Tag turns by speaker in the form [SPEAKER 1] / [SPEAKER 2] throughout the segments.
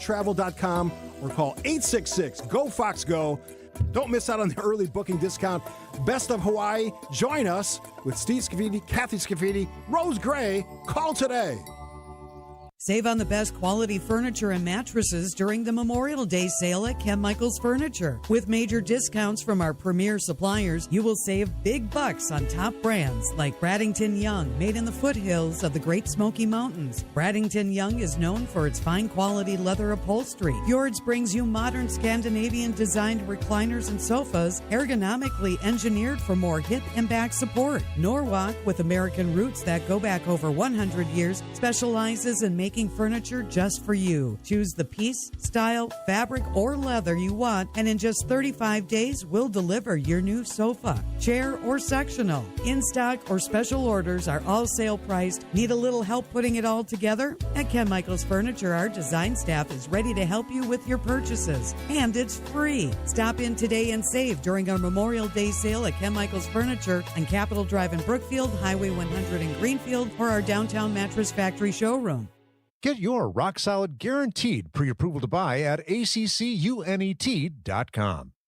[SPEAKER 1] FoxTravel.com or call 866-GO-FOX-GO. Don't miss out on the early booking discount. Best of Hawaii. Join us with Steve Scafidi, Kathy Scafidi, Rose Gray. Call today.
[SPEAKER 2] Save on the best quality furniture and mattresses during the Memorial Day sale at Ken Michaels Furniture. With major discounts from our premier suppliers, you will save big bucks on top brands like Bradington Young, made in the foothills of the Great Smoky Mountains. Bradington Young is known for its fine quality leather upholstery. Fjords brings you modern Scandinavian designed recliners and sofas, ergonomically engineered for more hip and back support. Norwalk, with American roots that go back over 100 years, specializes in making furniture just for you. Choose the piece, style, fabric, or leather you want, and in just 35 days, we'll deliver your new sofa, chair, or sectional. In stock or special orders are all sale priced. Need a little help putting it all together? At Ken Michaels Furniture, our design staff is ready to help you with your purchases, and it's free. Stop in today and save during our Memorial Day sale at Ken Michaels Furniture on Capitol Drive in Brookfield, Highway 100 in Greenfield, or our downtown Mattress Factory showroom.
[SPEAKER 3] Get your rock-solid guaranteed pre-approval to buy at accunet.com.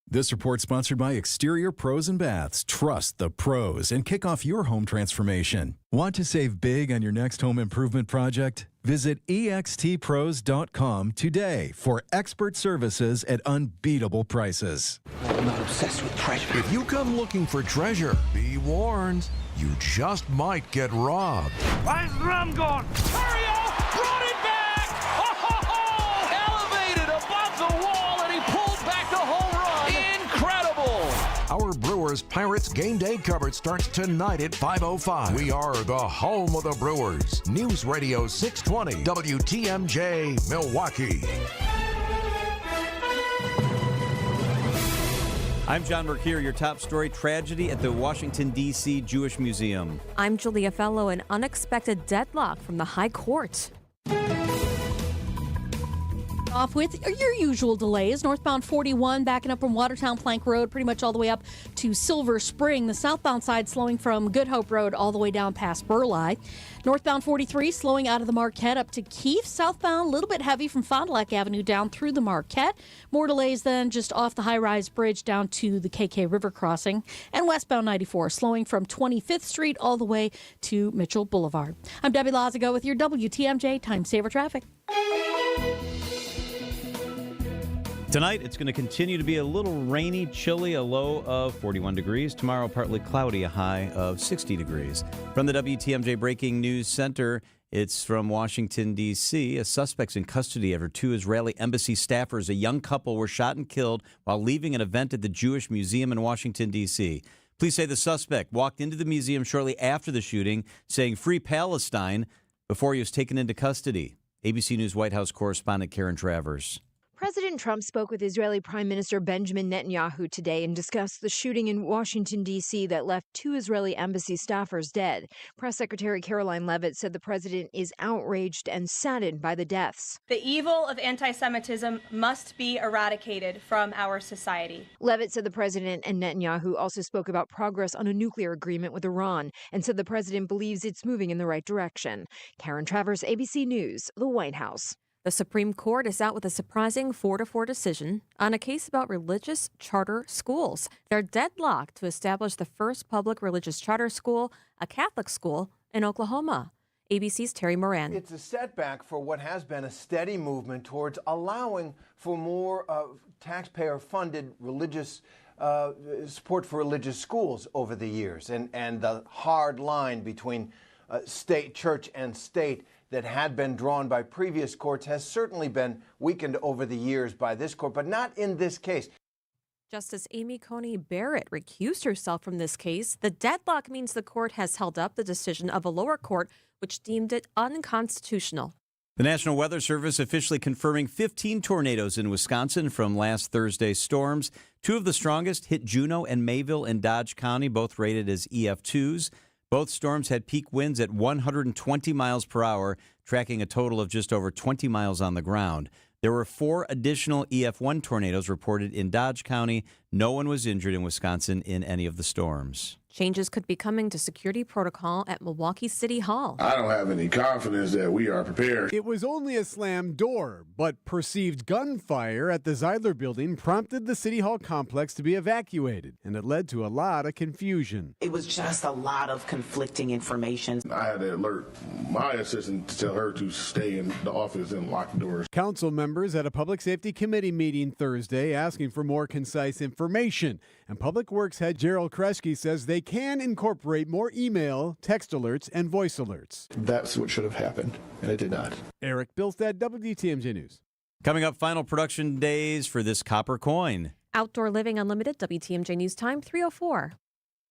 [SPEAKER 4] This report sponsored by Exterior Pros and Baths. Trust the pros and kick off your home transformation. Want to save big on your next home improvement project? Visit extpros.com today for expert services at unbeatable prices.
[SPEAKER 5] I'm not obsessed with treasure.
[SPEAKER 6] If you come looking for treasure, be warned, you just might get robbed.
[SPEAKER 7] Where's the rum gone? Mario brought it back! Elevated above the wall, and he pulled back the home run. Incredible!
[SPEAKER 6] Our Brewers Pirates game day coverage starts tonight at 5:05. We are the home of the Brewers. News Radio 620 WTMJ Milwaukee.
[SPEAKER 8] I'm John Mercure. Your top story: tragedy at the Washington, D.C. Jewish Museum.
[SPEAKER 9] I'm Julia Fello. An unexpected deadlock from the High Court. Off with your usual delays. Northbound 41 backing up from Watertown Plank Road pretty much all the way up to Silver Spring. The southbound side slowing from Good Hope Road all the way down past Burleigh. Northbound 43 slowing out of the Marquette up to Keefe. Southbound a little bit heavy from Fond du Lac Avenue down through the Marquette. More delays then just off the high-rise bridge down to the KK River crossing. And westbound 94 slowing from 25th Street all the way to Mitchell Boulevard. I'm Debbie Lazago with your WTMJ Time Saver Traffic.
[SPEAKER 8] Tonight, it's going to continue to be a little rainy, chilly, a low of 41 degrees. Tomorrow, partly cloudy, a high of 60 degrees. From the WTMJ Breaking News Center, it's from Washington, D.C. A suspect's in custody after two Israeli embassy staffers, a young couple, were shot and killed while leaving an event at the Jewish Museum in Washington, D.C. Police say the suspect walked into the museum shortly after the shooting, saying "Free Palestine," before he was taken into custody. ABC News White House correspondent Karen Travers.
[SPEAKER 10] President Trump spoke with Israeli Prime Minister Benjamin Netanyahu today and discussed the shooting in Washington, D.C. that left two Israeli embassy staffers dead. Press Secretary Caroline Leavitt said the president is outraged and saddened by the deaths.
[SPEAKER 11] The evil of anti-Semitism must be eradicated from our society.
[SPEAKER 10] Leavitt said the president and Netanyahu also spoke about progress on a nuclear agreement with Iran and said the president believes it's moving in the right direction. Karen Travers, ABC News, the White House.
[SPEAKER 9] The Supreme Court is out with a surprising 4-4 decision on a case about religious charter schools. They're deadlocked to establish the first public religious charter school, a Catholic school, in Oklahoma. ABC's Terry Moran.
[SPEAKER 12] It's a setback for what has been a steady movement towards allowing for more taxpayer-funded religious support for religious schools over the years, and the hard line between state, church, and state that had been drawn by previous courts has certainly been weakened over the years by this court, but not in this case.
[SPEAKER 9] Justice Amy Coney Barrett recused herself from this case. The deadlock means the court has held up the decision of a lower court, which deemed it unconstitutional.
[SPEAKER 8] The National Weather Service officially confirming 15 tornadoes in Wisconsin from last Thursday's storms. Two of the strongest hit Juneau and Mayville in Dodge County, both rated as EF2s. Both storms had peak winds at 120 miles per hour, tracking a total of just over 20 miles on the ground. There were 4 additional EF1 tornadoes reported in Dodge County, No one was injured in Wisconsin in any of the storms.
[SPEAKER 13] Changes could be coming to security protocol at Milwaukee City Hall.
[SPEAKER 14] I don't have any confidence that we are prepared.
[SPEAKER 15] It was only a slammed door, but perceived gunfire at the Zeidler building prompted the City Hall complex to be evacuated, and it led to a lot of confusion.
[SPEAKER 16] It was just a lot of conflicting information.
[SPEAKER 14] I had to alert my assistant to tell her to stay in the office and lock the doors.
[SPEAKER 15] Council members at a Public Safety Committee meeting Thursday asking for more concise information, and Public Works head Gerald Kreschke says they can incorporate more email, text alerts, and voice alerts.
[SPEAKER 14] That's what should have happened, and it did not.
[SPEAKER 15] Eric Bilstead, WTMJ News.
[SPEAKER 8] Coming up, final production days for this copper coin.
[SPEAKER 13] Outdoor Living Unlimited, WTMJ News Time, 3:04.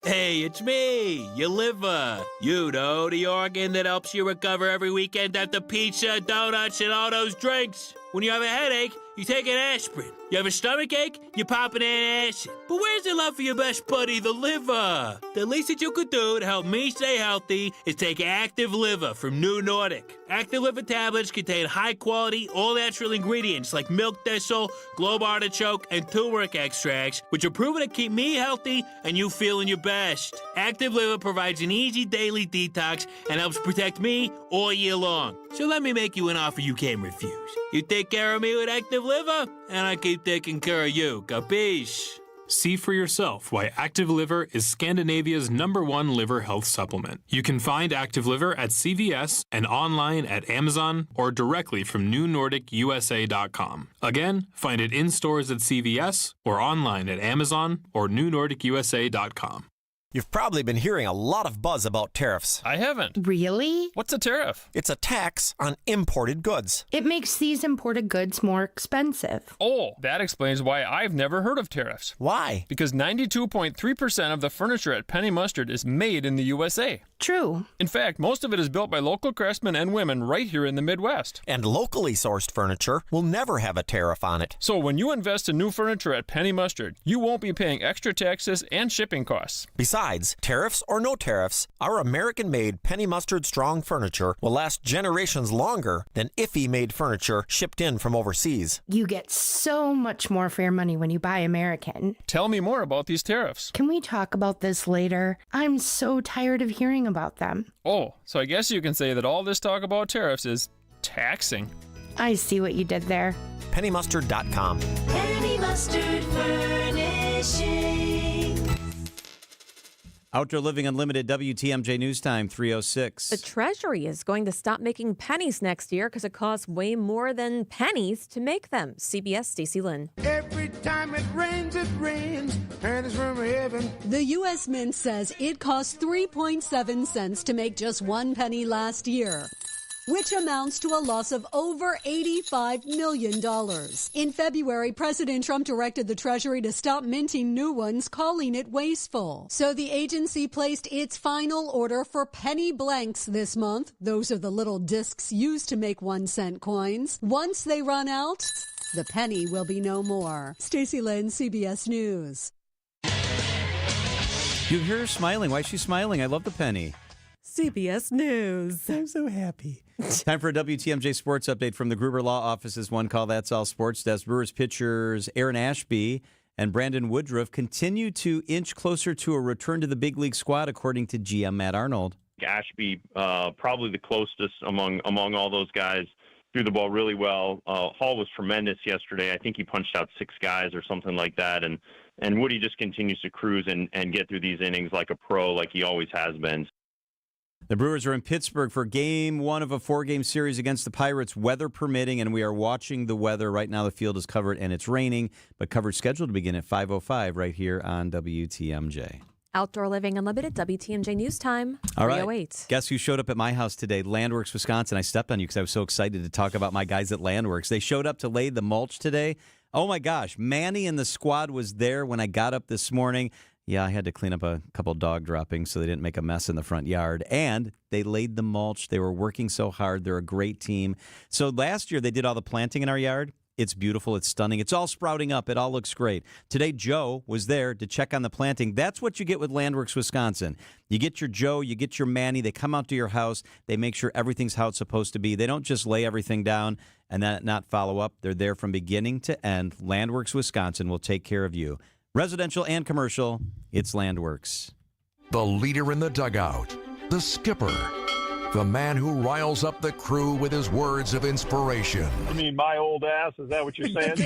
[SPEAKER 17] Hey, it's me, your liver. You know, the organ that helps you recover every weekend after pizza, donuts, and all those drinks. When you have a headache, you take an aspirin. You have a stomach ache, you pop an antacid. But where's the love for your best buddy, the liver? The least that you could do to help me stay healthy is take Active Liver from New Nordic. Active Liver tablets contain high-quality, all-natural ingredients like milk thistle, globe artichoke, and turmeric extracts, which are proven to keep me healthy and you feeling your best. Active Liver provides an easy daily detox and helps protect me all year long. So let me make you an offer you can't refuse. You take care of me with Active Liver, and I keep taking care of you. Capiche?
[SPEAKER 18] See for yourself why Active Liver is Scandinavia's #1 liver health supplement. You can find Active Liver at CVS and online at Amazon or directly from NewNordicUSA.com. Again, find it in stores at CVS or online at Amazon or NewNordicUSA.com.
[SPEAKER 19] You've probably been hearing a lot of buzz about tariffs.
[SPEAKER 20] I haven't.
[SPEAKER 21] Really?
[SPEAKER 20] What's a tariff?
[SPEAKER 19] It's a tax on imported goods.
[SPEAKER 21] It makes these imported goods more expensive.
[SPEAKER 20] Oh, that explains why I've never heard of tariffs.
[SPEAKER 19] Why?
[SPEAKER 20] Because 92.3% of the furniture at Penny Mustard is made in the USA.
[SPEAKER 21] True.
[SPEAKER 20] In fact, most of it is built by local craftsmen and women right here in the Midwest.
[SPEAKER 19] And locally sourced furniture will never have a tariff on it.
[SPEAKER 20] So when you invest in new furniture at Penny Mustard, you won't be paying extra taxes and shipping costs.
[SPEAKER 19] Besides, tariffs or no tariffs, our American-made Penny Mustard Strong furniture will last generations longer than IFE-made furniture shipped in from overseas.
[SPEAKER 21] You get so much more for your money when you buy American.
[SPEAKER 20] Tell me more about these tariffs.
[SPEAKER 21] Can we talk about this later? I'm so tired of hearing about them.
[SPEAKER 20] Oh, so I guess you can say that all this talk about tariffs is taxing.
[SPEAKER 21] I see what you did there.
[SPEAKER 19] PennyMustard.com.
[SPEAKER 22] Penny Mustard Furnishing.
[SPEAKER 8] Outdoor Living Unlimited, WTMJ News Time, 3:06.
[SPEAKER 13] The Treasury is going to stop making pennies next year because it costs way more than pennies to make them. CBS Stacey Lynn.
[SPEAKER 23] Every time it rains, pennies from heaven.
[SPEAKER 24] The U.S. Mint says it cost 3.7 cents to make just 1 penny last year, which amounts to a loss of over $85 million. In February, President Trump directed the Treasury to stop minting new ones, calling it wasteful. So the agency placed its final order for penny blanks this month. Those are the little discs used to make 1-cent coins. Once they run out, the penny will be no more. Stacey Lynn, CBS News.
[SPEAKER 8] You hear her smiling. Why is she smiling? I love the penny.
[SPEAKER 13] CBS News.
[SPEAKER 8] I'm so happy. Time for a WTMJ Sports Update from the Gruber Law Office's One Call That's All Sports Desk. Brewers pitchers Aaron Ashby and Brandon Woodruff continue to inch closer to a return to the big league squad, according to GM Matt Arnold.
[SPEAKER 25] Ashby, probably the closest among all those guys, threw the ball really well. Hall was tremendous yesterday. I think he punched out 6 guys or something like that. And Woody just continues to cruise and get through these innings like a pro, like he always has been.
[SPEAKER 8] The Brewers are in Pittsburgh for Game 1 of a 4-game series against the Pirates, weather permitting, and we are watching the weather. Right now the field is covered and it's raining, but coverage scheduled to begin at 5:05 right here on WTMJ.
[SPEAKER 13] Outdoor Living Unlimited, WTMJ News Time, 3:08.
[SPEAKER 8] All right. Guess who showed up at my house today? Landworks, Wisconsin. I stepped on you because I was so excited to talk about my guys at Landworks. They showed up to lay the mulch today. Oh, my gosh. Manny and the squad was there when I got up this morning. Yeah, I had to clean up a couple dog droppings so they didn't make a mess in the front yard. And they laid the mulch. They were working so hard. They're a great team. So last year they did all the planting in our yard. It's beautiful. It's stunning. It's all sprouting up. It all looks great. Today, Joe was there to check on the planting. That's what you get with Landworks, Wisconsin. You get your Joe, you get your Manny. They come out to your house. They make sure everything's how it's supposed to be. They don't just lay everything down and then not follow up. They're there from beginning to end. Landworks, Wisconsin will take care of you. Residential and commercial, it's Landworks.
[SPEAKER 6] The leader in the dugout, the skipper, the man who riles up the crew with his words of inspiration.
[SPEAKER 1] You mean my old ass? Is that what you're saying?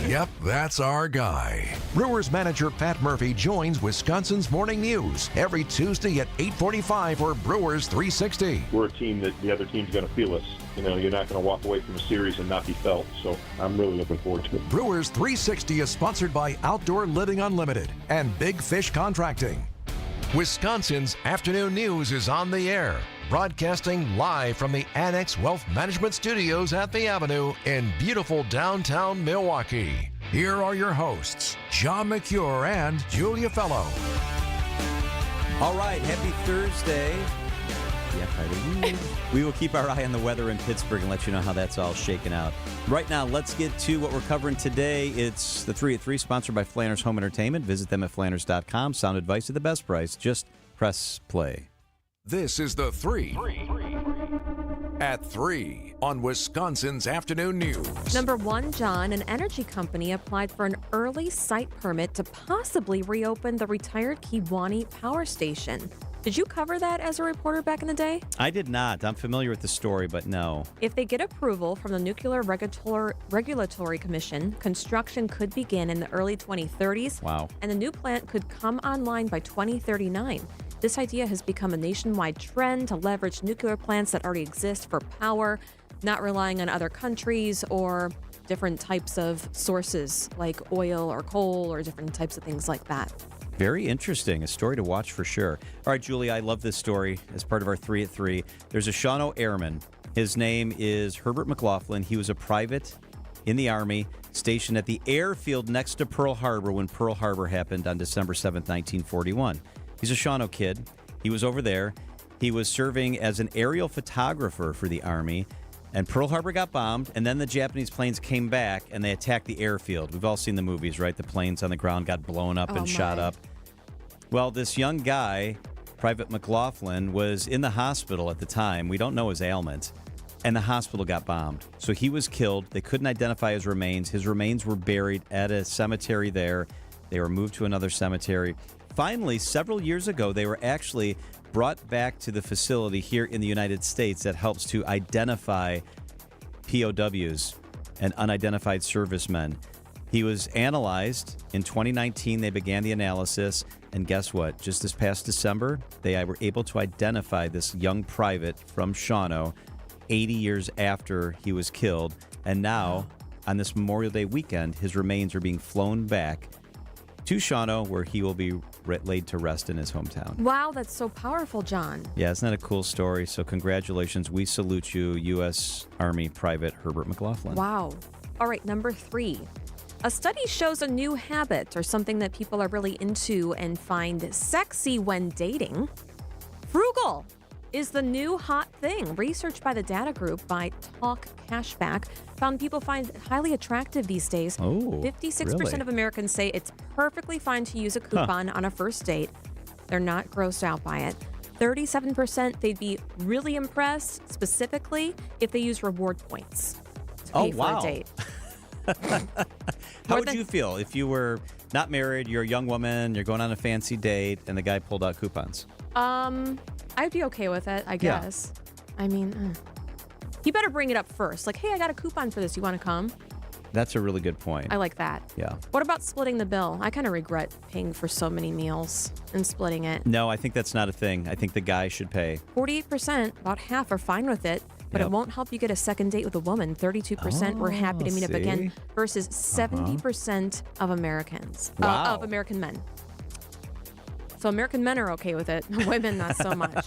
[SPEAKER 6] Yep, that's our guy. Brewers manager Pat Murphy joins Wisconsin's Morning News every Tuesday at 8:45 for Brewers 360.
[SPEAKER 1] We're a team that the other team's going to feel us. You know, you're not going to walk away from a series and not be felt. So I'm really looking forward to it.
[SPEAKER 6] Brewers 360 is sponsored by Outdoor Living Unlimited and Big Fish Contracting. Wisconsin's Afternoon News is on the air, broadcasting live from the Annex Wealth Management Studios at the Avenue in beautiful downtown Milwaukee. Here are your hosts, John Mercure and Julia Fello.
[SPEAKER 8] All right, happy Thursday. We will keep our eye on the weather in Pittsburgh and let you know how that's all shaken out. Right now, let's get to what we're covering today. It's the 3 at 3, sponsored by Flanners Home Entertainment. Visit them at flanners.com. Sound advice at the best price. Just press play.
[SPEAKER 6] This is the 3 at 3 on Wisconsin's Afternoon News.
[SPEAKER 13] Number 1, John, an energy company applied for an early site permit to possibly reopen the retired Kewanee Power Station. Did you cover that as a reporter back in the day?
[SPEAKER 8] I did not. I'm familiar with the story, but no.
[SPEAKER 13] If they get approval from the Nuclear Regulatory Commission, construction could begin in the early 2030s.
[SPEAKER 8] Wow.
[SPEAKER 13] And the new plant could come online by 2039. This idea has become a nationwide trend to leverage nuclear plants that already exist for power, not relying on other countries or different types of sources like oil or coal or different types of things like that.
[SPEAKER 8] Very interesting. A story to watch for sure. All right, Julie, I love this story as part of our 3 at 3. There's a Shawano airman. His name is Herbert McLaughlin. He was a private in the Army stationed at the airfield next to Pearl Harbor when Pearl Harbor happened on December 7th, 1941. He's a Shawano kid. He was over there. He was serving as an aerial photographer for the Army. And Pearl Harbor got bombed, and then the Japanese planes came back, and they attacked the airfield. We've all seen the movies, right? The planes on the ground got blown up and shot up. Well, this young guy, Private McLaughlin, was in the hospital at the time. We don't know his ailment. And the hospital got bombed. So he was killed. They couldn't identify his remains. His remains were buried at a cemetery there. They were moved to another cemetery. Finally, several years ago, they were actually brought back to the facility here in the United States that helps to identify POWs and unidentified servicemen. He was analyzed. In 2019, they began the analysis. And guess what? Just this past December, they were able to identify this young private from Shawano 80 years after he was killed. And now, on this Memorial Day weekend, his remains are being flown back to Shawano, where he will be laid to rest in his hometown.
[SPEAKER 13] Wow, that's so powerful, John.
[SPEAKER 8] Yeah, isn't that a cool story? So congratulations. We salute you, U.S. Army Private Herbert McLaughlin.
[SPEAKER 13] Wow. All right, number 3. A study shows a new habit or something that people are really into and find sexy when dating. Frugal is the new hot thing. Research by the data group by Talk Cashback found people find it highly attractive these days. 56%
[SPEAKER 8] really?
[SPEAKER 13] of Americans say it's perfectly fine to use a coupon on a first date. They're not grossed out by it. 37% they'd be really impressed, specifically if they use reward points to pay for a date.
[SPEAKER 8] How would you feel if you were not married, you're a young woman, you're going on a fancy date, and the guy pulled out coupons?
[SPEAKER 13] I'd be okay with it, I guess. I mean, you better bring it up first. Like, hey, I got a coupon for this. You want to come?
[SPEAKER 8] That's a really good point.
[SPEAKER 13] I like that.
[SPEAKER 8] Yeah.
[SPEAKER 13] What about splitting the bill? I kind of regret paying for so many meals and splitting it.
[SPEAKER 8] No, I think that's not a thing. I think the guy should pay.
[SPEAKER 13] 48%, about half, are fine with it, but it won't help you get a second date with a woman. 32% were happy to meet up again versus 70% of Americans, of American men. So American men are okay with it. Women, not so much.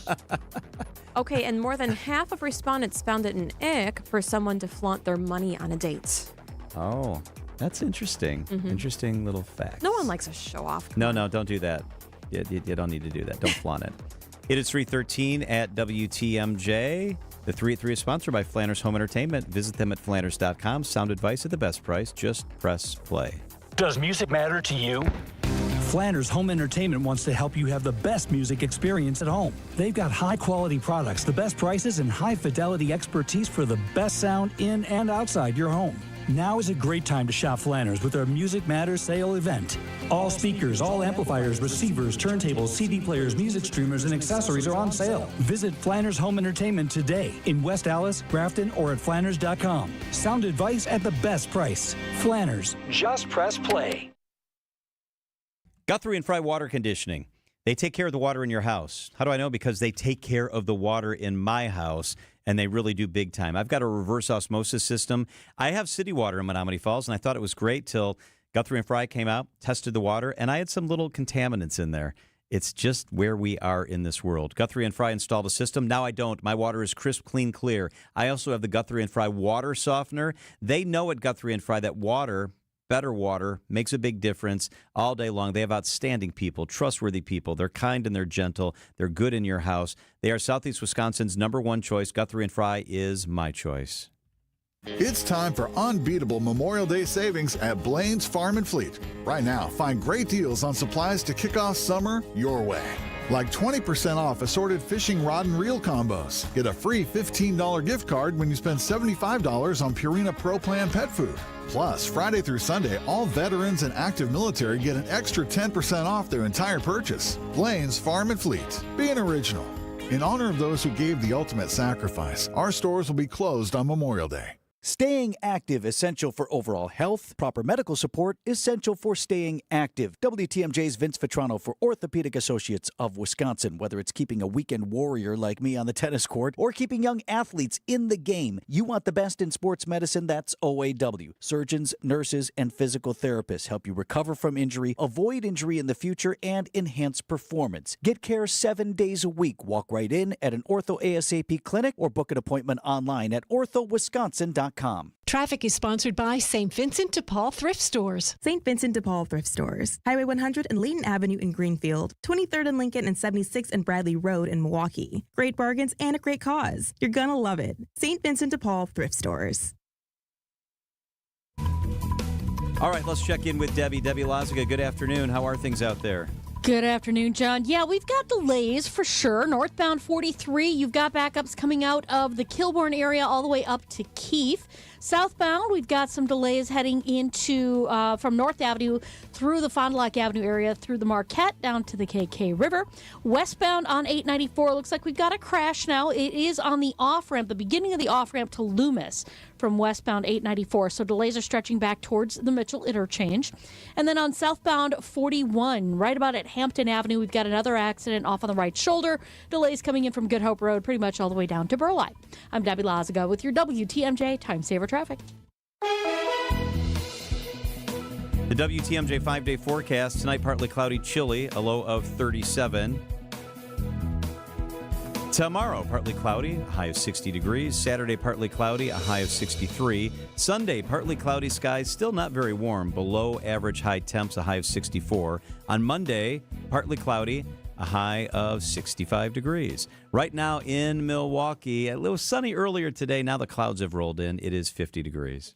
[SPEAKER 13] Okay, and more than half of respondents found it an ick for someone to flaunt their money on a date.
[SPEAKER 8] Oh, that's interesting.
[SPEAKER 13] Mm-hmm.
[SPEAKER 8] Interesting little fact.
[SPEAKER 13] No one likes a show off.
[SPEAKER 8] No, don't do that. You don't need to do that. Don't flaunt it. It is 3:13 at WTMJ. The 3 at 3 is sponsored by Flanners Home Entertainment. Visit them at flanners.com. Sound advice at the best price. Just press play.
[SPEAKER 2] Does music matter to you? Flanners Home Entertainment wants to help you have the best music experience at home. They've got high-quality products, the best prices, and high-fidelity expertise for the best sound in and outside your home. Now is a great time to shop Flanners with our Music Matters sale event. All speakers, all amplifiers, receivers, turntables, CD players, music streamers, and accessories are on sale. Visit Flanners Home Entertainment today in West Allis, Grafton, or at Flanners.com. Sound advice at the best price. Flanners. Just press play.
[SPEAKER 8] Guthrie and Fry Water Conditioning. They take care of the water in your house. How do I know? Because they take care of the water in my house, and they really do big time. I've got a reverse osmosis system. I have city water in Menomonee Falls, and I thought it was great till Guthrie and Fry came out, tested the water, and I had some little contaminants in there. It's just where we are in this world. Guthrie and Fry installed a system. Now I don't. My water is crisp, clean, clear. I also have the Guthrie and Fry water softener. They know at Guthrie and Fry that water, better water, makes a big difference all day long. They have outstanding people, trustworthy people. They're kind and they're gentle. They're good in your house. They are Southeast Wisconsin's #1 choice. Guthrie and Fry is my choice.
[SPEAKER 3] It's time for unbeatable Memorial Day savings at Blaine's Farm and Fleet. Right now, find great deals on supplies to kick off summer your way. Like 20% off assorted fishing rod and reel combos. Get a free $15 gift card when you spend $75 on Purina Pro Plan pet food. Plus, Friday through Sunday, all veterans and active military get an extra 10% off their entire purchase. Blaine's Farm and Fleet. Be an original. In honor of those who gave the ultimate sacrifice, our stores will be closed on Memorial Day.
[SPEAKER 4] Staying active, essential for overall health. Proper medical support, essential for staying active. WTMJ's Vince Vitrano for Orthopedic Associates of Wisconsin. Whether it's keeping a weekend warrior like me on the tennis court or keeping young athletes in the game, you want the best in sports medicine, that's OAW. Surgeons, nurses, and physical therapists help you recover from injury, avoid injury in the future, and enhance performance. Get care 7 days a week. Walk right in at an Ortho ASAP clinic or book an appointment online at orthowisconsin.com.
[SPEAKER 5] Traffic is sponsored by St. Vincent de Paul Thrift Stores.
[SPEAKER 7] St. Vincent de Paul Thrift Stores. Highway 100 and Layton Avenue in Greenfield. 23rd and Lincoln and 76th and Bradley Road in Milwaukee. Great bargains and a great cause. You're gonna love it. St. Vincent de Paul Thrift Stores.
[SPEAKER 8] All right, let's check in with Debbie. Debbie Laziga, good afternoon. How are things out there?
[SPEAKER 9] Good afternoon, John. Yeah, we've got delays for sure. Northbound 43, you've got backups coming out of the Kilbourne area all the way up to Keefe. Southbound, we've got some delays heading into from North Avenue through the Fond du Lac Avenue area, through the Marquette, down to the KK River. Westbound on 894, looks like we've got a crash now. It is on the off-ramp, the beginning of the off-ramp to Loomis from westbound 894. So delays are stretching back towards the Mitchell interchange. And then on southbound 41, right about at Hampton Avenue, we've got another accident off on the right shoulder. Delays coming in from Good Hope Road pretty much all the way down to Burleigh. I'm Debbie Laziga with your WTMJ Time Saver Traffic.
[SPEAKER 8] The WTMJ 5-day forecast. Tonight, partly cloudy, chilly, a low of 37. Tomorrow, partly cloudy, a high of 60 degrees. Saturday, partly cloudy, a high of 63. Sunday, partly cloudy skies, still not very warm, below average high temps, a high of 64. On Monday, partly cloudy, a high of 65 degrees. Right now in Milwaukee, it was sunny earlier today. Now the clouds have rolled in. It is 50 degrees.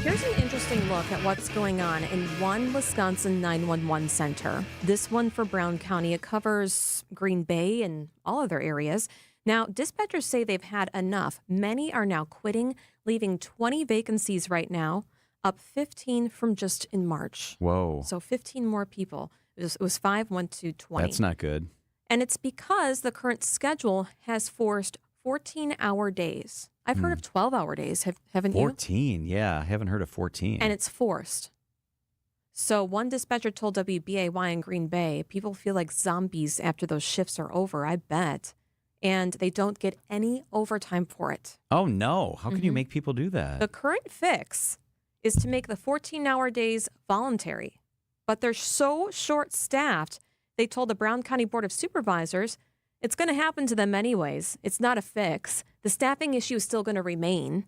[SPEAKER 13] Here's an interesting look at what's going on in one Wisconsin 911 center. This one for Brown County. It covers Green Bay and all other areas. Now, dispatchers say they've had enough. Many are now quitting, leaving 20 vacancies right now, up 15 from just in March.
[SPEAKER 8] Whoa.
[SPEAKER 13] So 15 more people. It was 5, went to 20.
[SPEAKER 8] That's not good.
[SPEAKER 13] And it's because the current schedule has forced 14-hour days. I've heard of 12-hour days, haven't you?
[SPEAKER 8] 14, yeah. I haven't heard of 14.
[SPEAKER 13] And it's forced. So one dispatcher told WBAY in Green Bay, people feel like zombies after those shifts are over, I bet. And they don't get any overtime for it.
[SPEAKER 8] Oh, no. How can you make people do that?
[SPEAKER 13] The current fix is to make the 14-hour days voluntary. But they're so short-staffed, they told the Brown County Board of Supervisors, it's going to happen to them anyways. It's not a fix. The staffing issue is still going to remain.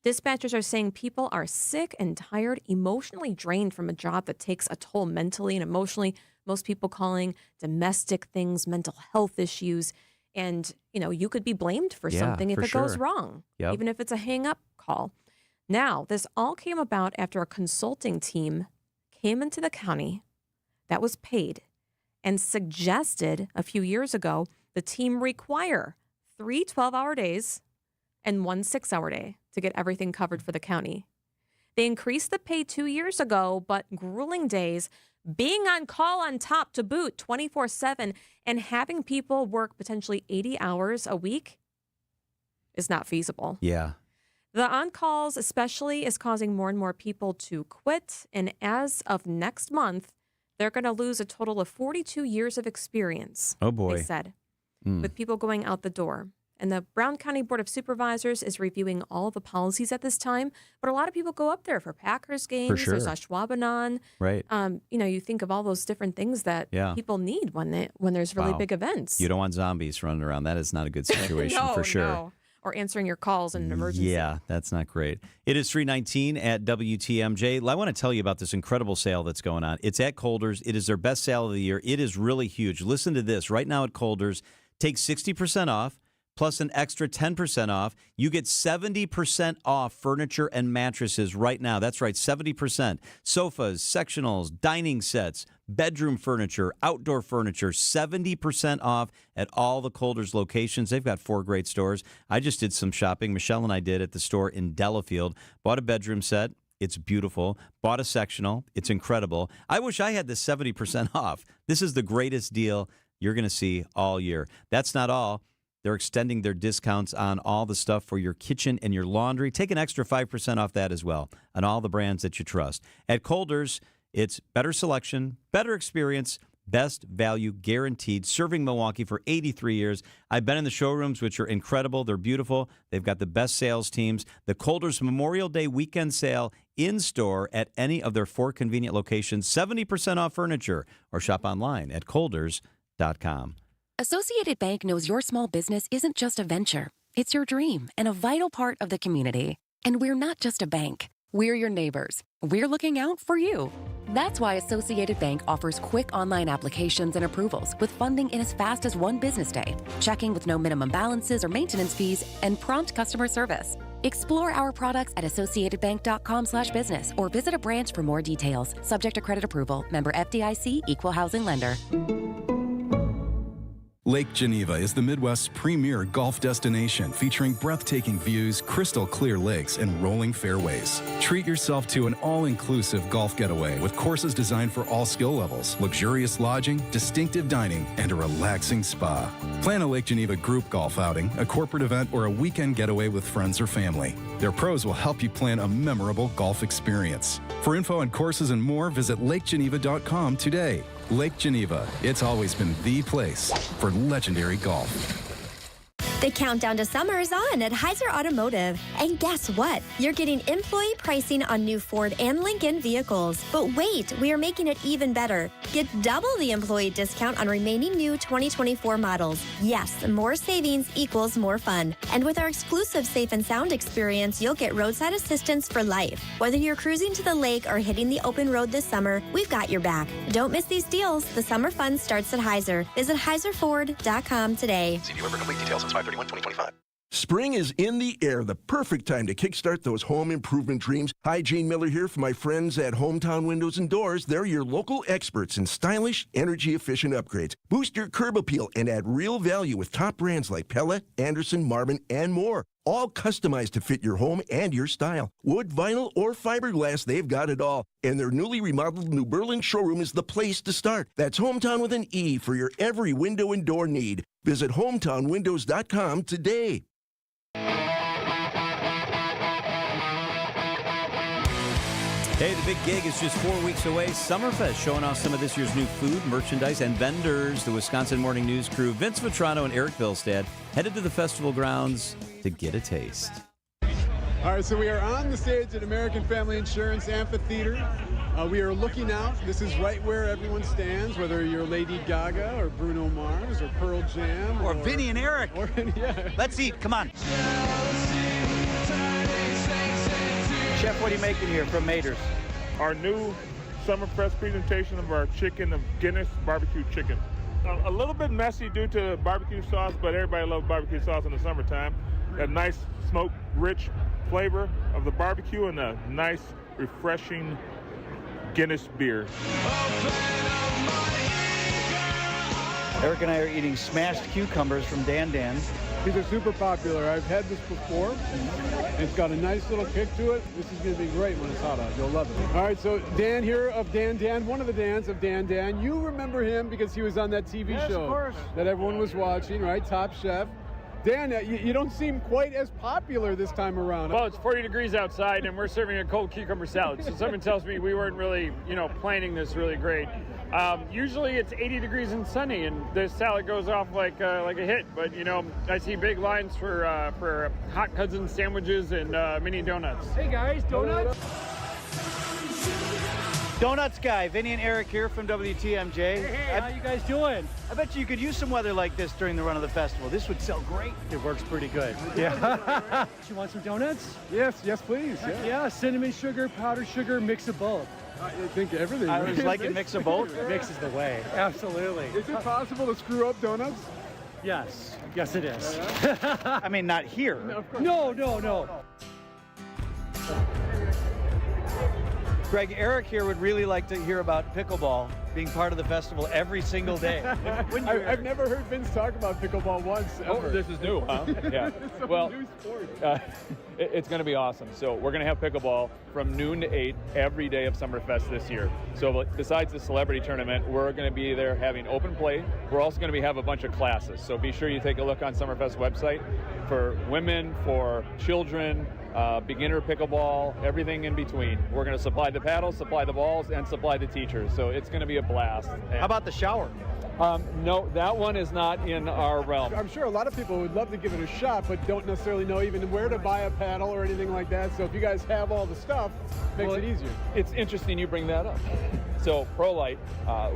[SPEAKER 13] Dispatchers are saying people are sick and tired, emotionally drained from a job that takes a toll mentally and emotionally. Most people calling domestic things, mental health issues. And, you know, you could be blamed for something if it goes wrong, even if it's a hang-up call. Now, this all came about after a consulting team came into the county that was paid and suggested a few years ago the team require 3 12-hour days and 1 6-hour day to get everything covered for the county. They increased the pay 2 years ago, but grueling days, being on call on top to boot 24/7, and having people work potentially 80 hours a week is not feasible.
[SPEAKER 8] Yeah.
[SPEAKER 13] The on-calls especially is causing more and more people to quit, and as of next month, they're going to lose a total of 42 years of experience,
[SPEAKER 8] Oh, boy.
[SPEAKER 13] they said, with people going out the door. And the Brown County Board of Supervisors is reviewing all the policies at this time, but a lot of people go up there for Packers games.
[SPEAKER 8] sure.
[SPEAKER 13] There's Ashwaubenon.
[SPEAKER 8] Right.
[SPEAKER 13] You think of all those different things that people need when there's really
[SPEAKER 8] Wow.
[SPEAKER 13] big events.
[SPEAKER 8] You don't want zombies running around. That is not a good situation for sure.
[SPEAKER 13] No. Or answering your calls in an emergency.
[SPEAKER 8] Yeah, that's not great. It is 3:19 at WTMJ. I want to tell you about this incredible sale that's going on. It's at Kohl's. It is their best sale of the year. It is really huge. Listen to this. Right now at Kohl's, take 60% off plus an extra 10% off. You get 70% off furniture and mattresses right now. That's right, 70%. Sofas, sectionals, dining sets, bedroom furniture, outdoor furniture, 70% off at all the Kohl's locations. They've got 4 great stores. I just did some shopping. Michelle and I did at the store in Delafield. Bought a bedroom set. It's beautiful. Bought a sectional. It's incredible. I wish I had this 70% off. This is the greatest deal you're going to see all year. That's not all. They're extending their discounts on all the stuff for your kitchen and your laundry. Take an extra 5% off that as well on all the brands that you trust. At Kohl's, it's better selection, better experience, best value guaranteed, serving Milwaukee for 83 years. I've been in the showrooms, which are incredible. They're beautiful. They've got the best sales teams. The Kohl's Memorial Day weekend sale in-store at any of their 4 convenient locations, 70% off furniture, or shop online at Kohl's.com.
[SPEAKER 10] Associated Bank knows your small business isn't just a venture. It's your dream and a vital part of the community. And we're not just a bank. We're your neighbors. We're looking out for you. That's why Associated Bank offers quick online applications and approvals with funding in as fast as 1 business day, checking with no minimum balances or maintenance fees, and prompt customer service. Explore our products at associatedbank.com/business or visit a branch for more details. Subject to credit approval. Member FDIC, Equal Housing Lender.
[SPEAKER 11] Lake Geneva is the Midwest's premier golf destination, featuring breathtaking views, crystal clear lakes, and rolling fairways. Treat yourself to an all-inclusive golf getaway with courses designed for all skill levels, luxurious lodging, distinctive dining, and a relaxing spa. Plan a Lake Geneva group golf outing, a corporate event, or a weekend getaway with friends or family. Their pros will help you plan a memorable golf experience. For info on courses and more, visit lakegeneva.com today. Lake Geneva, it's always been the place for legendary golf.
[SPEAKER 12] The countdown to summer is on at Heiser Automotive. And guess what? You're getting employee pricing on new Ford and Lincoln vehicles. But wait, we are making it even better. Get double the employee discount on remaining new 2024 models. Yes, more savings equals more fun. And with our exclusive Safe and Sound experience, you'll get roadside assistance for life. Whether you're cruising to the lake or hitting the open road this summer, we've got your back. Don't miss these deals. The summer fun starts at Heiser. Visit HeiserFord.com today.
[SPEAKER 16] See dealer for complete details since 5/31/2025. Spring is in the air, the perfect time to kickstart those home improvement dreams. Hi, Gene Miller here for my friends at Hometown Windows and Doors. They're your local experts in stylish, energy-efficient upgrades. Boost your curb appeal and add real value with top brands like Pella, Anderson, Marvin, and more. All customized to fit your home and your style. Wood, vinyl, or fiberglass, they've got it all. And their newly remodeled New Berlin showroom is the place to start. That's Hometown with an E for your every window and door need. Visit hometownwindows.com today.
[SPEAKER 8] Hey, the big gig is just 4 weeks away. Summerfest showing off some of this year's new food, merchandise, and vendors. The Wisconsin Morning News crew, Vince Vitrano and Eric Bilstad, headed to the festival grounds to get a taste.
[SPEAKER 15] All right, so we are on the stage at American Family Insurance Amphitheater. We are looking out. This is right where everyone stands, whether you're Lady Gaga or Bruno Mars or Pearl Jam.
[SPEAKER 22] Or Vinny and Eric.
[SPEAKER 15] Yeah.
[SPEAKER 22] Let's eat. Come on. Chef, what are you making here from Mater's?
[SPEAKER 26] Our new Summerfest presentation of our chicken, of Guinness barbecue chicken. A little bit messy due to barbecue sauce, but everybody loves barbecue sauce in the summertime. That nice smoke rich flavor of the barbecue and a nice refreshing Guinness beer.
[SPEAKER 14] Eric and I are eating smashed cucumbers from Dan Dan.
[SPEAKER 15] These are super popular. I've had this before. It's got a nice little kick to it. This is going to be great when it's hot out. You'll love it. All right, so Dan here of Dan Dan, one of the Dans of Dan Dan. You remember him because he was on that TV show
[SPEAKER 14] of course.
[SPEAKER 15] that everyone was watching, right? Top Chef. Dan, you don't seem quite as popular this time around.
[SPEAKER 17] Well, it's 40 degrees outside, and we're serving a cold cucumber salad. So someone tells me we weren't really, planning this really great. Usually it's 80 degrees and sunny, and this salad goes off like a hit. But I see big lines for hot cousin sandwiches and mini donuts.
[SPEAKER 14] Hey guys, donuts. Donuts guy, Vinny and Eric here from WTMJ. Hey, how you guys doing? I bet you could use some weather like this during the run of the festival. This would sell great. It works pretty good. Yeah. You want some donuts?
[SPEAKER 15] Yes, please.
[SPEAKER 14] Yeah, cinnamon sugar, powdered sugar, mix of both.
[SPEAKER 15] I think everything.
[SPEAKER 14] I was like a mix of both. Mix is the way. Absolutely.
[SPEAKER 15] Is it possible to screw up donuts?
[SPEAKER 14] Yes it is. I mean, not here.
[SPEAKER 15] No,
[SPEAKER 14] No. Greg, Eric here would really like to hear about pickleball being part of the festival every single day.
[SPEAKER 15] I've never heard Vince talk about pickleball once, ever.
[SPEAKER 18] Oh, this is new, huh? Yeah.
[SPEAKER 15] Well, new sport.
[SPEAKER 18] It's going to be awesome. So we're going to have pickleball from noon to 8 every day of Summerfest this year. So besides the celebrity tournament, we're going to be there having open play. We're also going to have a bunch of classes. So be sure you take a look on Summerfest website for women, for children, beginner pickleball, everything in between. We're going to supply the paddles, supply the balls, and supply the teachers. So it's going to be a blast.
[SPEAKER 14] How about the shower?
[SPEAKER 18] No, that one is not in our realm.
[SPEAKER 15] I'm sure a lot of people would love to give it a shot, but don't necessarily know even where to buy a paddle or anything like that. So if you guys have all the stuff, it makes it easier.
[SPEAKER 18] It's interesting you bring that up. So ProLite,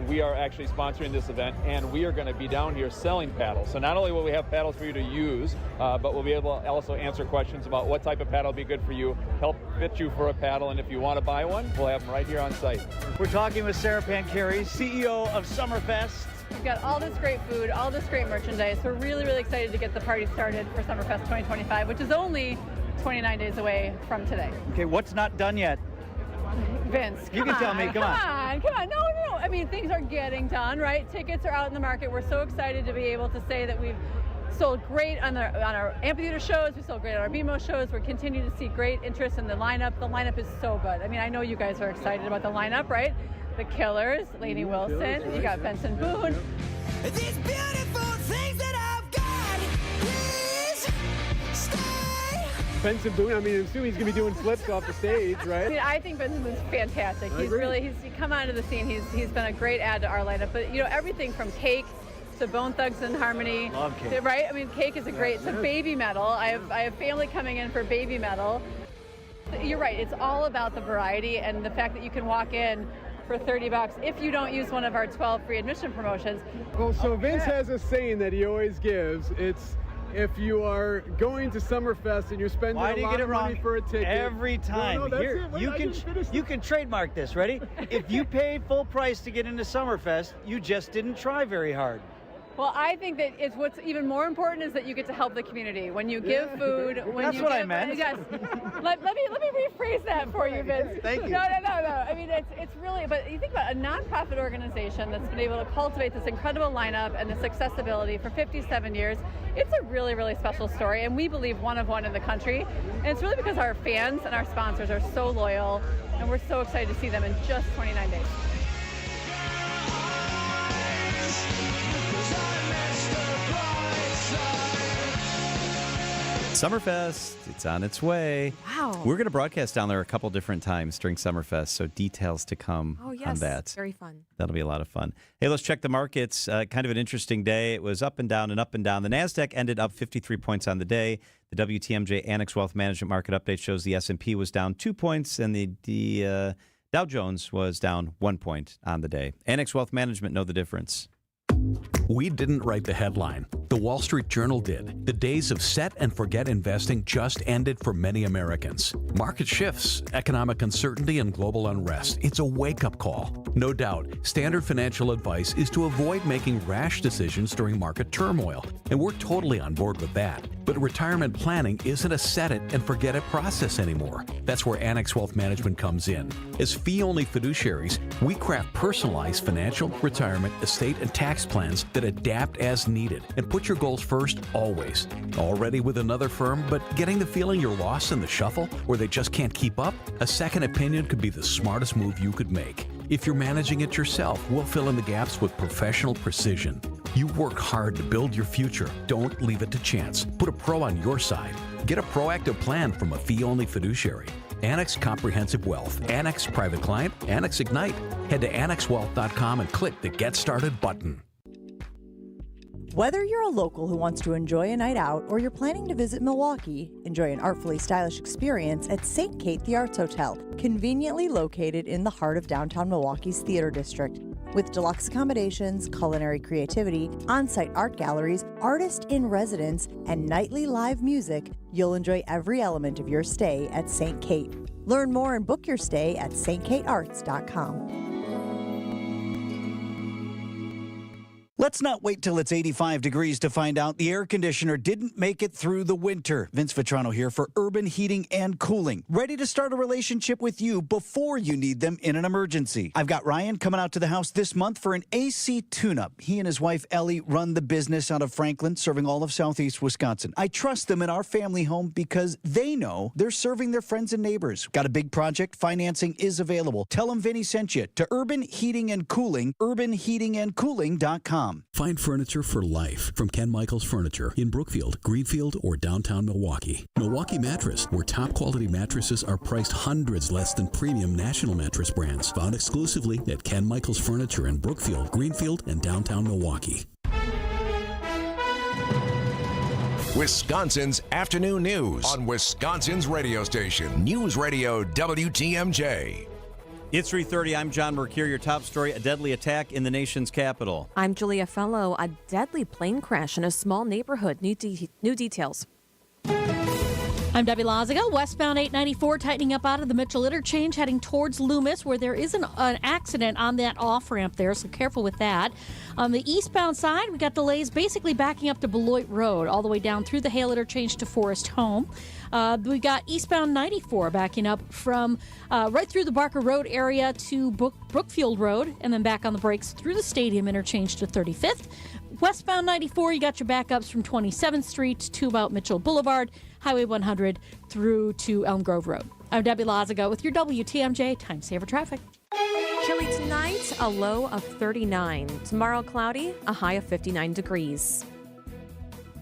[SPEAKER 18] we are actually sponsoring this event, and we are going to be down here selling paddles. So not only will we have paddles for you to use, but we'll be able to also answer questions about what type of paddle will be good for you, help fit you for a paddle, and if you want to buy one, we'll have them right here on site.
[SPEAKER 14] We're talking with Sarah Pancari, CEO of Summerfest.
[SPEAKER 19] We've got all this great food, all this great merchandise. We're really, really excited to get the party started for Summerfest 2025, which is only 29 days away from today.
[SPEAKER 14] Okay, what's not done yet?
[SPEAKER 19] Vince,
[SPEAKER 14] you can tell me. Come on.
[SPEAKER 19] No. I mean, things are getting done, right? Tickets are out in the market. We're so excited to be able to say that we've sold great on our amphitheater shows. We sold great on our BMO shows. We're continuing to see great interest in the lineup. The lineup is so good. I mean, I know you guys are excited about the lineup, right? The Killers, Lainey Wilson. You got Benson Boone.
[SPEAKER 23] These beautiful things that I've got, please stay.
[SPEAKER 15] Benson Boone, I mean, I'm assuming he's going to be doing flips off the stage, right?
[SPEAKER 19] I mean, I think Benson Boone's fantastic. He's come onto the scene. He's been a great add to our lineup. But, everything from Cake to Bone Thugs and Harmony.
[SPEAKER 14] Love Cake.
[SPEAKER 19] Right? I mean, Cake is it's a baby metal. I have family coming in for baby metal. You're right. It's all about the variety and the fact that you can walk in for $30 if you don't use one of our 12 free admission promotions.
[SPEAKER 15] Well, so Vince has a saying that he always gives. It's, if you are going to Summerfest and you're spending
[SPEAKER 14] Why do
[SPEAKER 15] a
[SPEAKER 14] you
[SPEAKER 15] lot
[SPEAKER 14] get it
[SPEAKER 15] of
[SPEAKER 14] wrong
[SPEAKER 15] money for a ticket.
[SPEAKER 14] every time?
[SPEAKER 15] No, that's
[SPEAKER 14] Here,
[SPEAKER 15] it. Wait,
[SPEAKER 14] you can trademark this. Ready? If you pay full price to get into Summerfest, you just didn't try very hard.
[SPEAKER 19] Well, I think that what's even more important is that you get to help the community. When you give food, when
[SPEAKER 14] That's
[SPEAKER 19] you
[SPEAKER 14] what
[SPEAKER 19] give,
[SPEAKER 14] I meant.
[SPEAKER 19] Yes. let me rephrase that for you, Vince.
[SPEAKER 14] Thank you.
[SPEAKER 19] No. I mean, it's really, but you think about a nonprofit organization that's been able to cultivate this incredible lineup and this accessibility for 57 years. It's a really, really special story, and we believe one of one in the country. And it's really because our fans and our sponsors are so loyal, and we're so excited to see them in just 29 days.
[SPEAKER 8] Summerfest, it's on its way.
[SPEAKER 13] Wow.
[SPEAKER 8] We're going to broadcast down there a couple different times during Summerfest, so details to come on that.
[SPEAKER 13] Very fun.
[SPEAKER 8] That'll be a lot of fun. Hey, let's check the markets. Kind of an interesting day. It was up and down and up and down. The NASDAQ ended up 53 points on the day. The WTMJ Annex Wealth Management Market Update shows the S&P was down 2 points and the Dow Jones was down 1 point on the day. Annex Wealth Management know the difference.
[SPEAKER 20] We didn't write the headline.
[SPEAKER 1] The Wall Street Journal did. The days of set and forget investing just ended for many Americans. Market shifts, economic uncertainty, and global unrest. It's a wake-up call. No doubt, standard financial advice is to avoid making rash decisions during market turmoil, and we're totally on board with that. But retirement planning isn't a set-it-and-forget-it process anymore. That's where Annex Wealth Management comes in. As fee-only fiduciaries, we craft personalized financial, retirement, estate, and tax plans that adapt as needed and put your goals first always. Already with another firm, but getting the feeling you're lost in the shuffle or they just can't keep up? A second opinion could be the smartest move you could make. If you're managing it yourself, we'll fill in the gaps with professional precision. You work hard to build your future. Don't leave it to chance. Put a pro on your side. Get a proactive plan from a fee-only fiduciary. Annex Comprehensive Wealth, Annex Private Client, Annex Ignite. Head to annexwealth.com and click the Get Started button.
[SPEAKER 6] Whether you're a local who wants to enjoy a night out or you're planning to visit Milwaukee, enjoy an artfully stylish experience at St. Kate the Arts Hotel, conveniently located in the heart of downtown Milwaukee's Theater District. With deluxe accommodations, culinary creativity, on-site art galleries, artist in residence, and nightly live music, you'll enjoy every element of your stay at St. Kate. Learn more and book your stay at stkatearts.com.
[SPEAKER 4] Let's not wait till it's 85 degrees to find out the air conditioner didn't make it through the winter. Vince Vetrano here for Urban Heating and Cooling. Ready to start a relationship with you before you need them in an emergency. I've got Ryan coming out to the house this month for an AC tune-up. He and his wife Ellie run the business out of Franklin, serving all of southeast Wisconsin. I trust them in our family home because they know they're serving their friends and neighbors. Got a big project? Financing is available. Tell them Vinny sent you to Urban Heating and Cooling, urbanheatingandcooling.com.
[SPEAKER 1] Find furniture for life from Ken Michaels Furniture in Brookfield, Greenfield, or downtown Milwaukee. Milwaukee Mattress, where top quality mattresses are priced hundreds less than premium national mattress brands. Found exclusively at Ken Michaels Furniture in Brookfield, Greenfield, and downtown Milwaukee.
[SPEAKER 20] Wisconsin's afternoon news on Wisconsin's radio station, News Radio WTMJ.
[SPEAKER 8] It's 3:30. I'm John Mercure. Your top story, a deadly attack in the nation's capital.
[SPEAKER 13] I'm Julia Fello. A deadly plane crash in a small neighborhood. New details.
[SPEAKER 9] I'm Debbie Laziga. Westbound 894 tightening up out of the Mitchell Interchange, heading towards Loomis, where there is an accident on that off-ramp there, so careful with that. On the eastbound side, we got delays basically backing up to Beloit Road, all the way down through the Hale Interchange to Forest Home. We got eastbound 94 backing up from right through the Barker Road area to Brookfield Road, and then back on the brakes through the Stadium Interchange to 35th. Westbound 94, you got your backups from 27th Street to about Mitchell Boulevard, Highway 100 through to Elm Grove Road. I'm Debbie Laziga with your WTMJ Time Saver Traffic.
[SPEAKER 13] Chilly tonight, a low of 39. Tomorrow, cloudy, a high of 59 degrees.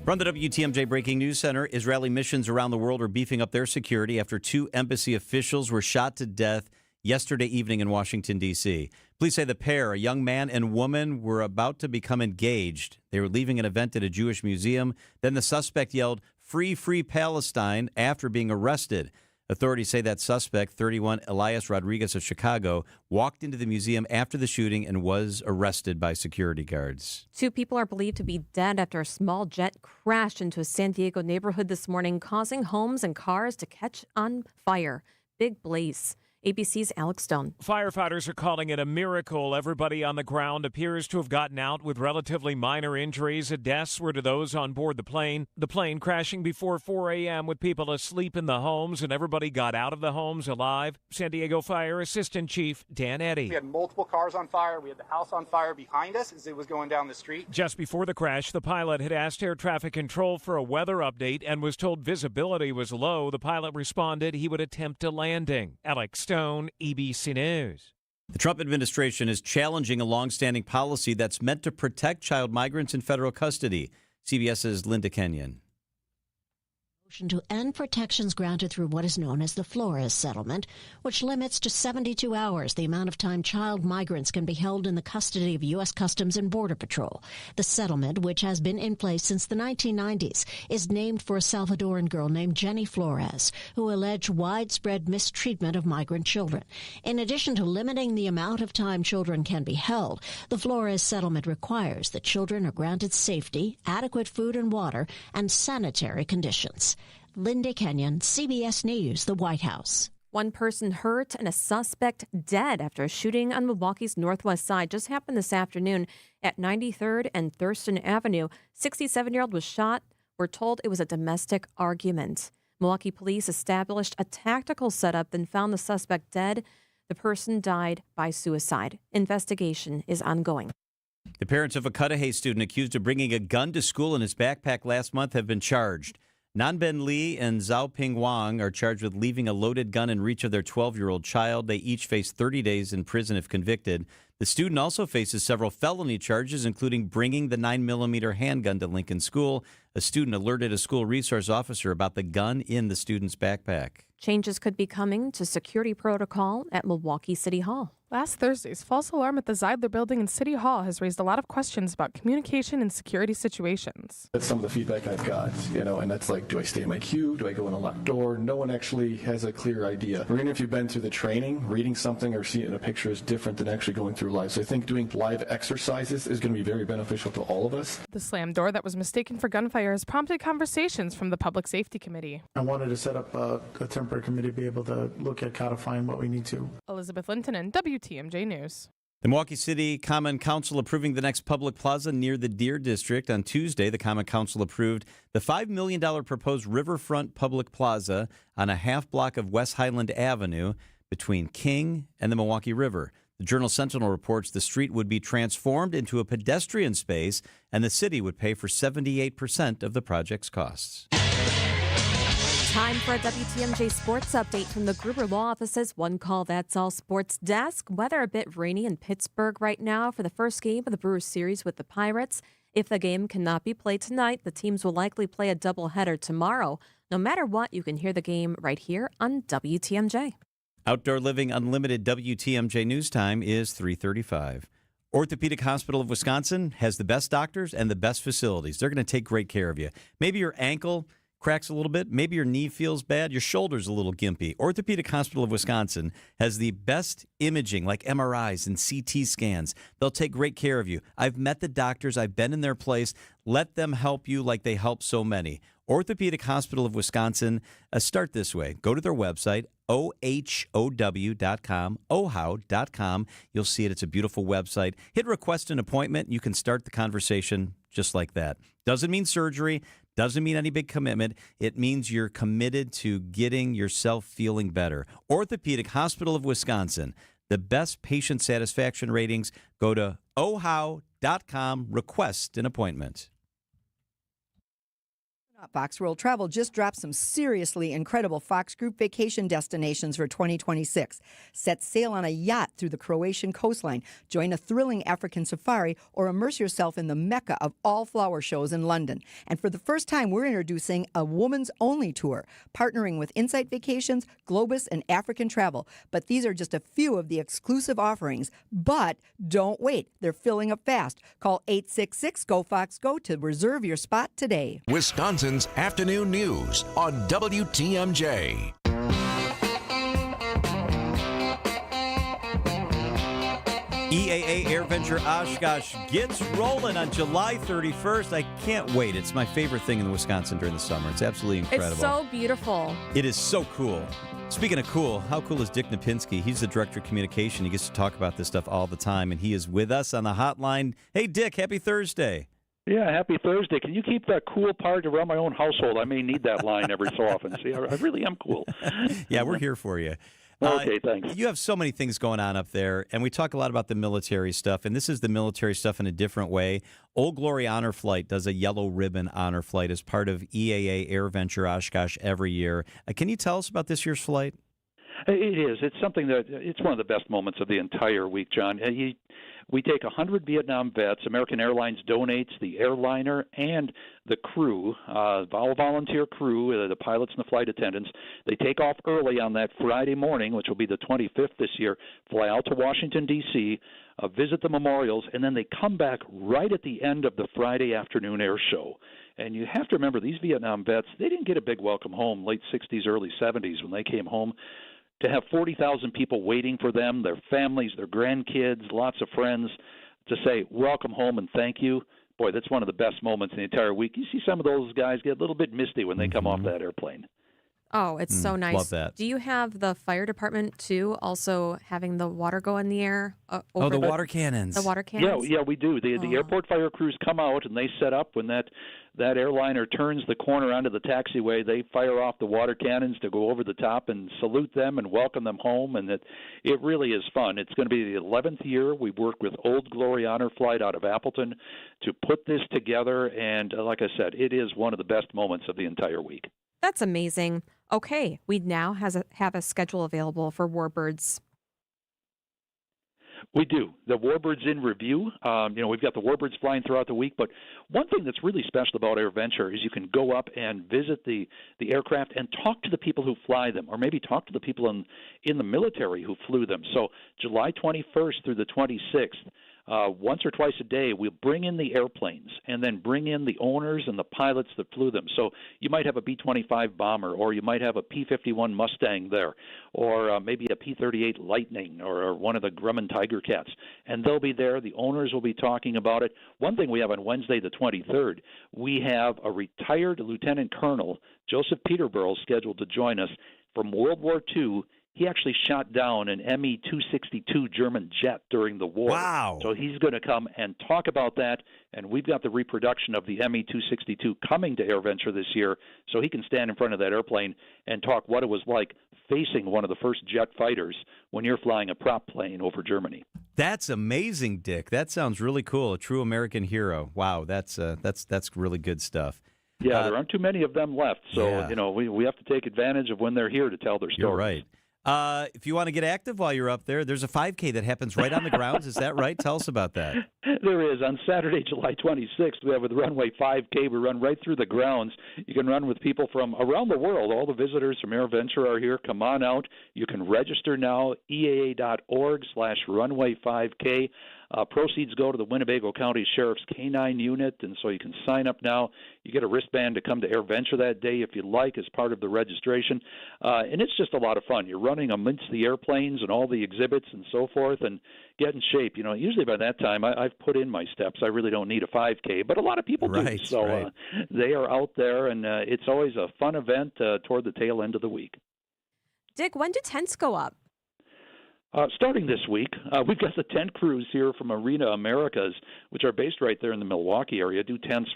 [SPEAKER 8] From the WTMJ Breaking News Center, Israeli missions around the world are beefing up their security after 2 embassy officials were shot to death yesterday evening in Washington, D.C. Police say the pair, a young man and woman, were about to become engaged. They were leaving an event at a Jewish museum. Then the suspect yelled, "Free, free Palestine," after being arrested. Authorities say that suspect, 31 Elias Rodriguez of Chicago, walked into the museum after the shooting and was arrested by security guards.
[SPEAKER 13] 2 people are believed to be dead after a small jet crashed into a San Diego neighborhood this morning, causing homes and cars to catch on fire. Big blaze. ABC's Alex Stone.
[SPEAKER 21] Firefighters are calling it a miracle. Everybody on the ground appears to have gotten out with relatively minor injuries. Deaths were to those on board the plane. The plane crashing before 4 a.m. with people asleep in the homes, and everybody got out of the homes alive. San Diego Fire Assistant Chief Dan Eddy.
[SPEAKER 24] We had multiple cars on fire. We had the house on fire behind us as it was going down the street.
[SPEAKER 21] Just before the crash, the pilot had asked air traffic control for a weather update and was told visibility was low. The pilot responded he would attempt a landing. Alex Stone, EBC News.
[SPEAKER 8] The Trump administration is challenging a longstanding policy that's meant to protect child migrants in federal custody. CBS's Linda Kenyon.
[SPEAKER 2] To end protections granted through what is known as the Flores Settlement, which limits to 72 hours the amount of time child migrants can be held in the custody of U.S. Customs and Border Patrol. The settlement, which has been in place since the 1990s, is named for a Salvadoran girl named Jenny Flores, who alleged widespread mistreatment of migrant children. In addition to limiting the amount of time children can be held, the Flores Settlement requires that children are granted safety, adequate food and water, and sanitary conditions. Linda Kenyon, CBS News, the White House.
[SPEAKER 13] One person hurt and a suspect dead after a shooting on Milwaukee's northwest side just happened this afternoon at 93rd and Thurston Avenue. 67-year-old was shot. We're told it was a domestic argument. Milwaukee police established a tactical setup, then found the suspect dead. The person died by suicide. Investigation is ongoing.
[SPEAKER 8] The parents of a Cudahy student accused of bringing a gun to school in his backpack last month have been charged. Nanben Li and Zhao Ping Wang are charged with leaving a loaded gun in reach of their 12-year-old child. They each face 30 days in prison if convicted. The student also faces several felony charges, including bringing the 9mm handgun to Lincoln School. A student alerted a school resource officer about the gun in the student's backpack.
[SPEAKER 13] Changes could be coming to security protocol at Milwaukee City Hall.
[SPEAKER 3] Last Thursday's false alarm at the Zeidler building in City Hall has raised a lot of questions about communication in security situations.
[SPEAKER 5] That's some of the feedback I've got, and that's like, do I stay in my queue? Do I go in a locked door? No one actually has a clear idea. Or even if you've been through the training, reading something or seeing it in a picture is different than actually going through live. So I think doing live exercises is going to be very beneficial to all of us.
[SPEAKER 3] The slammed door that was mistaken for gunfire has prompted conversations from the Public Safety Committee.
[SPEAKER 7] I wanted to set up a temporary committee to be able to look at codifying what we need to.
[SPEAKER 3] Elizabeth Linton and WTMJ News.
[SPEAKER 8] The Milwaukee City Common Council approving the next public plaza near the Deer District. On Tuesday, the Common Council approved the $5 million proposed riverfront public plaza on a half block of West Highland Avenue between King and the Milwaukee River. The Journal-Sentinel reports the street would be transformed into a pedestrian space, and the city would pay for 78% of the project's costs.
[SPEAKER 13] Time for a WTMJ sports update from the Gruber Law Office's One Call That's All sports desk. Weather a bit rainy in Pittsburgh right now for the first game of the Brewers series with the Pirates. If the game cannot be played tonight, the teams will likely play a doubleheader tomorrow. No matter what, you can hear the game right here on WTMJ.
[SPEAKER 8] Outdoor Living Unlimited WTMJ News Time is 3:35. Orthopedic Hospital of Wisconsin has the best doctors and the best facilities. They're going to take great care of you. Maybe your ankle cracks a little bit. Maybe your knee feels bad. Your shoulder's a little gimpy. Orthopedic Hospital of Wisconsin has the best imaging, like MRIs and CT scans. They'll take great care of you. I've met the doctors. I've been in their place. Let them help you like they help so many. Orthopedic Hospital of Wisconsin, start this way. Go to their website, OHOW.com, OHOW.com. You'll see it. It's a beautiful website. Hit request an appointment. You can start the conversation just like that. Doesn't mean surgery. Doesn't mean any big commitment. It means you're committed to getting yourself feeling better. Orthopedic Hospital of Wisconsin, the best patient satisfaction ratings. Go to OHOW.com, request an appointment.
[SPEAKER 10] Fox World Travel just dropped some seriously incredible Fox Group vacation destinations for 2026. Set sail on a yacht through the Croatian coastline, join a thrilling African safari, or immerse yourself in the mecca of all flower shows in London. And for the first time, we're introducing a woman's only tour, partnering with Insight Vacations, Globus, and African Travel. But these are just a few of the exclusive offerings. But don't wait. They're filling up fast. Call 866-GO-FOX-GO to reserve your spot today.
[SPEAKER 20] Wisconsin's Afternoon News on WTMJ.
[SPEAKER 8] EAA AirVenture Oshkosh gets rolling on July 31st. I can't wait. It's my favorite thing in Wisconsin during the summer. It's absolutely incredible.
[SPEAKER 13] It's so beautiful.
[SPEAKER 8] It is so cool. Speaking of cool, how cool is Dick Napinski? He's the Director of Communication. He gets to talk about this stuff all the time, and he is with us on the hotline. Hey, Dick, happy Thursday.
[SPEAKER 25] Yeah, happy Thursday. Can you keep that cool part around my own household? I may need that line every so often. See, I really am cool.
[SPEAKER 8] Yeah, we're here for you.
[SPEAKER 25] Okay, thanks.
[SPEAKER 8] You have so many things going on up there, and we talk a lot about the military stuff, and this is the military stuff in a different way. Old Glory Honor Flight does a yellow ribbon honor flight as part of EAA AirVenture Oshkosh every year. Can you tell us about this year's flight?
[SPEAKER 25] It is. It's something that it's one of the best moments of the entire week, John. We take 100 Vietnam vets. American Airlines donates the airliner and the crew, volunteer crew, the pilots and the flight attendants. They take off early on that Friday morning, which will be the 25th this year, fly out to Washington, D.C., visit the memorials, and then they come back right at the end of the Friday afternoon air show. And you have to remember, these Vietnam vets, they didn't get a big welcome home, late 60s, early 70s when they came home. To have 40,000 people waiting for them, their families, their grandkids, lots of friends, to say, welcome home and thank you, boy, that's one of the best moments in the entire week. You see some of those guys get a little bit misty when they come off that airplane.
[SPEAKER 13] Oh, it's so nice.
[SPEAKER 8] Love that.
[SPEAKER 13] Do you have the fire department, too, also having the water go in the air?
[SPEAKER 8] The water cannons.
[SPEAKER 13] The water cannons?
[SPEAKER 25] Yeah, we do. The airport fire crews come out, and they set up when that airliner turns the corner onto the taxiway. They fire off the water cannons to go over the top and salute them and welcome them home, and it really is fun. It's going to be the 11th year. We've worked with Old Glory Honor Flight out of Appleton to put this together, and like I said, it is one of the best moments of the entire week.
[SPEAKER 13] That's amazing. Okay, we now have a schedule available for Warbirds.
[SPEAKER 25] We do. The Warbirds in review. We've got the Warbirds flying throughout the week, but one thing that's really special about AirVenture is you can go up and visit the aircraft and talk to the people who fly them, or maybe talk to the people in the military who flew them. So July 21st through the 26th, once or twice a day, we'll bring in the airplanes and then bring in the owners and the pilots that flew them. So you might have a B-25 bomber, or you might have a P-51 Mustang there, or maybe a P-38 Lightning, or one of the Grumman Tiger Cats. And they'll be there. The owners will be talking about it. One thing we have on Wednesday the 23rd, we have a retired Lieutenant Colonel, Joseph Peterborough, scheduled to join us from World War II. He actually shot down an Me-262 German jet during the war.
[SPEAKER 8] Wow.
[SPEAKER 25] So he's going to come and talk about that, and we've got the reproduction of the Me-262 coming to AirVenture this year, so he can stand in front of that airplane and talk what it was like facing one of the first jet fighters when you're flying a prop plane over Germany.
[SPEAKER 8] That's amazing, Dick. That sounds really cool. A true American hero. Wow, that's really good stuff.
[SPEAKER 25] Yeah, there aren't too many of them left, so we have to take advantage of when they're here to tell their stories.
[SPEAKER 8] You're right. If you want to get active while you're up there, there's a 5K that happens right on the grounds. Is that right? Tell us about that.
[SPEAKER 25] There is. On Saturday, July 26th, we have the Runway 5K. We run right through the grounds. You can run with people from around the world. All the visitors from AirVenture are here. Come on out. You can register now, eaa.org/runway5K. Proceeds go to the Winnebago County Sheriff's K-9 unit, and so you can sign up now. You get a wristband to come to AirVenture that day if you like as part of the registration. And it's just a lot of fun. You're running amidst the airplanes and all the exhibits and so forth and get in shape. Usually by that time I've put in my steps. I really don't need a 5K, but a lot of people do. So they are out there, and it's always a fun event toward the tail end of the week.
[SPEAKER 13] Dick, when do tents go up?
[SPEAKER 25] Starting this week, we've got the tent crews here from Arena Americas, which are based right there in the Milwaukee area, do tents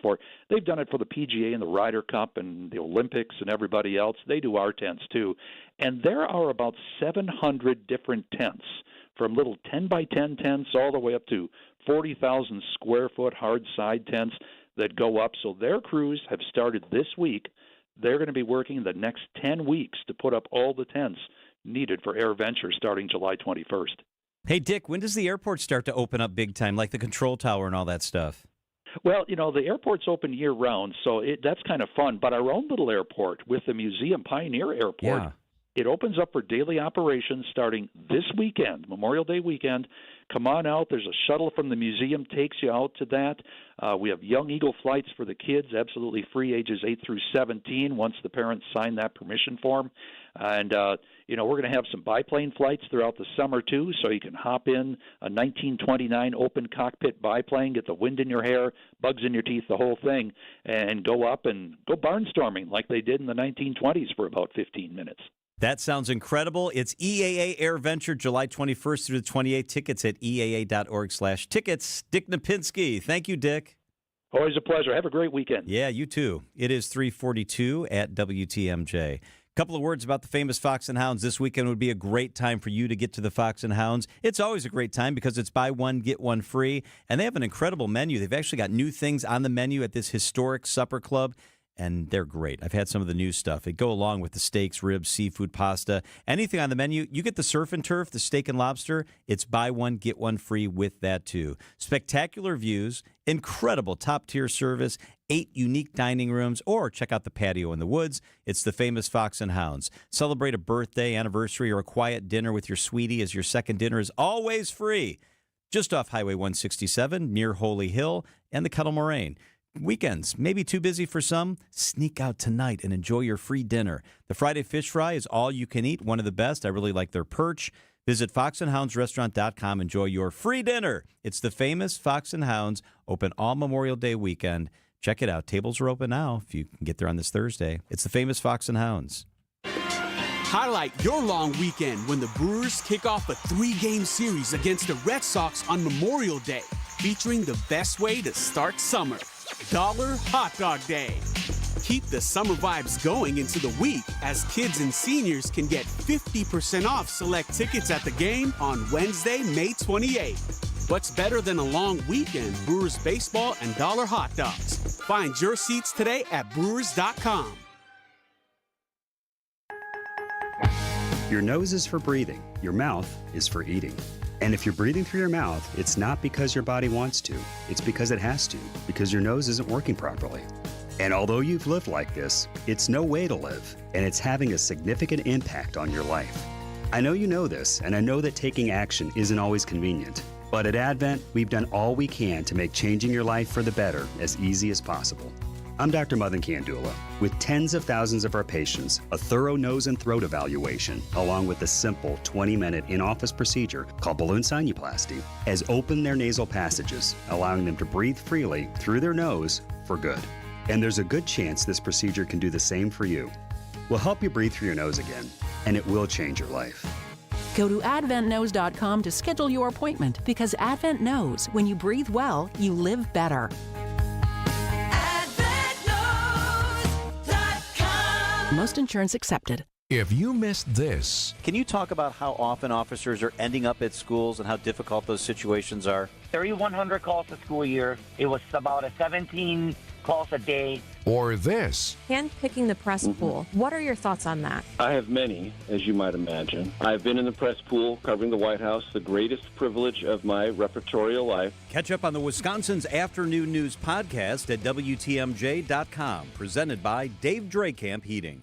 [SPEAKER 25] they've done it for the PGA and the Ryder Cup and the Olympics and everybody else. They do our tents too. And there are about 700 different tents, from little 10-by-10 tents all the way up to 40,000 square foot hard side tents that go up. So their crews have started this week. They're going to be working the next 10 weeks to put up all the tents needed for AirVenture starting July 21st.
[SPEAKER 8] Hey, Dick, when does the airport start to open up big time, like the control tower and all that stuff?
[SPEAKER 25] Well, the airport's open year-round, so that's kind of fun. But our own little airport with the Museum Pioneer Airport, it opens up for daily operations starting this weekend, Memorial Day weekend. Come on out. There's a shuttle from the museum takes you out to that. We have Young Eagle flights for the kids, absolutely free, ages 8 through 17, once the parents sign that permission form. And, we're going to have some biplane flights throughout the summer, too, so you can hop in a 1929 open cockpit biplane, get the wind in your hair, bugs in your teeth, the whole thing, and go up and go barnstorming like they did in the 1920s for about 15 minutes.
[SPEAKER 8] That sounds incredible. It's EAA AirVenture, July 21st through the 28th. Tickets at eaa.org/tickets. Dick Napinski. Thank you, Dick.
[SPEAKER 25] Always a pleasure. Have a great weekend.
[SPEAKER 8] Yeah, you too. It is 3:42 at WTMJ. Couple of words about the famous Fox and Hounds. This weekend would be a great time for you to get to the Fox and Hounds. It's always a great time because it's buy one, get one free. And they have an incredible menu. They've actually got new things on the menu at this historic supper club. and they're great. I've had some of the new stuff. They go along with the steaks, ribs, seafood, pasta, anything on the menu. You get the surf and turf, the steak and lobster. It's buy one, get one free with that, too. Spectacular views, incredible top-tier service, 8 unique dining rooms, or check out the patio in the woods. It's the famous Fox and Hounds. Celebrate a birthday, anniversary, or a quiet dinner with your sweetie as your second dinner is always free. Just off Highway 167 near Holy Hill and the Kettle Moraine. Weekends, maybe too busy for some? Sneak out tonight and enjoy your free dinner. The Friday fish fry is all you can eat, one of the best. I really like their perch. Visit foxandhoundsrestaurant.com. Enjoy your free dinner. It's the famous Fox and Hounds, open all Memorial Day weekend. Check it out. Tables are open now if you can get there on this Thursday. It's the famous Fox and Hounds.
[SPEAKER 11] Highlight your long weekend when the Brewers kick off a 3-game series against the Red Sox on Memorial Day, featuring the best way to start summer, Dollar Hot Dog Day. Keep the summer vibes going into the week as kids and seniors can get 50% off select tickets at the game on Wednesday, May 28th. What's better than a long weekend? Brewers baseball and dollar hot dogs. Find your seats today at brewers.com.
[SPEAKER 12] Your nose is for breathing. Your mouth is for eating. And if you're breathing through your mouth, it's not because your body wants to. It's because it has to, because your nose isn't working properly. And although you've lived like this, it's no way to live, and it's having a significant impact on your life. I know you know this, and I know that taking action isn't always convenient. But at Advent, we've done all we can to make changing your life for the better as easy as possible. I'm Dr. Madan Kandula. With tens of thousands of our patients, a thorough nose and throat evaluation, along with a simple 20-minute in-office procedure called balloon sinuplasty, has opened their nasal passages, allowing them to breathe freely through their nose for good. And there's a good chance this procedure can do the same for you. We'll help you breathe through your nose again, and it will change your life.
[SPEAKER 16] Go to adventknows.com to schedule your appointment, because Advent knows when you breathe well, you live better. Most insurance accepted.
[SPEAKER 20] If you missed this,
[SPEAKER 8] Can you talk about how often officers are ending up at schools and how difficult those situations are?
[SPEAKER 17] 3,100 calls a school year. It was about 17 calls a day.
[SPEAKER 20] Or this.
[SPEAKER 13] Handpicking the press pool. What are your thoughts on that?
[SPEAKER 22] I have many, as you might imagine. I've been in the press pool covering the White House, the greatest privilege of my reportorial life.
[SPEAKER 8] Catch up on the Wisconsin's Afternoon News podcast at WTMJ.com, presented by Dave Drakamp Heating.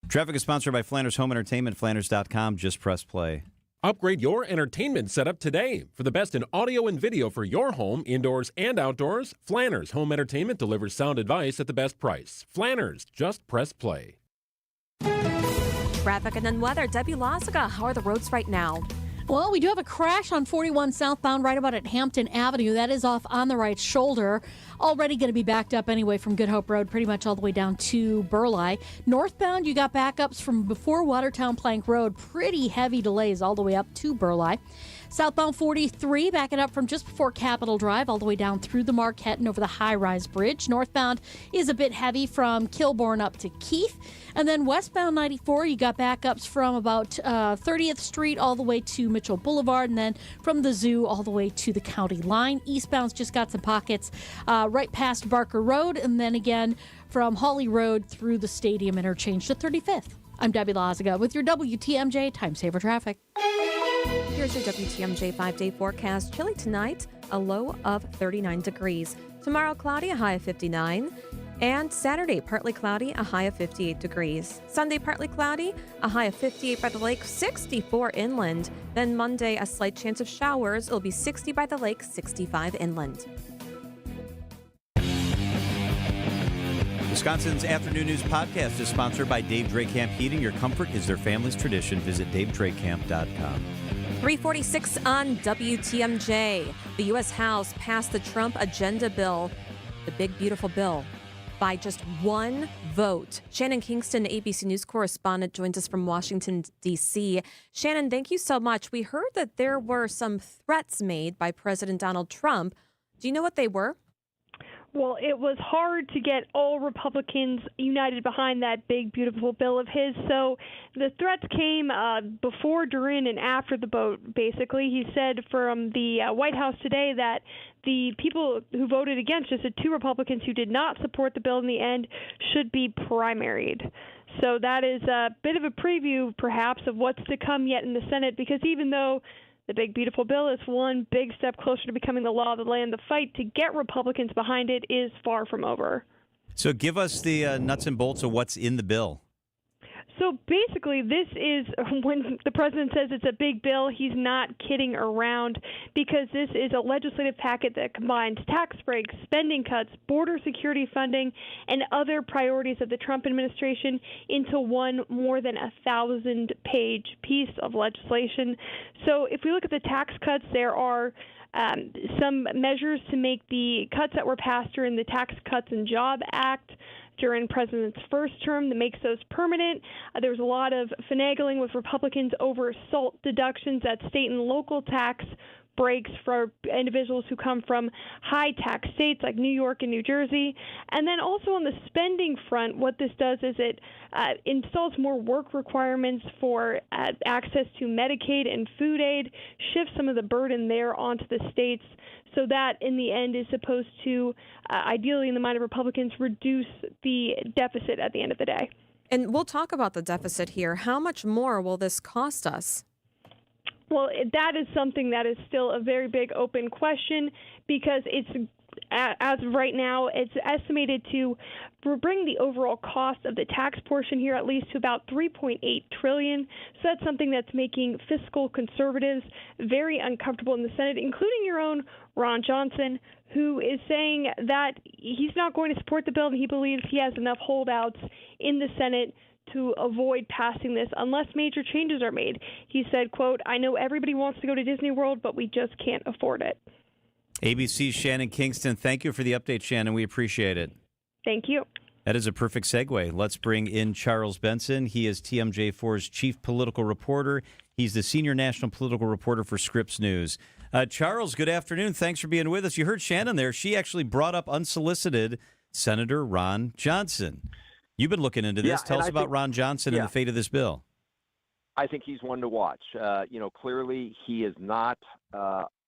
[SPEAKER 8] Traffic is sponsored by Flanders Home Entertainment, Flanders.com. Just press play.
[SPEAKER 26] Upgrade your entertainment setup today. For the best in audio and video for your home, indoors and outdoors, Flanders Home Entertainment delivers sound advice at the best price. Flanders, just press play.
[SPEAKER 13] Traffic and then weather. Debbie Lazaga, how are the roads right now?
[SPEAKER 9] Well, we do have a crash on 41 southbound right about at Hampton Avenue. That is off on the right shoulder. Already going to be backed up anyway from Good Hope Road, pretty much all the way down to Burleigh. Northbound, you got backups from before Watertown Plank Road. Pretty heavy delays all the way up to Burleigh. Southbound 43, backing up from just before Capitol Drive all the way down through the Marquette and over the high-rise bridge. Northbound is a bit heavy from Kilbourne up to Keith. And then westbound 94, you got backups from about 30th Street all the way to Mitchell Boulevard, and then from the zoo all the way to the county line. Eastbound's just got some pockets right past Barker Road, and then again from Hawley Road through the Stadium Interchange to 35th. I'm Debbie Lazaga with your WTMJ Time Saver Traffic.
[SPEAKER 13] Here's your WTMJ 5-day forecast. Chilly tonight, a low of 39 degrees. Tomorrow, cloudy, a high of 59. And Saturday, partly cloudy, a high of 58 degrees. Sunday, partly cloudy, a high of 58 by the lake, 64 inland. Then Monday, a slight chance of showers. It'll be 60 by the lake, 65 inland.
[SPEAKER 8] Wisconsin's Afternoon News podcast is sponsored by Dave Drakamp Heating. Your comfort is their family's tradition. Visit DaveDrakamp.com.
[SPEAKER 13] 346 on WTMJ. The U.S. House passed the Trump Agenda Bill, the big, beautiful bill, by just one vote. Shannon Kingston, ABC News correspondent, joins us from Washington, D.C. Shannon, thank you so much. We heard that there were some threats made by President Donald Trump. Do you know what they were?
[SPEAKER 6] Well, it was hard to get all Republicans united behind that big, beautiful bill of his. So the threats came before, during, and after the vote, basically. He said from the White House today that the people who voted against, just the 2 Republicans who did not support the bill in the end, should be primaried. So that is a bit of a preview, perhaps, of what's to come yet in the Senate, because even though the big, beautiful bill is one big step closer to becoming the law of the land, the fight to get Republicans behind it is far from over.
[SPEAKER 8] So give us the nuts and bolts of what's in the bill.
[SPEAKER 6] So basically, this is when the president says it's a big bill, he's not kidding around, because this is a legislative packet that combines tax breaks, spending cuts, border security funding, and other priorities of the Trump administration into one more than 1,000-page piece of legislation. So if we look at the tax cuts, there are some measures to make the cuts that were passed during the Tax Cuts and Job Act during President's first term that makes those permanent. There was a lot of finagling with Republicans over SALT deductions at state and local tax breaks for individuals who come from high tax states like New York and New Jersey. And then also on the spending front, what this does is it installs more work requirements for access to Medicaid and food aid, shifts some of the burden there onto the states. So that, in the end, is supposed to, ideally in the mind of Republicans, reduce the deficit at the end of the day.
[SPEAKER 13] And we'll talk about the deficit here. How much more will this cost us?
[SPEAKER 6] Well, that is something that is still a very big open question, because it's, as of right now, it's estimated to bring the overall cost of the tax portion here at least to about $3.8 trillion. So that's something that's making fiscal conservatives very uncomfortable in the Senate, including your own Ron Johnson, who is saying that he's not going to support the bill and he believes he has enough holdouts in the Senate to avoid passing this unless major changes are made. He said, quote, "I know everybody wants to go to Disney World, but we just can't afford it."
[SPEAKER 8] ABC's Shannon Kingston, thank you for the update, Shannon. We appreciate it.
[SPEAKER 6] Thank you.
[SPEAKER 8] That is a perfect segue. Let's bring in Charles Benson. He is TMJ4's chief political reporter. He's the senior national political reporter for Scripps News. Charles, good afternoon. Thanks for being with us. You heard Shannon there. She actually brought up unsolicited Senator Ron Johnson. You've been looking into this. Tell us about Ron Johnson and the fate of this bill.
[SPEAKER 14] I think he's one to watch. Clearly he is not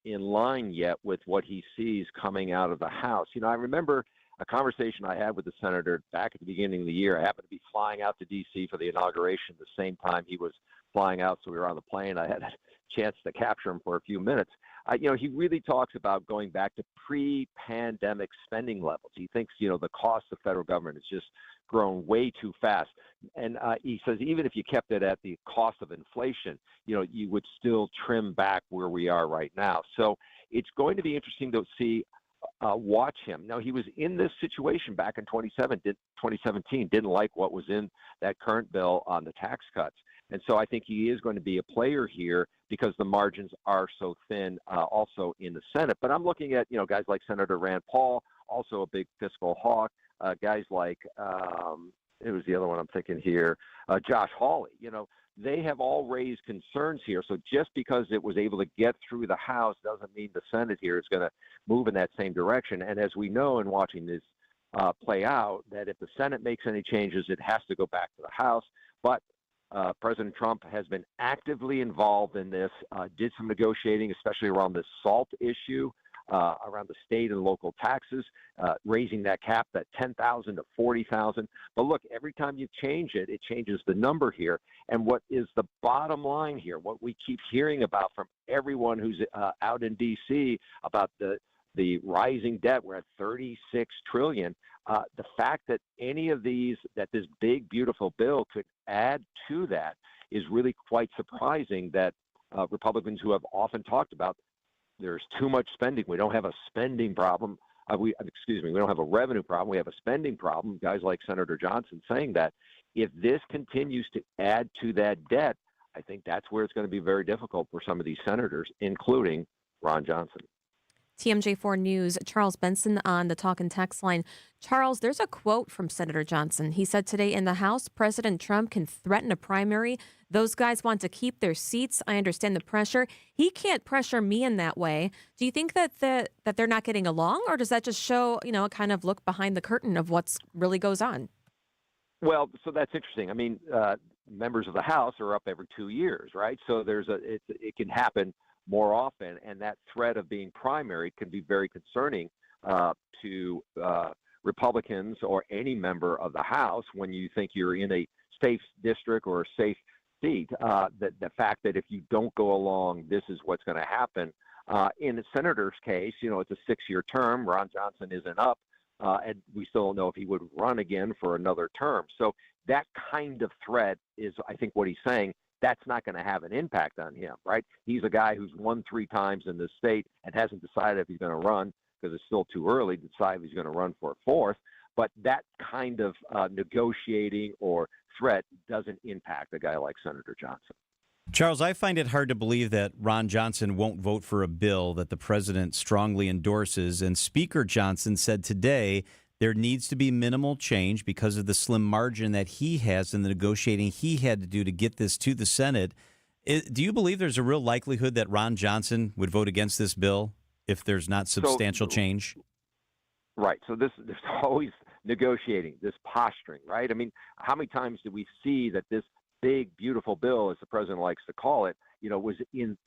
[SPEAKER 14] in line yet with what he sees coming out of the House. I remember a conversation I had with the senator back at the beginning of the year. I happened to be flying out to D.C. for the inauguration the same time he was flying out, so we were on the plane. I had a chance to capture him for a few minutes. He really talks about going back to pre-pandemic spending levels. He thinks, the cost of federal government has just grown way too fast. And he says even if you kept it at the cost of inflation, you would still trim back where we are right now. So it's going to be interesting to see, watch him. Now, he was in this situation back in 2017, didn't like what was in that current bill on the tax cuts. And so I think he is going to be a player here because the margins are so thin also in the Senate. But I'm looking at, guys like Senator Rand Paul, also a big fiscal hawk, guys like, it was the other one I'm thinking here, Josh Hawley. They have all raised concerns here. So just because it was able to get through the House doesn't mean the Senate here is going to move in that same direction. And as we know in watching this play out, that if the Senate makes any changes, it has to go back to the House. But President Trump has been actively involved in this, did some negotiating, especially around this SALT issue, around the state and local taxes, raising that cap, that 10,000 to 40,000. But look, every time you change it, it changes the number here. And what is the bottom line here, what we keep hearing about from everyone who's out in D.C. about the rising debt, we're at $36 trillion. The fact that any of these, that this big, beautiful bill could add to that is really quite surprising that Republicans who have often talked about there's too much spending. We don't have a spending problem. We don't have a revenue problem. We have a spending problem. Guys like Senator Johnson saying that if this continues to add to that debt, I think that's where it's going to be very difficult for some of these senators, including Ron Johnson.
[SPEAKER 13] TMJ4 News, Charles Benson on the talk and text line. Charles, there's a quote from Senator Johnson. He said today in the House, President Trump can threaten a primary. Those guys want to keep their seats. I understand the pressure. He can't pressure me in that way. Do you think that they're not getting along, or does that just show, a kind of look behind the curtain of what's really goes on?
[SPEAKER 14] Well, so that's interesting. I mean, members of the House are up every 2 years, right? So it can happen more often, and that threat of being primary can be very concerning to Republicans or any member of the House when you think you're in a safe district or a safe seat. The fact that if you don't go along, this is what's going to happen. In the senator's case, it's a 6-year term. Ron Johnson isn't up, and we still don't know if he would run again for another term. So that kind of threat is, I think, what he's saying. That's not going to have an impact on him, right? He's a guy who's won 3 times in this state and hasn't decided if he's going to run because it's still too early to decide if he's going to run for a 4th. But that kind of negotiating or threat doesn't impact a guy like Senator Johnson.
[SPEAKER 8] Charles, I find it hard to believe that Ron Johnson won't vote for a bill that the president strongly endorses. And Speaker Johnson said today there needs to be minimal change because of the slim margin that he has in the negotiating he had to do to get this to the Senate. Do you believe there's a real likelihood that Ron Johnson would vote against this bill if there's not substantial change?
[SPEAKER 14] Right. So there's always negotiating, this posturing, right? I mean, how many times do we see that this big, beautiful bill, as the president likes to call it, was in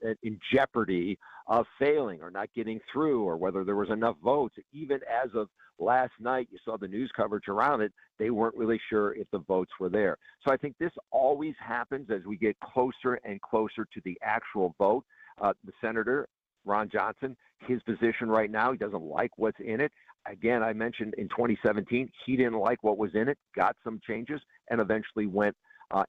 [SPEAKER 14] jeopardy of failing or not getting through, or whether there was enough votes? Even as of last night, you saw the news coverage around it. They weren't really sure if the votes were there. So I think this always happens as we get closer and closer to the actual vote. The senator, Ron Johnson, his position right now, he doesn't like what's in it. Again, I mentioned in 2017, he didn't like what was in it, got some changes, and eventually went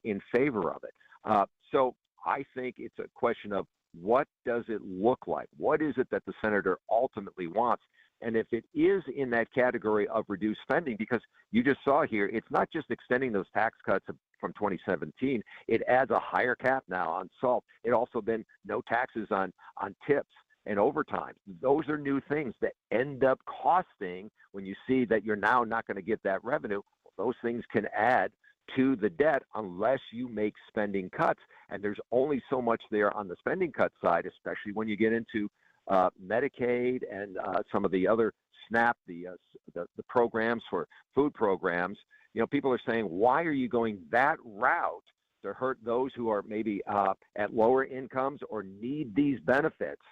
[SPEAKER 14] in favor of it. So I think it's a question of what does it look like? What is it that the senator ultimately wants? And if it is in that category of reduced spending, because you just saw here, it's not just extending those tax cuts from 2017. It adds a higher cap now on salt. It also then no taxes on tips and overtime. Those are new things that end up costing when you see that you're now not going to get that revenue. Those things can add to the debt unless you make spending cuts. And there's only so much there on the spending cut side, especially when you get into Medicaid and some of the other SNAP, the programs for food programs. People are saying, why are you going that route to hurt those who are maybe at lower incomes or need these benefits?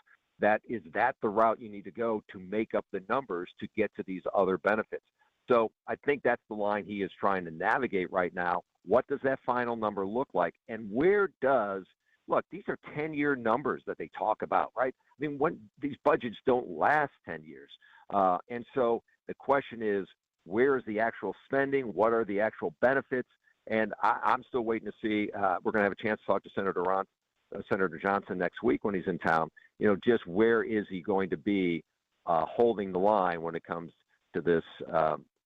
[SPEAKER 14] Is that the route you need to go to make up the numbers to get to these other benefits? So I think that's the line he is trying to navigate right now. What does that final number look like? And look, these are 10-year numbers that they talk about, right? I mean, these budgets don't last 10 years. And so the question is, where is the actual spending? What are the actual benefits? And I'm still waiting to see. We're going to have a chance to talk to Senator Johnson next week when he's in town. Just where is he going to be holding the line when it comes to this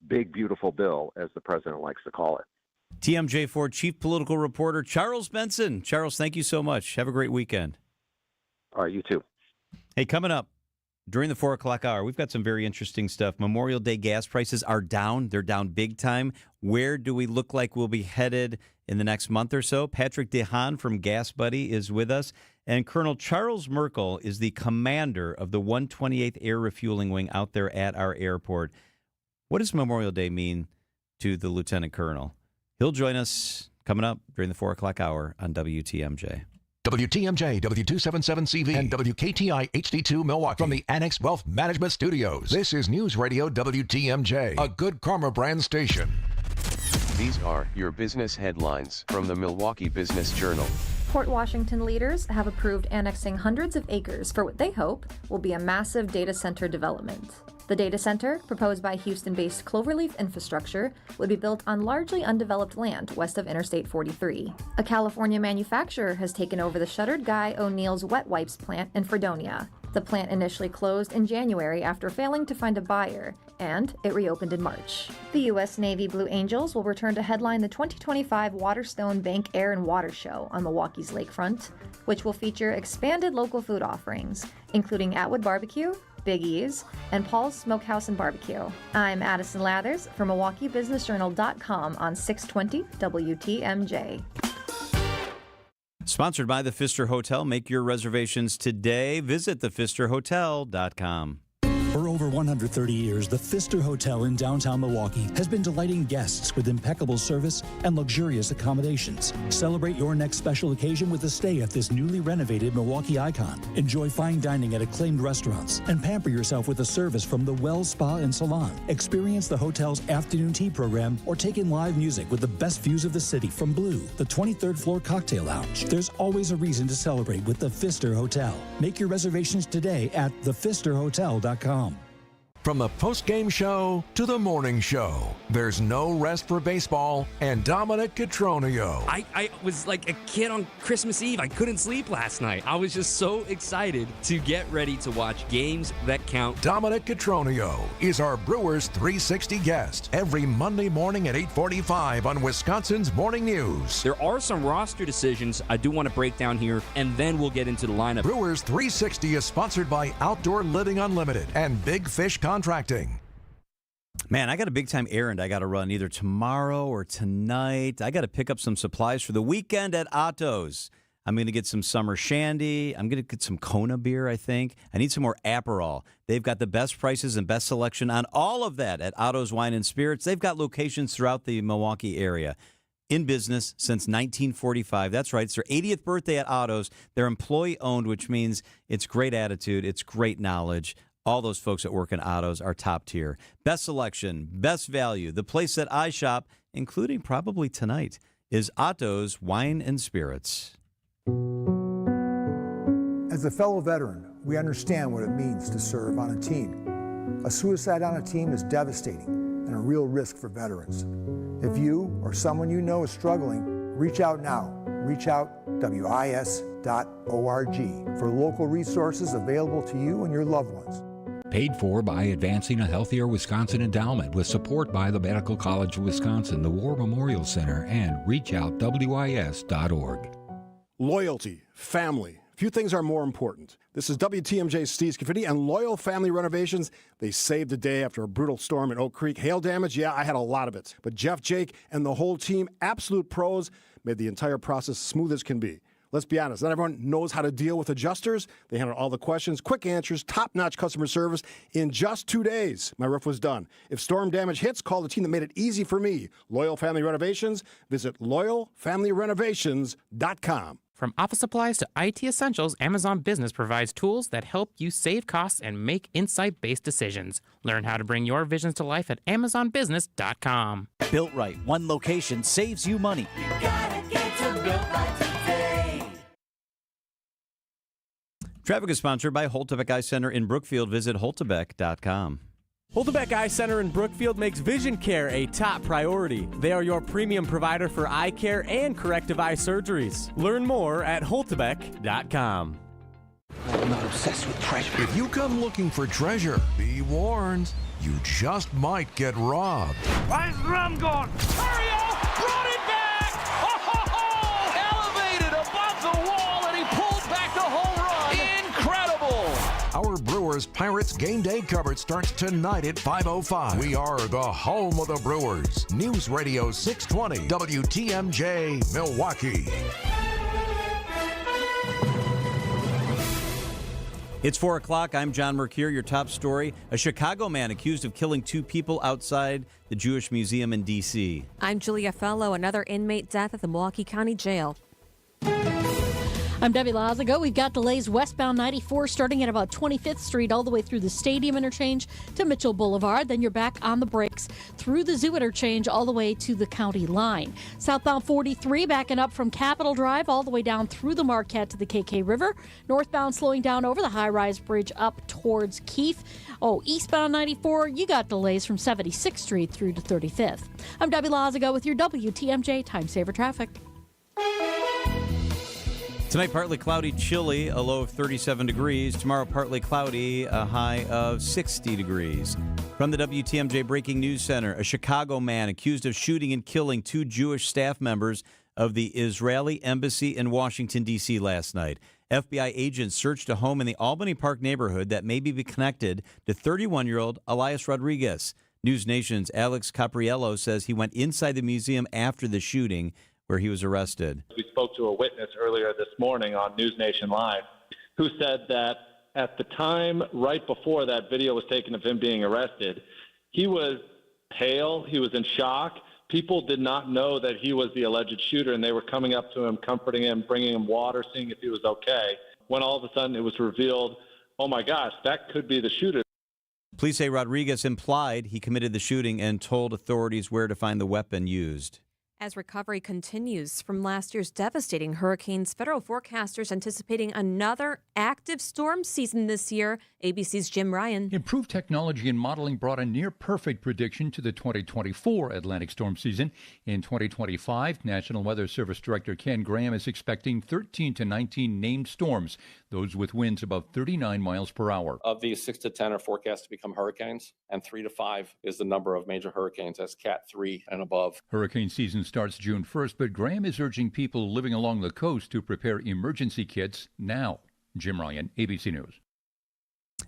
[SPEAKER 14] big, beautiful bill, as the president likes to call it.
[SPEAKER 8] TMJ4 Chief Political Reporter Charles Benson. Charles, thank you so much. Have a great weekend.
[SPEAKER 14] All right, you too.
[SPEAKER 8] Hey, coming up during the 4 o'clock hour, we've got some very interesting stuff. Memorial Day gas prices are down. They're down big time. Where do we look like we'll be headed in the next month or so? Patrick DeHaan from Gas Buddy is with us. And Colonel Charles Merkel is the commander of the 128th Air Refueling Wing out there at our airport. What does Memorial Day mean to the Lieutenant Colonel? He'll join us coming up during the 4 o'clock hour on WTMJ.
[SPEAKER 20] WTMJ, W277CV, and WKTI HD2 Milwaukee from the Annex Wealth Management Studios. This is News Radio WTMJ, a Good Karma brand station.
[SPEAKER 1] These are your business headlines from the Milwaukee Business Journal.
[SPEAKER 4] Port Washington leaders have approved annexing hundreds of acres for what they hope will be a massive data center development. The data center, proposed by Houston-based Cloverleaf Infrastructure, would be built on largely undeveloped land west of Interstate 43. A California manufacturer has taken over the shuttered Guy O'Neill's wet wipes plant in Fredonia. The plant initially closed in January after failing to find a buyer, and it reopened in March. The U.S. Navy Blue Angels will return to headline the 2025 Waterstone Bank Air and Water Show on Milwaukee's lakefront, which will feature expanded local food offerings, including Atwood Barbecue, Big E's, and Paul's Smokehouse and Barbecue. I'm Addison Lathers for MilwaukeeBusinessJournal.com on 620 WTMJ.
[SPEAKER 8] Sponsored by the Pfister Hotel. Make your reservations today. Visit thepfisterhotel.com.
[SPEAKER 15] For over 130 years, the Pfister Hotel in downtown Milwaukee has been delighting guests with impeccable service and luxurious accommodations. Celebrate your next special occasion with a stay at this newly renovated Milwaukee icon. Enjoy fine dining at acclaimed restaurants and pamper yourself with a service from the Wells Spa and Salon. Experience the hotel's afternoon tea program or take in live music with the best views of the city from Blue, the 23rd floor cocktail lounge. There's always a reason to celebrate with the Pfister Hotel. Make your reservations today at thepfisterhotel.com.
[SPEAKER 20] From the post-game show to the morning show, there's no rest for baseball and Dominic Cotroneo.
[SPEAKER 18] I was like a kid on Christmas Eve. I couldn't sleep last night. I was just so excited to get ready to watch games that count.
[SPEAKER 20] Dominic Cotroneo is our Brewers 360 guest every Monday morning at 8:45 on Wisconsin's Morning News.
[SPEAKER 18] There are some roster decisions I do want to break down here, and then we'll get into the lineup.
[SPEAKER 20] Brewers 360 is sponsored by Outdoor Living Unlimited and Big Fish Contracting.
[SPEAKER 8] Man, I got a big-time errand I got to run either tomorrow or tonight. I got to pick up some supplies for the weekend at Otto's. I'm going to get some summer shandy. I'm going to get some Kona beer, I think. I need some more Aperol. They've got the best prices and best selection on all of that at Otto's Wine and Spirits. They've got locations throughout the Milwaukee area. In business since 1945. That's right. It's their 80th birthday at Otto's. They're employee-owned, which means it's great attitude, it's great knowledge. All those folks that work in Otto's are top tier. Best selection, best value. The place that I shop, including probably tonight, is Otto's Wine and Spirits.
[SPEAKER 19] As a fellow veteran, we understand what it means to serve on a team. A suicide on a team is devastating and a real risk for veterans. If you or someone you know is struggling, reach out now. Reach out WIS.org for local resources available to you and your loved ones.
[SPEAKER 21] Paid for by Advancing a Healthier Wisconsin Endowment with support by the Medical College of Wisconsin, the War Memorial Center, and reachoutwis.org.
[SPEAKER 23] Loyalty, family. Few things are more important. This is WTMJ's Steve Scafidi and Loyal Family Renovations. They saved the day after a brutal storm in Oak Creek. Hail damage, yeah, I had a lot of it. But Jeff, Jake, and the whole team, absolute pros, made the entire process smooth as can be. Let's be honest, not everyone knows how to deal with adjusters. They handle all the questions, quick answers, top-notch customer service. In just 2 days, my roof was done. If storm damage hits, call the team that made it easy for me. Loyal Family Renovations. Visit loyalfamilyrenovations.com.
[SPEAKER 24] From office supplies to IT essentials, Amazon Business provides tools that help you save costs and make insight-based decisions. Learn how to bring your visions to life at amazonbusiness.com.
[SPEAKER 27] Built Right. One location saves you money.
[SPEAKER 28] You gotta get to Built Right today.
[SPEAKER 8] Traffic is sponsored by Holtebek Eye Center in Brookfield. Visit holtebek.com.
[SPEAKER 29] Holtebek Eye Center in Brookfield makes vision care a top priority. They are your premium provider for eye care and corrective eye surgeries. Learn more at holtebek.com.
[SPEAKER 20] I'm not obsessed with treasure. If you come looking for treasure, be warned, you just might get robbed.
[SPEAKER 28] Where's the rum gone? Mario brought it back! Oh, elevated above the wall, and he pulled back the home run. Incredible!
[SPEAKER 20] Our Brewers Pirates Game Day coverage starts tonight at 5:05. We are the home of the Brewers. News Radio 620 WTMJ Milwaukee.
[SPEAKER 8] It's 4 o'clock. I'm John Mercure. Your top story. A Chicago man accused of killing 2 people outside the Jewish Museum in D.C.
[SPEAKER 13] I'm Julia Fello. Another inmate death at the Milwaukee County Jail.
[SPEAKER 9] I'm Debbie Lazago. We've got delays westbound 94 starting at about 25th Street all the way through the Stadium interchange to Mitchell Boulevard. Then you're back on the brakes through the Zoo interchange all the way to the county line. Southbound 43 backing up from Capitol Drive all the way down through the Marquette to the KK River. Northbound slowing down over the high-rise bridge up towards Keefe. Eastbound 94, you got delays from 76th Street through to 35th. I'm Debbie Lazago with your WTMJ Time Saver Traffic.
[SPEAKER 8] Tonight, partly cloudy, chilly, a low of 37 degrees. Tomorrow, partly cloudy, a high of 60 degrees. From the WTMJ Breaking News Center, a Chicago man accused of shooting and killing 2 Jewish staff members of the Israeli embassy in Washington, D.C. last night. FBI agents searched a home in the Albany Park neighborhood that may be connected to 31-year-old Elias Rodriguez. News Nation's Alex Capriello says he went inside the museum after the shooting, where he was arrested.
[SPEAKER 2] We spoke to a witness earlier this morning on News Nation Live who said that at the time right before that video was taken of him being arrested, he was pale, he was in shock. People did not know that he was the alleged shooter, and they were coming up to him, comforting him, bringing him water, seeing if he was okay. When all of a sudden it was revealed, oh my gosh, that could be the shooter.
[SPEAKER 8] Police say Rodriguez implied he committed the shooting and told authorities where to find the weapon used.
[SPEAKER 13] As recovery continues from last year's devastating hurricanes, federal forecasters anticipating another active storm season this year. ABC's Jim Ryan.
[SPEAKER 3] Improved technology and modeling brought a near-perfect prediction to the 2024 Atlantic storm season. In 2025, National Weather Service Director Ken Graham is expecting 13 to 19 named storms, those with winds above 39 miles per hour.
[SPEAKER 5] Of these, 6 to 10 are forecast to become hurricanes, and 3 to 5 is the number of major hurricanes. That's Cat 3 and above.
[SPEAKER 3] Hurricane season starts June 1st, but Graham is urging people living along the coast to prepare emergency kits now. Jim Ryan, ABC News.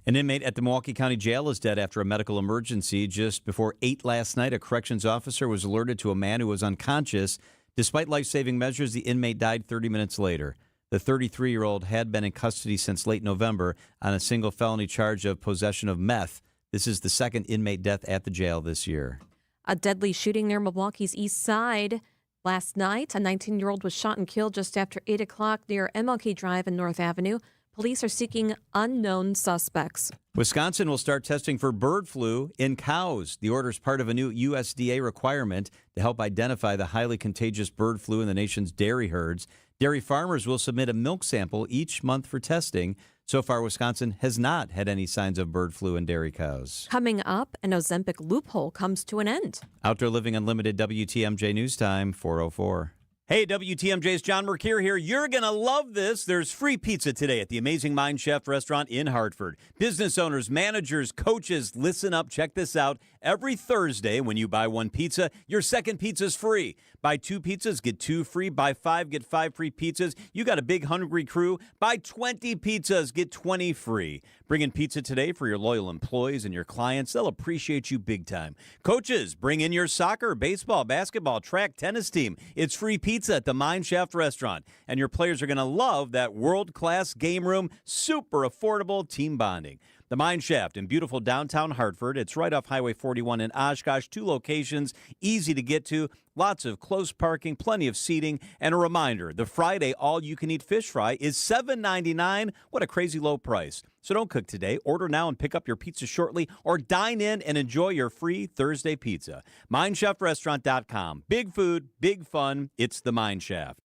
[SPEAKER 8] An inmate at the Milwaukee County Jail is dead after a medical emergency. Just before 8 last night, a corrections officer was alerted to a man who was unconscious. Despite life-saving measures, the inmate died 30 minutes later. The 33-year-old had been in custody since late November on a single felony charge of possession of meth. This is the second inmate death at the jail this year.
[SPEAKER 13] A deadly shooting near Milwaukee's east side. Last night, a 19-year-old was shot and killed just after 8 o'clock near MLK Drive and North Avenue. Police are seeking unknown suspects.
[SPEAKER 8] Wisconsin will start testing for bird flu in cows. The order is part of a new USDA requirement to help identify the highly contagious bird flu in the nation's dairy herds. Dairy farmers will submit a milk sample each month for testing. So far, Wisconsin has not had any signs of bird flu in dairy cows.
[SPEAKER 13] Coming up, an Ozempic loophole comes to an end.
[SPEAKER 8] Outdoor Living Unlimited WTMJ News Time, 4:04. Hey, WTMJ's John Mercure here. You're going to love this. There's free pizza today at the Amazing Mind Chef restaurant in Hartford. Business owners, managers, coaches, listen up. Check this out. Every Thursday, when you buy one pizza, your second pizza's free. Buy 2 pizzas, get 2 free. Buy 5, get 5 free pizzas. You got a big hungry crew. Buy 20 pizzas, get 20 free. Bring in pizza today for your loyal employees and your clients. They'll appreciate you big time. Coaches, bring in your soccer, baseball, basketball, track, tennis team. It's free pizza at the Mine Shaft restaurant. And your players are going to love that world-class game room, super affordable team bonding. The Mine Shaft in beautiful downtown Hartford. It's right off Highway 41 in Oshkosh. 2 locations, easy to get to, lots of close parking, plenty of seating. And a reminder, the Friday all-you-can-eat fish fry is $7.99. What a crazy low price. So don't cook today. Order now and pick up your pizza shortly, or dine in and enjoy your free Thursday pizza. MineShaftRestaurant.com. Big food, big fun. It's the Mine Shaft.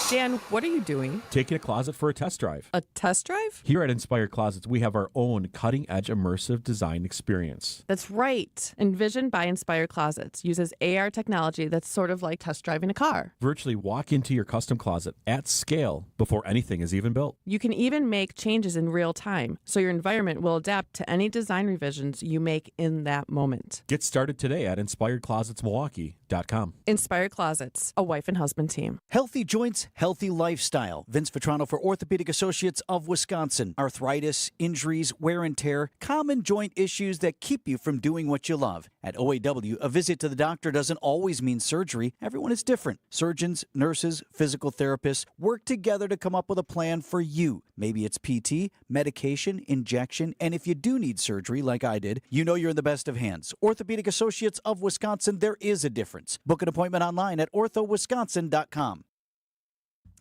[SPEAKER 7] Dan, what are you doing?
[SPEAKER 10] Taking a closet for a test drive.
[SPEAKER 7] A test drive?
[SPEAKER 10] Here at Inspired Closets, we have our own cutting-edge immersive design experience.
[SPEAKER 7] That's right. Envision by Inspired Closets uses AR technology that's sort of like test driving a car.
[SPEAKER 10] Virtually walk into your custom closet at scale before anything is even built.
[SPEAKER 7] You can even make changes in real time, so your environment will adapt to any design revisions you make in that moment.
[SPEAKER 10] Get started today at InspiredClosetsMilwaukee.com.
[SPEAKER 7] Inspired Closets, a wife and husband team.
[SPEAKER 27] Healthy joints, healthy lifestyle. Vince Vitrano for Orthopedic Associates of Wisconsin. Arthritis, injuries, wear and tear, common joint issues that keep you from doing what you love. At OAW, a visit to the doctor doesn't always mean surgery. Everyone is different. Surgeons, nurses, physical therapists work together to come up with a plan for you. Maybe it's PT, medication, injection, and if you do need surgery like I did, you know you're in the best of hands. Orthopedic Associates of Wisconsin, there is a difference. Book an appointment online at orthowisconsin.com.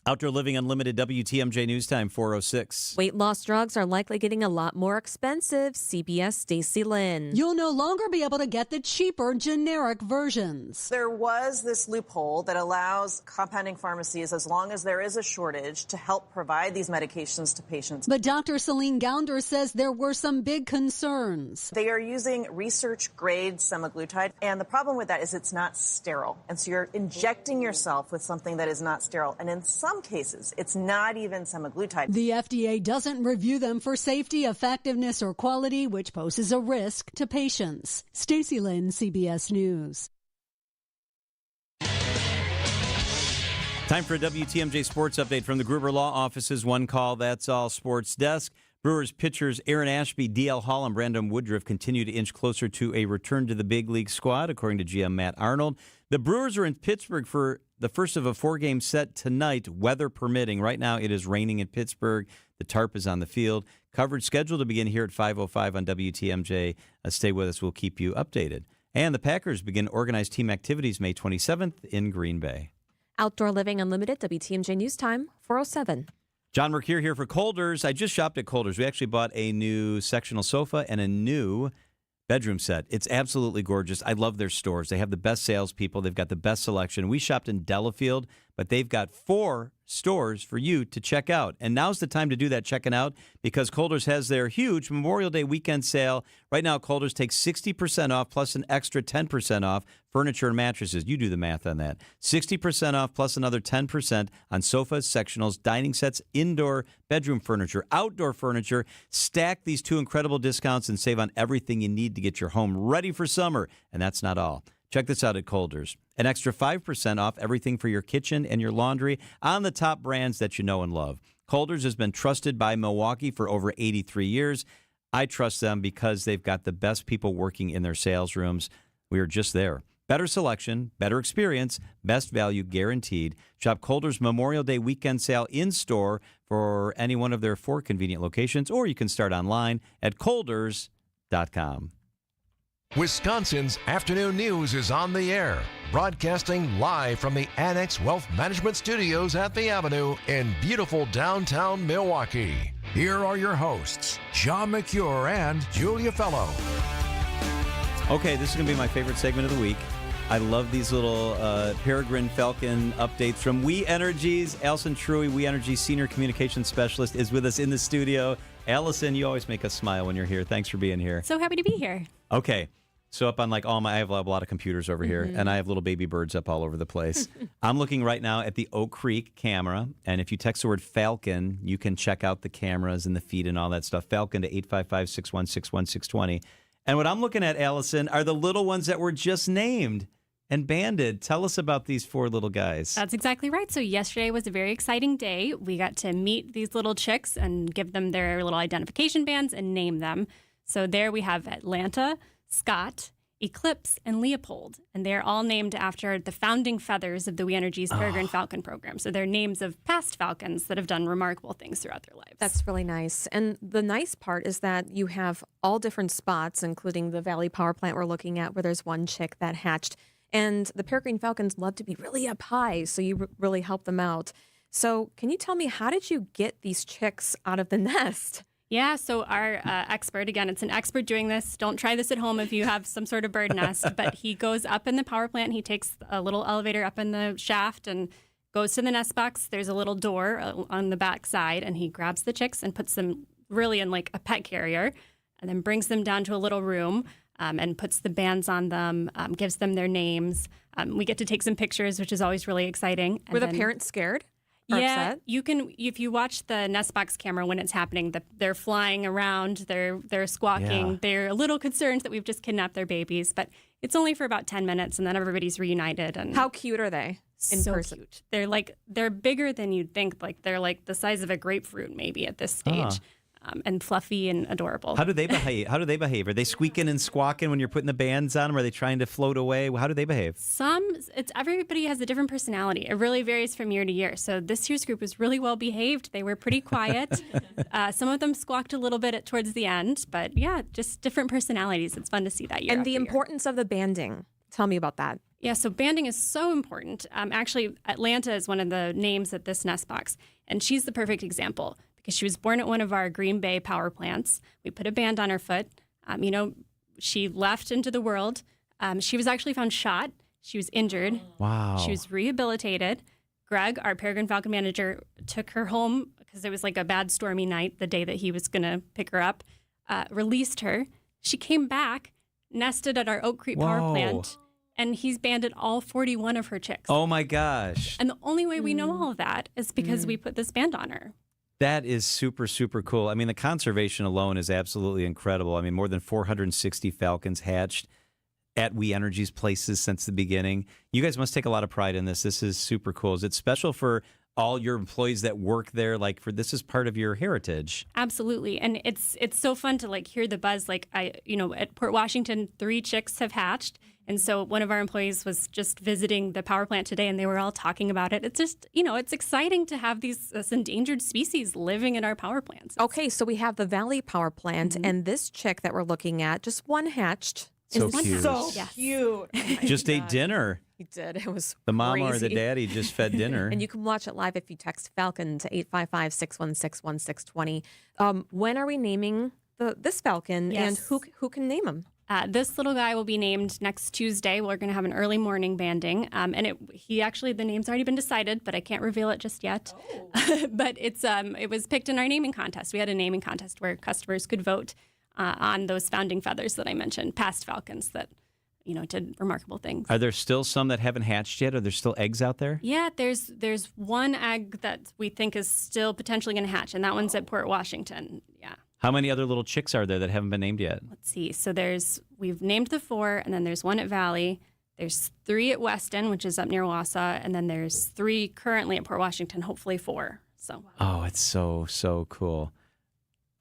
[SPEAKER 8] Outdoor Living Unlimited WTMJ News Time, 4:06.
[SPEAKER 13] Weight loss drugs are likely getting a lot more expensive. CBS Stacy Lynn.
[SPEAKER 11] You'll no longer be able to get the cheaper generic versions.
[SPEAKER 12] There was this loophole that allows compounding pharmacies, as long as there is a shortage, to help provide these medications to patients.
[SPEAKER 11] But Dr. Celine Gounder says there were some big concerns.
[SPEAKER 12] They are using research-grade semaglutide, and the problem with that is it's not sterile. And so you're injecting yourself with something that is not sterile. And in some cases, it's not even semaglutide.
[SPEAKER 11] The FDA doesn't review them for safety, effectiveness, or quality, which poses a risk to patients. Stacy Lynn, CBS News.
[SPEAKER 8] Time for a WTMJ Sports Update from the Gruber Law Office's One Call, That's All Sports Desk. Brewers pitchers Aaron Ashby, D.L. Hall, and Brandon Woodruff continue to inch closer to a return to the big league squad, according to GM Matt Arnold. The Brewers are in Pittsburgh for the first of a 4-game set tonight, weather permitting. Right now it is raining in Pittsburgh. The tarp is on the field. Coverage scheduled to begin here at 5:05 on WTMJ. Stay with us. We'll keep you updated. And the Packers begin organized team activities May 27th in Green Bay.
[SPEAKER 13] Outdoor Living Unlimited, WTMJ News Time, 4:07.
[SPEAKER 8] John Mercure here for Kohlder's. I just shopped at Kohlder's. We actually bought a new sectional sofa and a new bedroom set. It's absolutely gorgeous. I love their stores. They have the best salespeople. They've got the best selection. We shopped in Delafield, but they've got 4 stores for you to check out. And now's the time to do that checking out because Kohlder's has their huge Memorial Day weekend sale. Right now, Kohlder's takes 60% off plus an extra 10% off furniture and mattresses. You do the math on that. 60% off plus another 10% on sofas, sectionals, dining sets, indoor bedroom furniture, outdoor furniture. Stack these 2 incredible discounts and save on everything you need to get your home ready for summer. And that's not all. Check this out at Kohlder's. An extra 5% off everything for your kitchen and your laundry on the top brands that you know and love. Kohlder's has been trusted by Milwaukee for over 83 years. I trust them because they've got the best people working in their sales rooms. We are just there. Better selection, better experience, best value guaranteed. Shop Kohlder's Memorial Day weekend sale in-store for any one of their 4 convenient locations, or you can start online at Kohlder's.com.
[SPEAKER 20] Wisconsin's Afternoon News is on the air, broadcasting live from the Annex Wealth Management Studios at the Avenue in beautiful downtown Milwaukee. Here are your hosts, John Mercure and Julia Fello.
[SPEAKER 8] Okay, this is going to be my favorite segment of the week. I love these little Peregrine Falcon updates from We Energies. Allison Truey, We Energies Senior Communications Specialist, is with us in the studio. Allison, you always make us smile when you're here. Thanks for being here.
[SPEAKER 1] So happy to be here.
[SPEAKER 8] Okay. So up on I have a lot of computers over here, and I have little baby birds up all over the place. I'm looking right now at the Oak Creek camera, and if you text the word Falcon, you can check out the cameras and the feed and all that stuff. Falcon to 855-616-1620. And what I'm looking at, Allison, are the little ones that were just named and banded. Tell us about these 4 little guys.
[SPEAKER 1] That's exactly right. So yesterday was a very exciting day. We got to meet these little chicks and give them their little identification bands and name them. So there we have Atlanta, Scott, Eclipse, and Leopold. And they're all named after the founding feathers of the We Energies Peregrine Falcon program. So they're names of past Falcons that have done remarkable things throughout their lives.
[SPEAKER 13] That's really nice. And the nice part is that you have all different spots, including the Valley Power Plant we're looking at, where there's one chick that hatched. And the Peregrine Falcons love to be really up high, so you really help them out. So can you tell me, how did you get these chicks out of the nest?
[SPEAKER 1] Yeah, so our expert, again, it's an expert doing this. Don't try this at home if you have some sort of bird nest, but he goes up in the power plant. He takes a little elevator up in the shaft and goes to the nest box. There's a little door on the back side, and he grabs the chicks and puts them really in like a pet carrier, and then brings them down to a little room and puts the bands on them, gives them their names. We get to take some pictures, which is always really exciting.
[SPEAKER 13] Were the parents scared?
[SPEAKER 1] Yeah,
[SPEAKER 13] upset?
[SPEAKER 1] you can, if you watch the nest box camera when it's happening, they're flying around, they're squawking, they're a little concerned that we've just kidnapped their babies, but it's only for about 10 minutes and then everybody's reunited. And
[SPEAKER 13] how cute are they in person?
[SPEAKER 1] Cute. They're bigger than you'd think. Like they're like the size of a grapefruit maybe at this stage. And fluffy and adorable.
[SPEAKER 8] How do they behave? Are they squeaking and squawking when you're putting the bands on them? Are they trying to float away? How do they behave?
[SPEAKER 1] Everybody has a different personality. It really varies from year to year. So this year's group was really well behaved. They were pretty quiet. Some of them squawked a little bit towards the end, but yeah, just different personalities. It's fun to see that year.
[SPEAKER 13] And the importance of the banding. Tell me about that.
[SPEAKER 1] Yeah, so banding is so important. Actually, Atlanta is one of the names at this nest box, and she's the perfect example. Because she was born at one of our Green Bay power plants. We put a band on her foot. She left into the world. She was actually found shot. She was injured.
[SPEAKER 8] Wow.
[SPEAKER 1] She was rehabilitated. Greg, our Peregrine Falcon manager, took her home because it was like a bad stormy night the day that he was going to pick her up, released her. She came back, nested at our Oak Creek power plant, and he's banded all 41 of her chicks.
[SPEAKER 8] Oh, my gosh.
[SPEAKER 1] And the only way we know all of that is because we put this band on her.
[SPEAKER 8] That is super, super cool. I mean, the conservation alone is absolutely incredible. I mean, more than 460 falcons hatched. at We Energy's places since the beginning. You guys must take a lot of pride in this. This is super cool. Is it special for all your employees that work there? This is part of your heritage.
[SPEAKER 1] Absolutely. And it's so fun to hear the buzz. At Port Washington, 3 chicks have hatched. And so one of our employees was just visiting the power plant today, and they were all talking about it. It's just, it's exciting to have this endangered species living in our power plants.
[SPEAKER 13] Okay, so we have the Valley Power Plant, and this chick that we're looking at, just one hatched.
[SPEAKER 8] So cute.
[SPEAKER 9] So cute.
[SPEAKER 8] Just ate dinner.
[SPEAKER 13] He did. It was
[SPEAKER 8] The mama or the
[SPEAKER 13] crazy.
[SPEAKER 8] daddy just fed dinner.
[SPEAKER 13] And you can watch it live if you text Falcon to 855-616-1620. When are we naming this Falcon,
[SPEAKER 1] Yes.
[SPEAKER 13] and who can name him?
[SPEAKER 1] This little guy will be named next Tuesday. We're going to have an early morning banding. The name's already been decided, but I can't reveal it just yet. Oh. But it was picked in our naming contest. We had a naming contest where customers could vote on those founding feathers that I mentioned, past falcons that, did remarkable things.
[SPEAKER 8] Are there still some that haven't hatched yet? Are there still eggs out there?
[SPEAKER 1] Yeah, there's one egg that we think is still potentially going to hatch, and that one's at Port Washington. Yeah.
[SPEAKER 8] How many other little chicks are there that haven't been named yet?
[SPEAKER 1] Let's see. So we've named the 4, and then there's 1 at Valley. There's 3 at Weston, which is up near Wausau, and then there's 3 currently at Port Washington, hopefully 4. So.
[SPEAKER 8] Oh, it's so cool.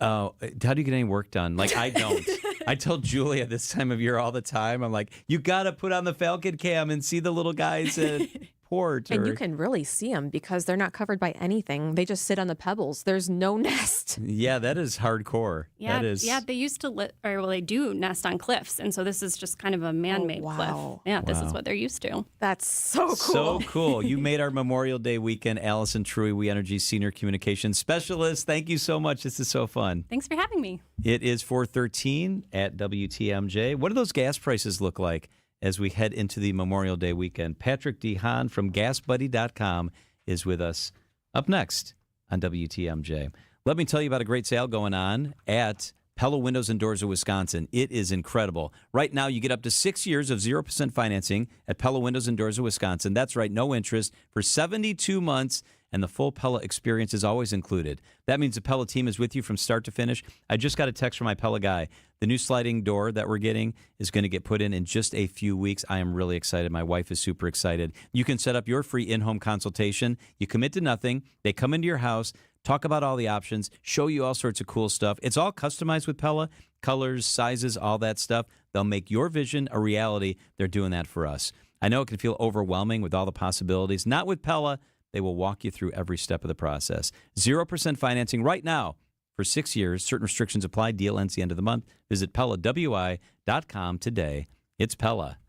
[SPEAKER 8] Oh, how do you get any work done? I don't. I tell Julia this time of year all the time. I'm like, you got to put on the Falcon cam and see the little guys at port.
[SPEAKER 13] And you can really see them because they're not covered by anything. They just sit on the pebbles. There's no nest.
[SPEAKER 8] Yeah, that is hardcore.
[SPEAKER 1] Yeah,
[SPEAKER 8] that is.
[SPEAKER 1] Yeah, they used to they do nest on cliffs, and so this is just kind of a man-made cliff. Yeah, this is what they're used to.
[SPEAKER 13] That's so cool.
[SPEAKER 8] So cool. You made our Memorial Day weekend. Allison Truey, We Energy Senior Communications Specialist. Thank you so much. This is so fun.
[SPEAKER 1] Thanks for having me.
[SPEAKER 8] It is 4:13 at WTMJ. What do those gas prices look like as we head into the Memorial Day weekend? Patrick DeHaan from GasBuddy.com is with us up next on WTMJ. Let me tell you about a great sale going on at Fello Windows and Doors of Wisconsin. It is incredible. Right now, you get up to 6 years of 0% financing at Fello Windows and Doors of Wisconsin. That's right, no interest for 72 months, and the full Pella experience is always included. That means the Pella team is with you from start to finish. I just got a text from my Pella guy. The new sliding door that we're getting is going to get put in just a few weeks. I am really excited. My wife is super excited. You can set up your free in-home consultation. You commit to nothing. They come into your house, talk about all the options, show you all sorts of cool stuff. It's all customized with Pella, colors, sizes, all that stuff. They'll make your vision a reality. They're doing that for us. I know it can feel overwhelming with all the possibilities. Not with Pella. They will walk you through every step of the process. 0% financing right now for 6 years. Certain restrictions apply. Deal ends the end of the month. Visit PellaWI.com today. It's Pella.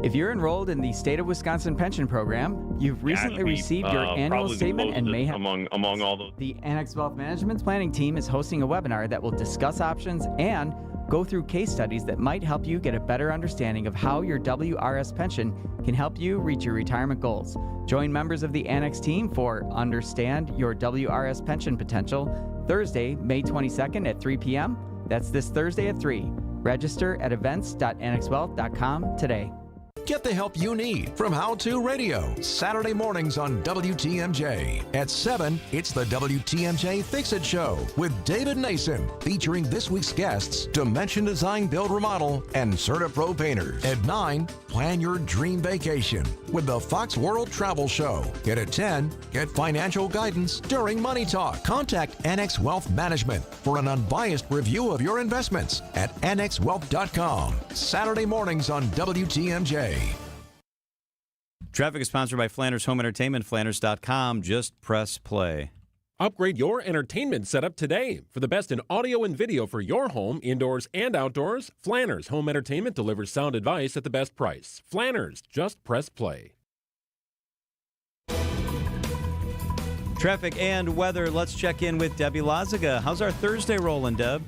[SPEAKER 4] If you're enrolled in the State of Wisconsin Pension Program, you've recently received your annual statement and may have
[SPEAKER 6] among all those.
[SPEAKER 4] The Annex Wealth Management's planning team is hosting a webinar that will discuss options and go through case studies that might help you get a better understanding of how your WRS pension can help you reach your retirement goals. Join members of the Annex team for Understand Your WRS Pension Potential, Thursday, May 22nd at 3 p.m. That's this Thursday at 3. Register at events.annexwealth.com today.
[SPEAKER 20] Get the help you need from How To Radio, Saturday mornings on WTMJ. At 7, it's the WTMJ Fix It Show with David Nason, featuring this week's guests, Dimension Design Build Remodel and CertaPro Painters. At 9, plan your dream vacation with the Fox World Travel Show. And at 10, get financial guidance during Money Talk. Contact Annex Wealth Management for an unbiased review of your investments at annexwealth.com. Saturday mornings on WTMJ.
[SPEAKER 8] Traffic is sponsored by Flanders Home Entertainment, Flanders.com. Just press play.
[SPEAKER 10] Upgrade your entertainment setup today. For the best in audio and video for your home, indoors and outdoors, Flanders Home Entertainment delivers sound advice at the best price. Flanders, just press play.
[SPEAKER 8] Traffic and weather. Let's check in with Debbie Lazaga. How's our Thursday rolling, Deb?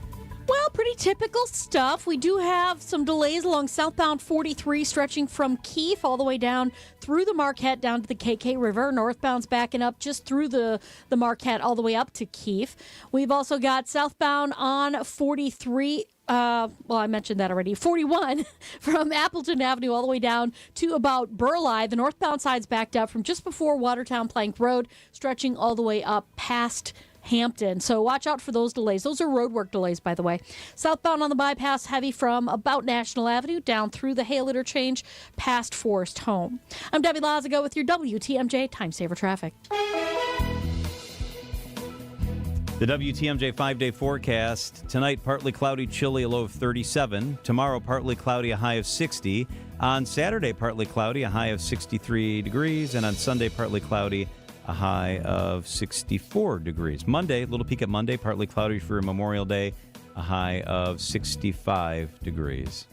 [SPEAKER 9] Well, pretty typical stuff. We do have some delays along southbound 43 stretching from Keefe all the way down through the Marquette down to the KK River. Northbound's backing up just through the Marquette all the way up to Keefe. We've also got southbound on 43. I mentioned that already. 41 from Appleton Avenue all the way down to about Burleigh. The northbound side's backed up from just before Watertown Plank Road, stretching all the way up past Hampton. So watch out for those delays. Those are roadwork delays, by the way. Southbound on the bypass, heavy from about National Avenue down through the Hale interchange past Forest Home. I'm Debbie Lazago with your WTMJ Time Saver Traffic.
[SPEAKER 8] The WTMJ 5-day forecast. Tonight, partly cloudy, chilly, a low of 37. Tomorrow, partly cloudy, a high of 60. On Saturday, partly cloudy, a high of 63 degrees. And on Sunday, partly cloudy, a high of 64 degrees. Monday, little peek at Monday, partly cloudy for Memorial Day, a high of 65 degrees.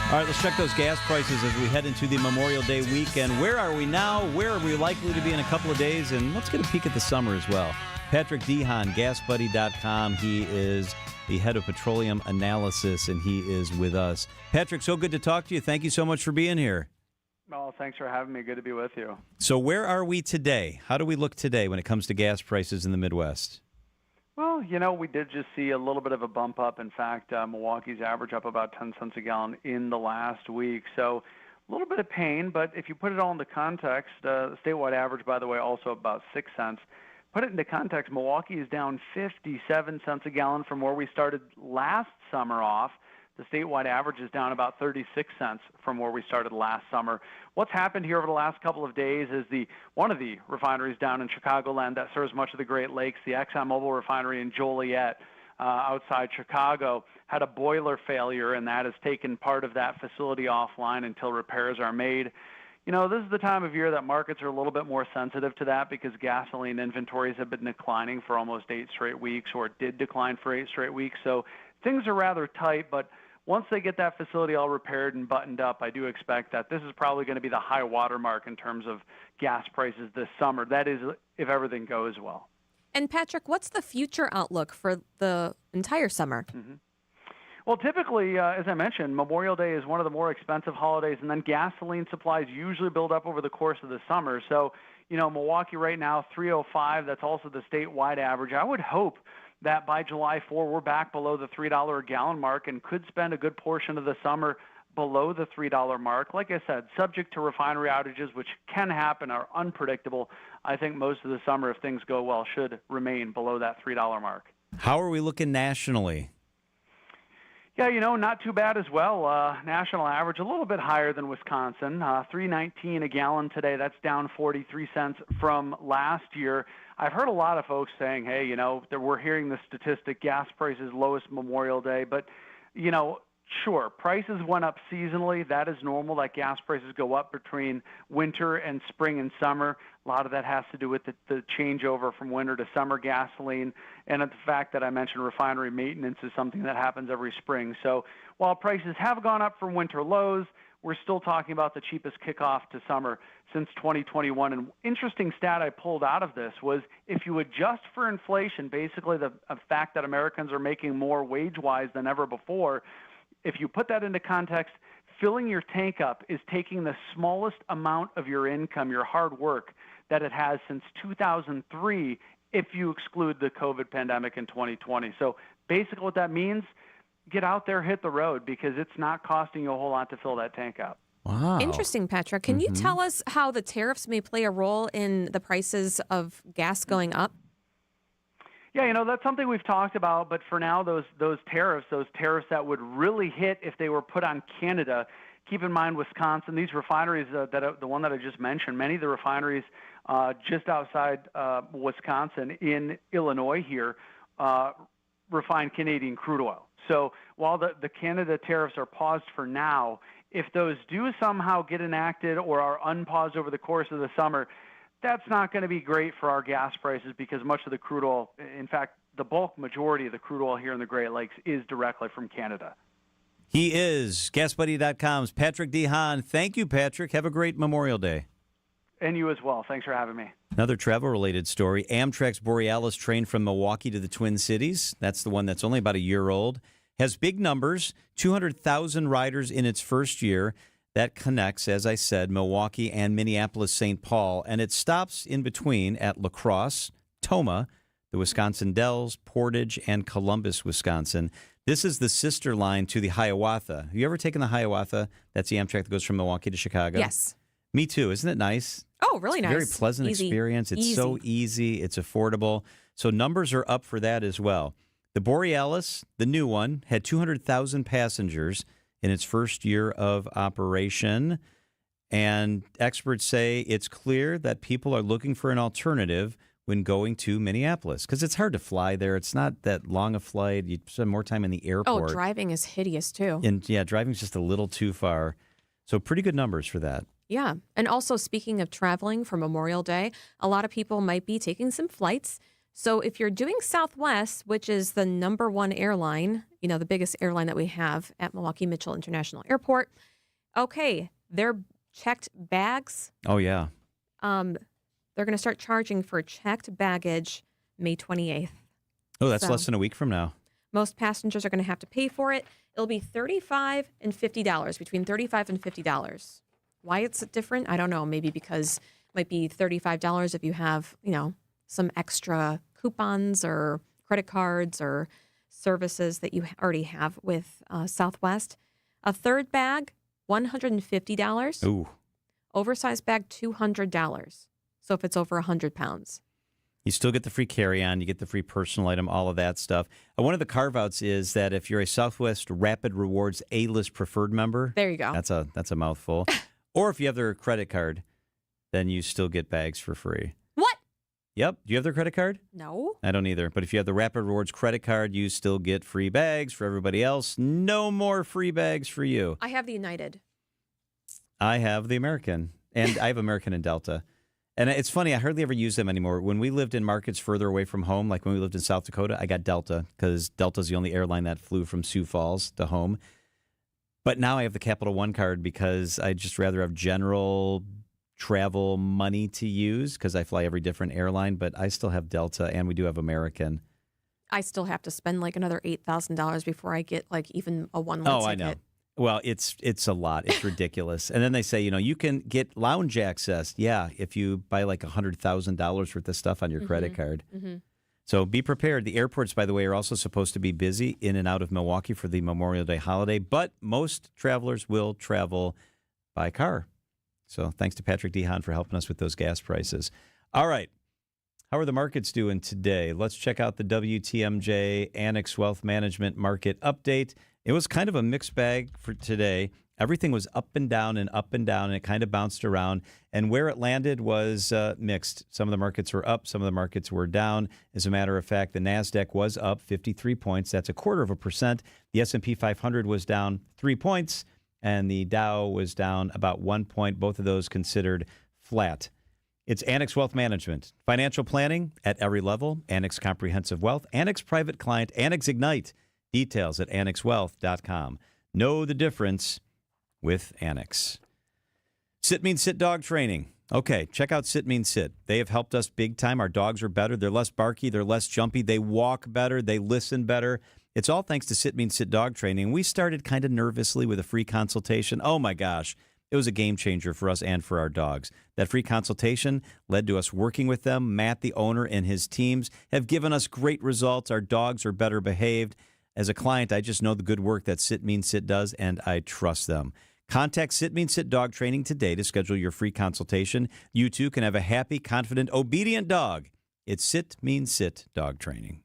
[SPEAKER 8] All right, let's check those gas prices as we head into the Memorial Day weekend. Where are we now? Where are we likely to be in a couple of days? And let's get a peek at the summer as well. Patrick Dehan, GasBuddy.com. He is the head of petroleum analysis, and he is with us. Patrick, so good to talk to you. Thank you so much for being here.
[SPEAKER 6] Oh, thanks for having me. Good to be with you.
[SPEAKER 8] So where are we today? How do we look today when it comes to gas prices in the Midwest?
[SPEAKER 6] Well, we did just see a little bit of a bump up. In fact, Milwaukee's average up about 10 cents a gallon in the last week. So a little bit of pain, but if you put it all into context, the statewide average, by the way, also about 6 cents. Put it into context, Milwaukee is down 57 cents a gallon from where we started last summer off. The statewide average is down about 36 cents from where we started last summer. What's happened here over the last couple of days is one of the refineries down in Chicagoland that serves much of the Great Lakes, the ExxonMobil refinery in Joliet outside Chicago, had a boiler failure, and that has taken part of that facility offline until repairs are made. This is the time of year that markets are a little bit more sensitive to that because gasoline inventories have been declining for almost 8 straight weeks, or did decline for 8 straight weeks. So things are rather tight, but once they get that facility all repaired and buttoned up, I do expect that this is probably going to be the high water mark in terms of gas prices this summer. That is, if everything goes well.
[SPEAKER 13] And Patrick, what's the future outlook for the entire summer?
[SPEAKER 6] Mm-hmm. Well, typically, as I mentioned, Memorial Day is one of the more expensive holidays, and then gasoline supplies usually build up over the course of the summer. So, Milwaukee right now, 305, that's also the statewide average. I would hope that by July 4, we're back below the $3 a gallon mark and could spend a good portion of the summer below the $3 mark. Like I said, subject to refinery outages, which can happen, are unpredictable. I think most of the summer, if things go well, should remain below that $3 mark.
[SPEAKER 8] How are we looking nationally?
[SPEAKER 6] Yeah, not too bad as well. National average a little bit higher than Wisconsin, $3.19 a gallon today. That's down 43 cents from last year. I've heard a lot of folks saying, hey, that we're hearing the statistic, gas prices lowest Memorial Day, but sure, prices went up seasonally. That is normal, that gas prices go up between winter and spring and summer. A lot of that has to do with the changeover from winter to summer gasoline, and the fact that I mentioned refinery maintenance is something that happens every spring. So while prices have gone up from winter lows, we're still talking about the cheapest kickoff to summer since 2021. An interesting stat I pulled out of this was if you adjust for inflation, basically the fact that Americans are making more wage-wise than ever before, if you put that into context, filling your tank up is taking the smallest amount of your income, your hard work, that it has since 2003 if you exclude the COVID pandemic in 2020. So basically what that means, get out there, hit the road, because it's not costing you a whole lot to fill that tank up.
[SPEAKER 8] Wow.
[SPEAKER 13] Interesting, Patrick. Can you tell us how the tariffs may play a role in the prices of gas going up?
[SPEAKER 6] Yeah, that's something we've talked about, but for now, those tariffs that would really hit if they were put on Canada. Keep in mind, Wisconsin, these refineries, the one that I just mentioned, many of the refineries just outside Wisconsin in Illinois here refine Canadian crude oil. So while the Canada tariffs are paused for now, if those do somehow get enacted or are unpaused over the course of the summer, that's not going to be great for our gas prices because much of the crude oil, in fact, the bulk majority of the crude oil here in the Great Lakes is directly from Canada.
[SPEAKER 8] He is GasBuddy.com's Patrick Dehan. Thank you, Patrick. Have a great Memorial Day.
[SPEAKER 6] And you as well. Thanks for having me.
[SPEAKER 8] Another travel-related story. Amtrak's Borealis train from Milwaukee to the Twin Cities, that's the one that's only about a year old, has big numbers, 200,000 riders in its first year. That connects, as I said, Milwaukee and Minneapolis-St. Paul, and it stops in between at La Crosse, Tomah, the Wisconsin Dells, Portage, and Columbus, Wisconsin. This is the sister line to the Hiawatha. Have you ever taken the Hiawatha? That's the Amtrak that goes from Milwaukee to Chicago.
[SPEAKER 13] Yes.
[SPEAKER 8] Me too. Isn't it nice?
[SPEAKER 13] Oh, really
[SPEAKER 8] It's
[SPEAKER 13] nice.
[SPEAKER 8] a very pleasant
[SPEAKER 13] Easy.
[SPEAKER 8] experience. It's so easy. It's affordable. So numbers are up for that as well. The Borealis, the new one, had 200,000 passengers in its first year of operation. And experts say it's clear that people are looking for an alternative when going to Minneapolis because it's hard to fly there. It's not that long a flight. You spend more time in the airport.
[SPEAKER 13] Oh, driving is hideous too.
[SPEAKER 8] And yeah, driving's just a little too far. So pretty good numbers for that.
[SPEAKER 13] Yeah. And also, speaking of traveling for Memorial Day, a lot of people might be taking some flights. So if you're doing Southwest, which is the number one airline, the biggest airline that we have at Milwaukee Mitchell International Airport, okay, their checked bags.
[SPEAKER 8] Oh, yeah.
[SPEAKER 13] They're going to start charging for checked baggage May 28th.
[SPEAKER 8] Oh, that's less than a week from now.
[SPEAKER 13] Most passengers are going to have to pay for it. It'll be $35 and $50, between $35 and $50. Why it's different, I don't know. Maybe because it might be $35 if you have, some extra coupons or credit cards or services that you already have with Southwest. A third bag, $150.
[SPEAKER 8] Ooh.
[SPEAKER 13] Oversized bag, $200. So if it's over 100 pounds.
[SPEAKER 8] You still get the free carry-on, you get the free personal item, all of that stuff. One of the carve-outs is that if you're a Southwest Rapid Rewards A-List preferred member,
[SPEAKER 13] there you go.
[SPEAKER 8] That's a mouthful. Or if you have their credit card, then you still get bags for free.
[SPEAKER 13] What?
[SPEAKER 8] Yep. Do you have their credit card?
[SPEAKER 13] No.
[SPEAKER 8] I don't either. But if you have the Rapid Rewards credit card, you still get free bags for everybody else. No more free bags for you.
[SPEAKER 13] I have the United.
[SPEAKER 8] I have the American, and I have American and Delta. And it's funny, I hardly ever use them anymore. When we lived in markets further away from home, like when we lived in South Dakota, I got Delta because Delta's the only airline that flew from Sioux Falls to home. But now I have the Capital One card because I'd just rather have general travel money to use because I fly every different airline. But I still have Delta, and we do have American.
[SPEAKER 13] I still have to spend like another $8,000 before I get like even a one-way ticket.
[SPEAKER 8] Oh, I know. Well, it's a lot. It's ridiculous. And then they say, you can get lounge access. Yeah, if you buy like $100,000 worth of stuff on your credit card.
[SPEAKER 13] Mm-hmm.
[SPEAKER 8] So be prepared. The airports, by the way, are also supposed to be busy in and out of Milwaukee for the Memorial Day holiday, but most travelers will travel by car. So thanks to Patrick Dehan for helping us with those gas prices. All right. How are the markets doing today? Let's check out the WTMJ Annex Wealth Management Market Update. It was kind of a mixed bag for today. Everything was up and down, and it kind of bounced around. And where it landed was mixed. Some of the markets were up, some of the markets were down. As a matter of fact, the NASDAQ was up 53 points. That's 0.25%. The S&P 500 was down 3 points, and the Dow was down about 1 point. Both of those considered flat. It's Annex Wealth Management. Financial planning at every level. Annex Comprehensive Wealth. Annex Private Client. Annex Ignite. Details at annexwealth.com. Know the difference with Annex. Sit Means Sit dog training. Okay, check out Sit Means Sit. They have helped us big time. Our dogs are better. They're less barky. They're less jumpy. They walk better. They listen better. It's all thanks to Sit Means Sit dog training. We started kind of nervously with a free consultation. Oh, my gosh. It was a game changer for us and for our dogs. That free consultation led to us working with them. Matt, the owner, and his teams have given us great results. Our dogs are better behaved. As a client, I just know the good work that Sit Means Sit does, and I trust them. Contact Sit Means Sit Dog Training today to schedule your free consultation. You too can have a happy, confident, obedient dog. It's Sit Means Sit Dog Training.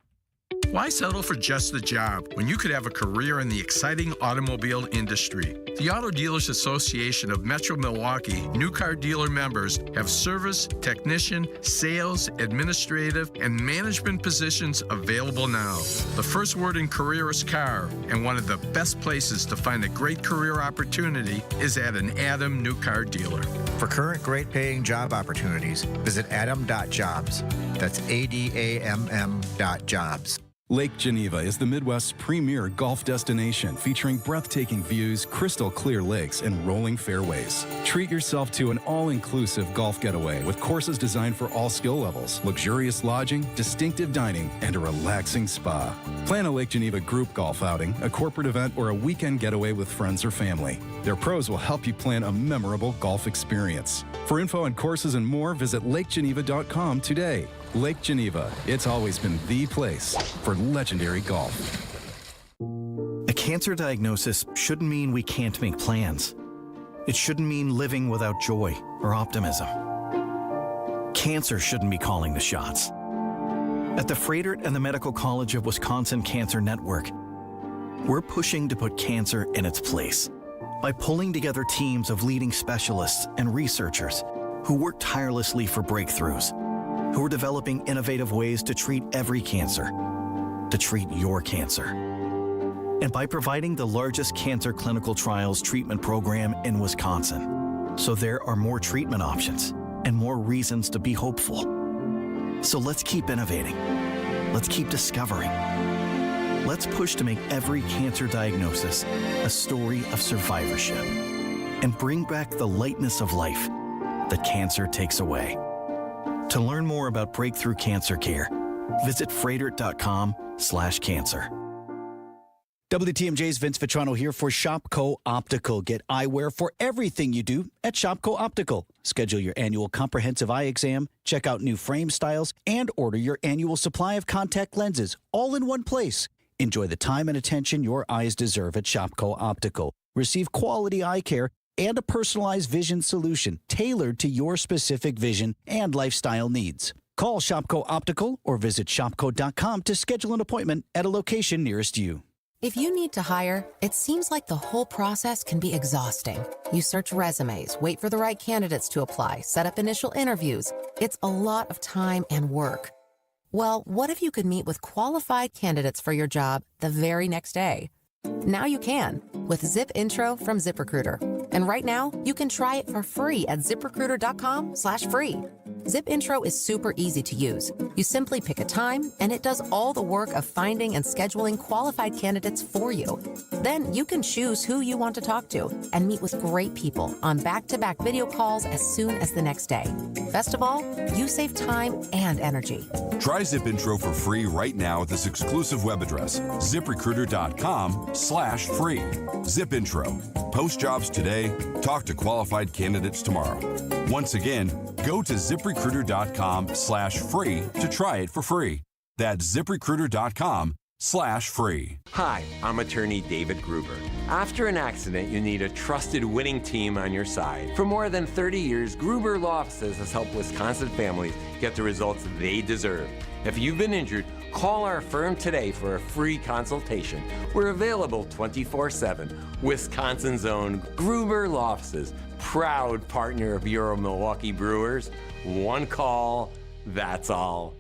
[SPEAKER 14] Why settle for just the job when you could have a career in the exciting automobile industry? The Auto Dealers Association of Metro Milwaukee new car dealer members have service, technician, sales, administrative, and management positions available now. The first word in career is car, and one of the best places to find a great career opportunity is at an Adam new car dealer.
[SPEAKER 15] For current great paying job opportunities, visit adam.jobs. That's ADAMM.jobs.
[SPEAKER 16] Lake Geneva is the Midwest's premier golf destination featuring breathtaking views, crystal clear lakes, and rolling fairways. Treat yourself to an all-inclusive golf getaway with courses designed for all skill levels, luxurious lodging, distinctive dining, and a relaxing spa. Plan a Lake Geneva group golf outing, a corporate event, or a weekend getaway with friends or family. Their pros will help you plan a memorable golf experience. For info on courses and more, visit lakegeneva.com today. Lake Geneva. It's always been the place for legendary golf.
[SPEAKER 17] A cancer diagnosis shouldn't mean we can't make plans. It shouldn't mean living without joy or optimism. Cancer shouldn't be calling the shots. At the Fredert and the Medical College of Wisconsin Cancer Network, we're pushing to put cancer in its place by pulling together teams of leading specialists and researchers who work tirelessly for breakthroughs, who are developing innovative ways to treat every cancer, to treat your cancer. And by providing the largest cancer clinical trials treatment program in Wisconsin, so there are more treatment options and more reasons to be hopeful. So let's keep innovating. Let's keep discovering. Let's push to make every cancer diagnosis a story of survivorship and bring back the lightness of life that cancer takes away. To learn more about breakthrough cancer care, visit fredert.com/cancer.
[SPEAKER 27] WTMJ's Vince Vitrano here for Shopko Optical. Get eyewear for everything you do at Shopko Optical. Schedule your annual comprehensive eye exam, check out new frame styles, and order your annual supply of contact lenses all in one place. Enjoy the time and attention your eyes deserve at Shopko Optical. Receive quality eye care and a personalized vision solution tailored to your specific vision and lifestyle needs. Call Shopko Optical or visit shopko.com to schedule an appointment at a location nearest you.
[SPEAKER 18] If you need to hire, it seems like the whole process can be exhausting. You search resumes, wait for the right candidates to apply, set up initial interviews. It's a lot of time and work. Well, what if you could meet with qualified candidates for your job the very next day? Now you can with Zip Intro from ZipRecruiter. And right now, you can try it for free at ZipRecruiter.com/free. Zip Intro is super easy to use. You simply pick a time, and it does all the work of finding and scheduling qualified candidates for you. Then you can choose who you want to talk to and meet with great people on back-to-back video calls as soon as the next day. Best of all, you save time and energy.
[SPEAKER 19] Try Zip Intro for free right now at this exclusive web address, ZipRecruiter.com/free. Zip Intro. Post jobs today. Talk to qualified candidates tomorrow. Once again, go to ZipRecruiter.com/free to try it for free. That's ZipRecruiter.com/free.
[SPEAKER 21] Hi, I'm attorney David Gruber. After an accident, you need a trusted winning team on your side. For more than 30 years, Gruber Law Offices has helped Wisconsin families get the results they deserve. If you've been injured, call our firm today for a free consultation. We're available 24/7. Wisconsin's own Gruber Law Offices, proud partner of Euro Milwaukee Brewers. One call, that's all.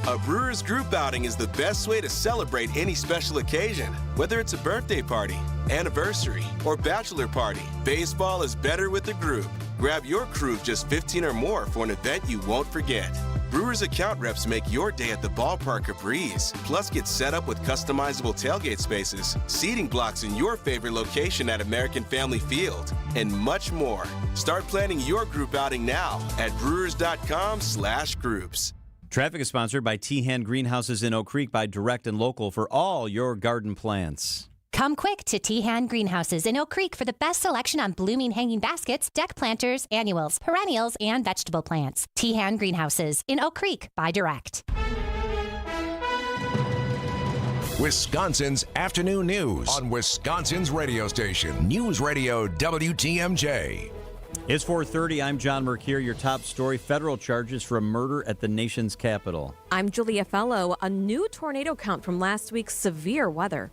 [SPEAKER 22] A Brewers group outing is the best way to celebrate any special occasion. Whether it's a birthday party, anniversary, or bachelor party, baseball is better with a group. Grab your crew of just 15 or more for an event you won't forget. Brewers account reps make your day at the ballpark a breeze. Plus, get set up with customizable tailgate spaces, seating blocks in your favorite location at American Family Field, and much more. Start planning your group outing now at brewers.com/groups.
[SPEAKER 8] Traffic is sponsored by Tehan Greenhouses in Oak Creek by Direct and Local for all your garden plants.
[SPEAKER 23] Come quick to Tehan Greenhouses in Oak Creek for the best selection on blooming hanging baskets, deck planters, annuals, perennials, and vegetable plants. Tehan Greenhouses in Oak Creek by Direct.
[SPEAKER 20] Wisconsin's afternoon news on Wisconsin's radio station, News Radio WTMJ.
[SPEAKER 8] It's 4:30. I'm John Mercure. Your top story, federal charges for a murder at the nation's capital.
[SPEAKER 13] I'm Julia Fello. A new tornado count from last week's severe weather.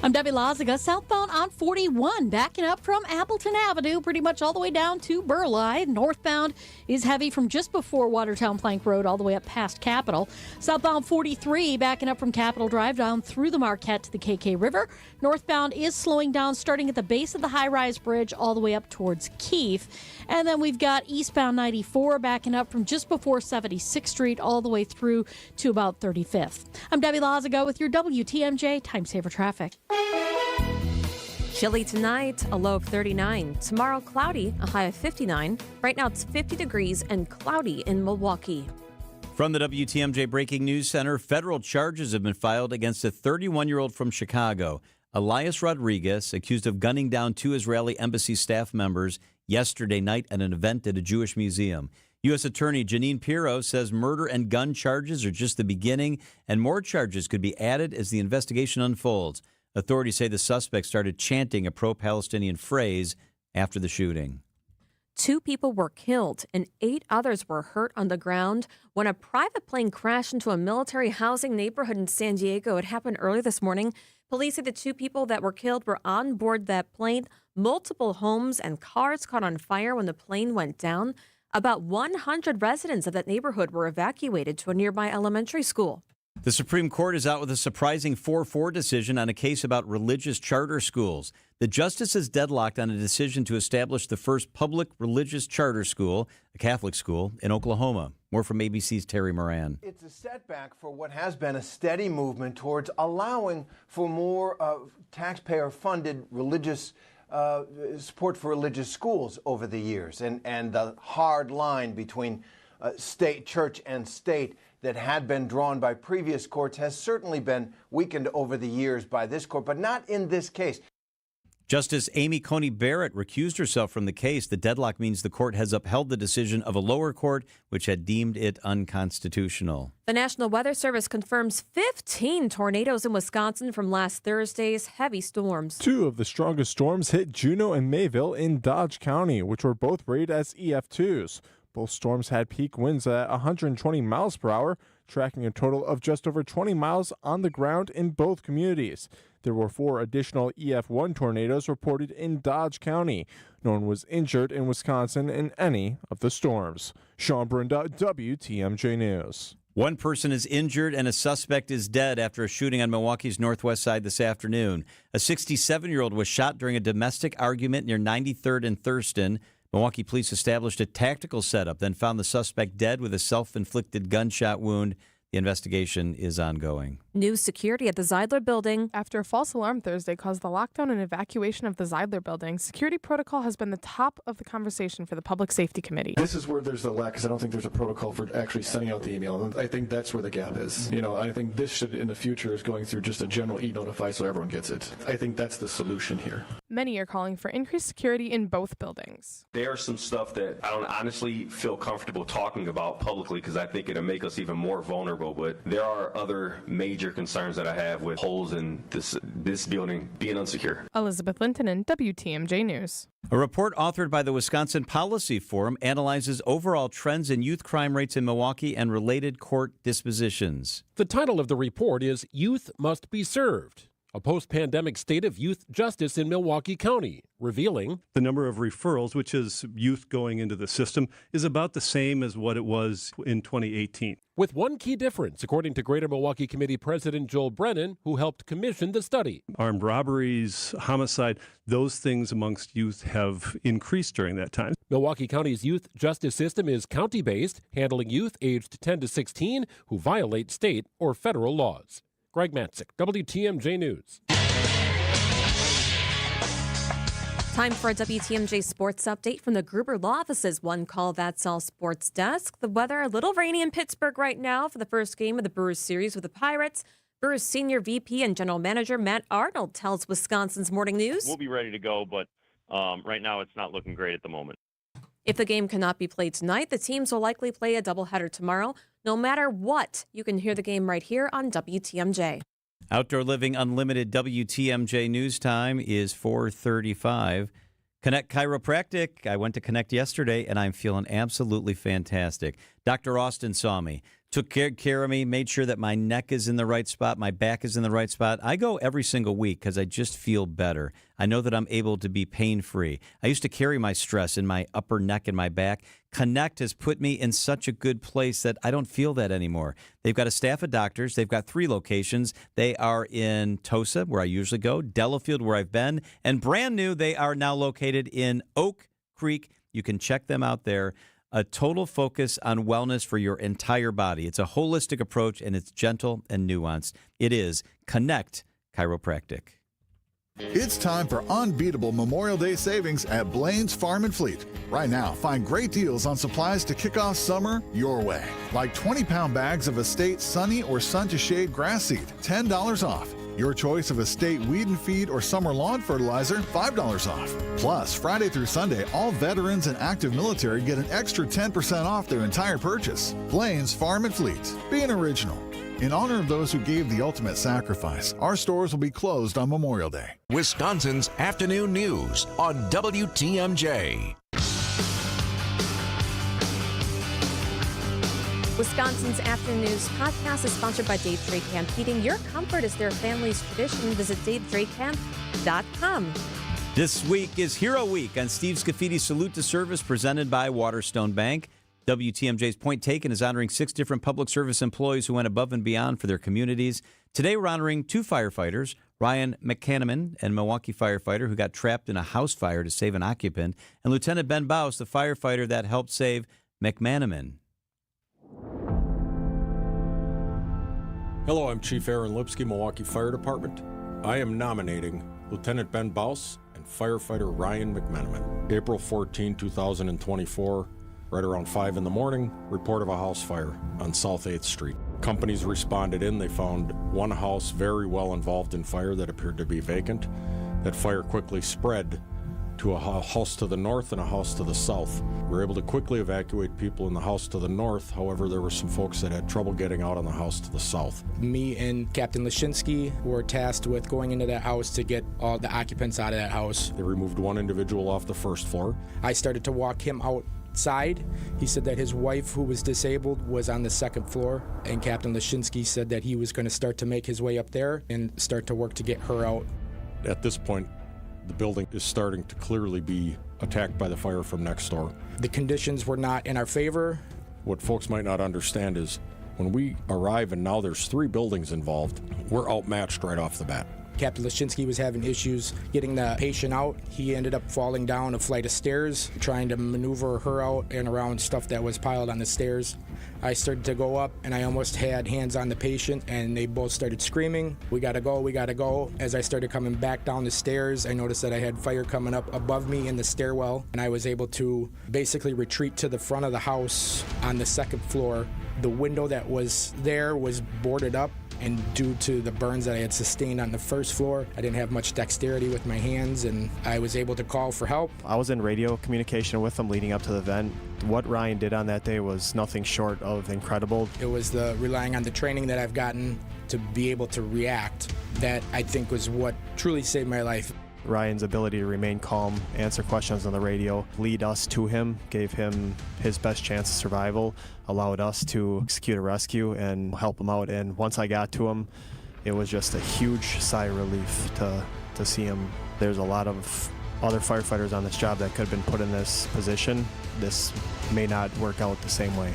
[SPEAKER 9] I'm Debbie Lazaga. Southbound on 41, backing up from Appleton Avenue, pretty much all the way down to Burleigh. Northbound is heavy from just before Watertown Plank Road all the way up past Capitol. Southbound 43, backing up from Capitol Drive down through the Marquette to the KK River. Northbound is slowing down, starting at the base of the high-rise bridge all the way up towards Keefe. And then we've got eastbound 94 backing up from just before 76th Street all the way through to about 35th. I'm Debbie Lazaga with your WTMJ Time Saver Traffic.
[SPEAKER 13] Chilly tonight, a low of 39. Tomorrow, cloudy, a high of 59. Right now, it's 50 degrees and cloudy in Milwaukee.
[SPEAKER 8] From the WTMJ Breaking News Center, federal charges have been filed against a 31-year-old from Chicago, Elias Rodriguez, accused of gunning down 2 Israeli embassy staff members yesterday night at an event at a Jewish museum. U.S. Attorney Janine Pirro says murder and gun charges are just the beginning, and more charges could be added as the investigation unfolds. Authorities say the suspect started chanting a pro-Palestinian phrase after the shooting.
[SPEAKER 13] 2 people were killed and 8 others were hurt on the ground when a private plane crashed into a military housing neighborhood in San Diego. It happened early this morning. Police say the 2 people that were killed were on board that plane. Multiple homes and cars caught on fire when the plane went down. About 100 residents of that neighborhood were evacuated to a nearby elementary school.
[SPEAKER 8] The Supreme Court is out with a surprising 4-4 decision on a case about religious charter schools. The justices deadlocked on a decision to establish the first public religious charter school, a Catholic school, in Oklahoma. More from ABC's Terry Moran.
[SPEAKER 2] It's a setback for what has been a steady movement towards allowing for more taxpayer-funded religious support for religious schools over the years. And the hard line between church and state that had been drawn by previous courts has certainly been weakened over the years by this court, but not in this case.
[SPEAKER 8] Justice Amy Coney Barrett recused herself from the case. The deadlock means the court has upheld the decision of a lower court, which had deemed it unconstitutional.
[SPEAKER 13] The National Weather Service confirms 15 tornadoes in Wisconsin from last Thursday's heavy storms.
[SPEAKER 3] 2 of the strongest storms hit Juneau and Mayville in Dodge County, which were both rated as EF2s. Both storms had peak winds at 120 miles per hour, tracking a total of just over 20 miles on the ground in both communities. There were 4 additional EF1 tornadoes reported in Dodge County. No one was injured in Wisconsin in any of the storms. Sean Brunda, WTMJ News.
[SPEAKER 8] 1 person is injured and a suspect is dead after a shooting on Milwaukee's northwest side this afternoon. A 67-year-old was shot during a domestic argument near 93rd and Thurston. Milwaukee police established a tactical setup, then found the suspect dead with a self-inflicted gunshot wound. The investigation is ongoing.
[SPEAKER 13] New security at the Zeidler building.
[SPEAKER 5] After a false alarm Thursday caused the lockdown and evacuation of the Zeidler building, security protocol has been the top of the conversation for the Public Safety Committee.
[SPEAKER 7] This is where there's the lack, because I don't think there's a protocol for actually sending out the email. And I think that's where the gap is. I think this should, in the future, is going through just a general e-notify so everyone gets it. I think that's the solution here.
[SPEAKER 5] Many are calling for increased security in both buildings.
[SPEAKER 24] There's some stuff that I don't honestly feel comfortable talking about publicly because I think it'll make us even more vulnerable. But there are other major concerns that I have with holes in this building being unsecure.
[SPEAKER 5] Elizabeth Lintonen, WTMJ News.
[SPEAKER 8] A report authored by the Wisconsin Policy Forum analyzes overall trends in youth crime rates in Milwaukee and related court dispositions.
[SPEAKER 10] The title of the report is Youth Must Be Served, a post-pandemic state of youth justice in Milwaukee County, revealing
[SPEAKER 25] the number of referrals, which is youth going into the system, is about the same as what it was in 2018.
[SPEAKER 10] With one key difference, according to Greater Milwaukee Committee President Joel Brennan, who helped commission the study.
[SPEAKER 25] Armed robberies, homicide, those things amongst youth have increased during that time.
[SPEAKER 10] Milwaukee County's youth justice system is county-based, handling youth aged 10 to 16 who violate state or federal laws. Greg Matzik, WTMJ News.
[SPEAKER 13] Time for a WTMJ sports update from the Gruber Law Office's One Call That's All sports desk. The weather a little rainy in Pittsburgh right now for the first game of the Brewers series with the Pirates. Brewers senior VP and general manager Matt Arnold tells Wisconsin's Morning News.
[SPEAKER 26] We'll be ready to go, but right now it's not looking great at the moment.
[SPEAKER 13] If the game cannot be played tonight, the teams will likely play a doubleheader tomorrow. No matter what, you can hear the game right here on WTMJ.
[SPEAKER 8] Outdoor Living Unlimited WTMJ News Time is 4:35. Connect Chiropractic. I went to Connect yesterday, and I'm feeling absolutely fantastic. Dr. Austin saw me, took care of me, made sure that my neck is in the right spot, my back is in the right spot. I go every single week because I just feel better. I know that I'm able to be pain-free. I used to carry my stress in my upper neck and my back. Connect has put me in such a good place that I don't feel that anymore. They've got a staff of doctors. They've got 3 locations. They are in Tosa, where I usually go, Delafield, where I've been, and brand new, they are now located in Oak Creek. You can check them out there. A total focus on wellness for your entire body. It's a holistic approach, and it's gentle and nuanced. It is Connect Chiropractic.
[SPEAKER 28] It's time for unbeatable Memorial Day savings at Blaine's Farm and Fleet. Right now, find great deals on supplies to kick off summer your way. Like 20-pound bags of Estate Sunny or Sun to Shade grass seed, $10 off. Your choice of estate weed and feed or summer lawn fertilizer, $5 off. Plus, Friday through Sunday, all veterans and active military get an extra 10% off their entire purchase. Blain's Farm and Fleet. Being original. In honor of those who gave the ultimate sacrifice, our stores will be closed on Memorial Day.
[SPEAKER 20] Wisconsin's Afternoon News on WTMJ.
[SPEAKER 13] Wisconsin's Afternoon News podcast is sponsored by Dave Drake Camp Heating. Your comfort is their family's tradition. Visit DaveDrakeCamp.com.
[SPEAKER 8] This week is Hero Week on Steve Scaffidi's Salute to Service presented by Waterstone Bank. WTMJ's Point Taken is honoring 6 different public service employees who went above and beyond for their communities. Today we're honoring 2 firefighters, Ryan McCanaman, a Milwaukee firefighter who got trapped in a house fire to save an occupant, and Lieutenant Ben Baus, the firefighter that helped save McManaman.
[SPEAKER 1] Hello, I'm Chief Aaron Lipsky, Milwaukee Fire Department. I am nominating Lieutenant Ben Baus and firefighter Ryan McManaman. April 14, 2024, right around 5 in the morning, report of a house fire on South 8th Street. Companies responded in. They found one house very well involved in fire that appeared to be vacant. That fire quickly spread to a house to the north and a house to the south. We were able to quickly evacuate people in the house to the north. However, there were some folks that had trouble getting out on the house to the south.
[SPEAKER 4] Me and Captain Lashinsky were tasked with going into that house to get all the occupants out of that house.
[SPEAKER 1] They removed one individual off the first floor.
[SPEAKER 4] I started to walk him outside. He said that his wife, who was disabled, was on the second floor, and Captain Lashinsky said that he was going to start to make his way up there and start to work to get her out.
[SPEAKER 1] At this point, the building is starting to clearly be attacked by the fire from next door.
[SPEAKER 4] The conditions were not in our favor.
[SPEAKER 1] What folks might not understand is when we arrive and now there's 3 buildings involved, we're outmatched right off the bat.
[SPEAKER 4] Captain Lashinsky was having issues getting the patient out. He ended up falling down a flight of stairs, trying to maneuver her out and around stuff that was piled on the stairs. I started to go up, and I almost had hands on the patient, and they both started screaming, "We gotta go, we gotta go." As I started coming back down the stairs, I noticed that I had fire coming up above me in the stairwell, and I was able to basically retreat to the front of the house on the second floor. The window that was there was boarded up, and due to the burns that I had sustained on the first floor, I didn't have much dexterity with my hands, and I was able to call for help.
[SPEAKER 6] I was in radio communication with them leading up to the event. What Ryan did on that day was nothing short of incredible.
[SPEAKER 4] It was the relying on the training that I've gotten to be able to react that I think was what truly saved my life.
[SPEAKER 6] Ryan's ability to remain calm, answer questions on the radio, lead us to him, gave him his best chance of survival, allowed us to execute a rescue and help him out. And once I got to him, it was just a huge sigh of relief to see him. There's a lot of other firefighters on this job that could have been put in this position. This may not work out the same way.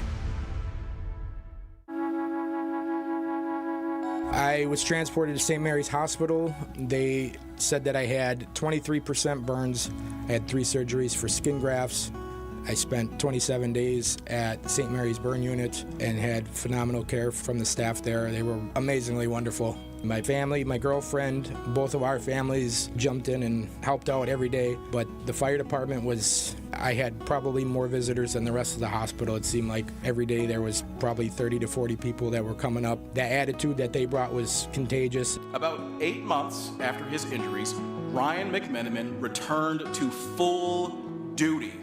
[SPEAKER 4] I was transported to St. Mary's Hospital. They said that I had 23% burns. I had 3 surgeries for skin grafts. I spent 27 days at St. Mary's Burn Unit and had phenomenal care from the staff there. They were amazingly wonderful. My family, my girlfriend, both of our families jumped in and helped out every day. But the fire department I had probably more visitors than the rest of the hospital. It seemed like every day there was probably 30 to 40 people that were coming up. The attitude that they brought was contagious.
[SPEAKER 11] About 8 months after his injuries, Ryan McManaman returned to full duty.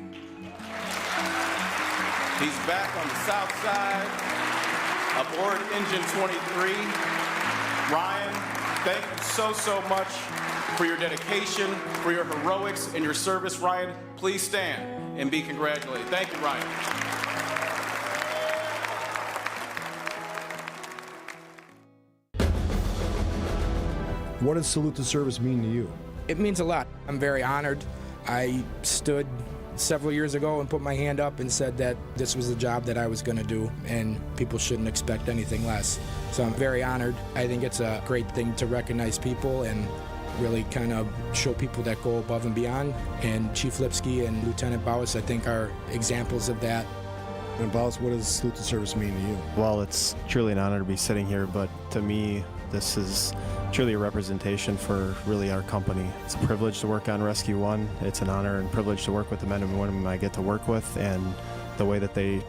[SPEAKER 11] He's back on the south side, aboard Engine 23. Ryan, thank you so much for your dedication, for your heroics, and your service. Ryan, please stand and be congratulated. Thank you, Ryan.
[SPEAKER 12] What does Salute to Service mean to you?
[SPEAKER 4] It means a lot. I'm very honored. I stood several years ago and put my hand up and said that this was the job that I was going to do, and people shouldn't expect anything less. So I'm very honored. I think it's a great thing to recognize people and really kind of show people that go above and beyond. And Chief Lipsky and Lieutenant Baus, I think, are examples of that.
[SPEAKER 12] And Baus, what does Salute to Service mean to you?
[SPEAKER 6] Well, it's truly an honor to be sitting here, but to me, this is truly a representation for really our company. It's a privilege to work on Rescue 1. It's an honor and privilege to work with the men and women I get to work with, and the way that they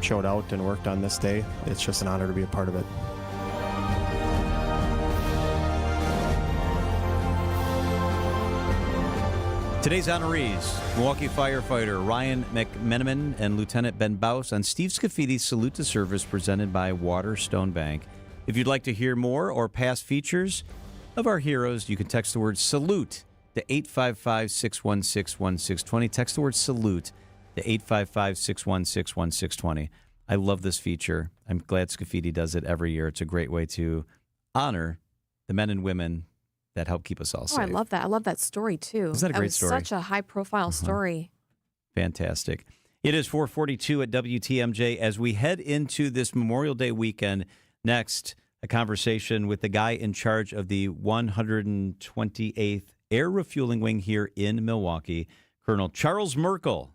[SPEAKER 6] showed out and worked on this day, it's just an honor to be a part of it.
[SPEAKER 8] Today's honorees, Milwaukee firefighter Ryan McMenamin and Lieutenant Ben Baus on Steve Scaffidi's Salute to Service presented by Waterstone Bank. If you'd like to hear more or past features of our heroes, you can text the word SALUTE to 855-616-1620. Text the word SALUTE to 855-616-1620. I love this feature. I'm glad Scafidi does it every year. It's a great way to honor the men and women that help keep us all safe.
[SPEAKER 13] Oh, I love that. I love that story, too.
[SPEAKER 8] Isn't that a great story?
[SPEAKER 13] Such a high-profile story.
[SPEAKER 8] Fantastic. It is 4:42 at WTMJ as we head into this Memorial Day weekend. Next, a conversation with the guy in charge of the 128th Air Refueling Wing here in Milwaukee, Colonel Charles Merkel.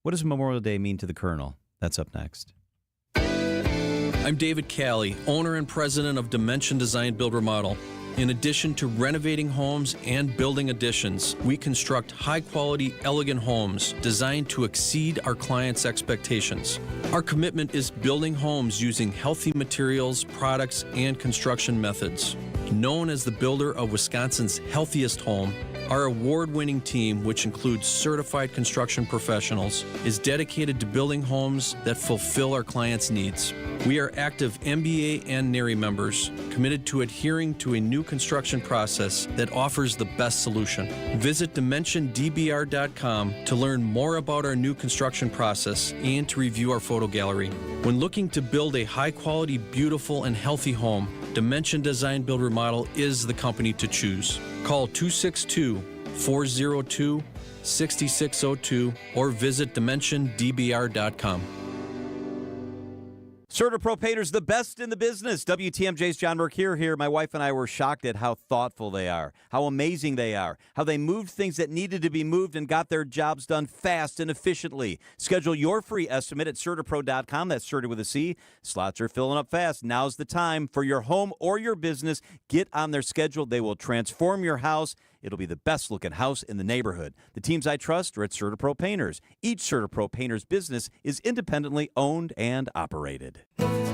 [SPEAKER 8] What does Memorial Day mean to the Colonel? That's up next.
[SPEAKER 14] I'm David Calley, owner and president of Dimension Design Build Remodel. In addition to renovating homes and building additions, we construct high-quality, elegant homes designed to exceed our clients' expectations. Our commitment is building homes using healthy materials, products, and construction methods. Known as the builder of Wisconsin's healthiest home, our award-winning team, which includes certified construction professionals, is dedicated to building homes that fulfill our clients' needs. We are active MBA and NARI members, committed to adhering to a new construction process that offers the best solution. Visit DimensionDBR.com to learn more about our new construction process and to review our photo gallery. When looking to build a high-quality, beautiful, and healthy home, Dimension Design Build Remodel is the company to choose. Call 262-402-6602 or visit DimensionDBR.com.
[SPEAKER 8] CertaPro Painters, the best in the business. WTMJ's John Mercure here. My wife and I were shocked at how thoughtful they are, how amazing they are, how they moved things that needed to be moved and got their jobs done fast and efficiently. Schedule your free estimate at CertaPro.com. That's Certa with a C. Slots are filling up fast. Now's the time for your home or your business. Get on their schedule. They will transform your house. It'll be the best-looking house in the neighborhood. The teams I trust are at CertaPro Painters. Each CertaPro Painters business is independently owned and operated.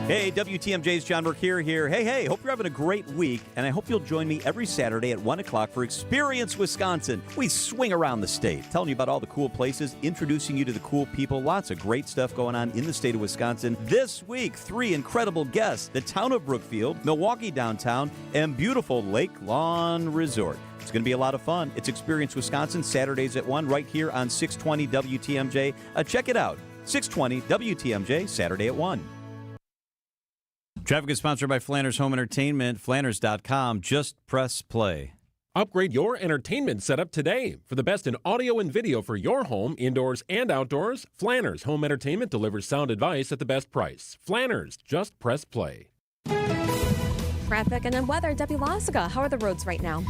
[SPEAKER 8] Hey, WTMJ's John Mercure here. Hey, hope you're having a great week, and I hope you'll join me every Saturday at 1 o'clock for Experience Wisconsin. We swing around the state, telling you about all the cool places, introducing you to the cool people, lots of great stuff going on in the state of Wisconsin. This week, 3 incredible guests, the town of Brookfield, Milwaukee downtown, and beautiful Lake Lawn Resort. It's going to be a lot of fun. It's Experience Wisconsin, Saturdays at 1, right here on 620 WTMJ. Check it out, 620 WTMJ, Saturday at 1. Traffic is sponsored by Flanders Home Entertainment, Flanders.com. Just press play.
[SPEAKER 10] Upgrade your entertainment setup today. For the best in audio and video for your home, indoors and outdoors, Flanders Home Entertainment delivers sound advice at the best price. Flanders, just press play.
[SPEAKER 13] Traffic and then weather. Debbie Lassiga, how are the roads right now?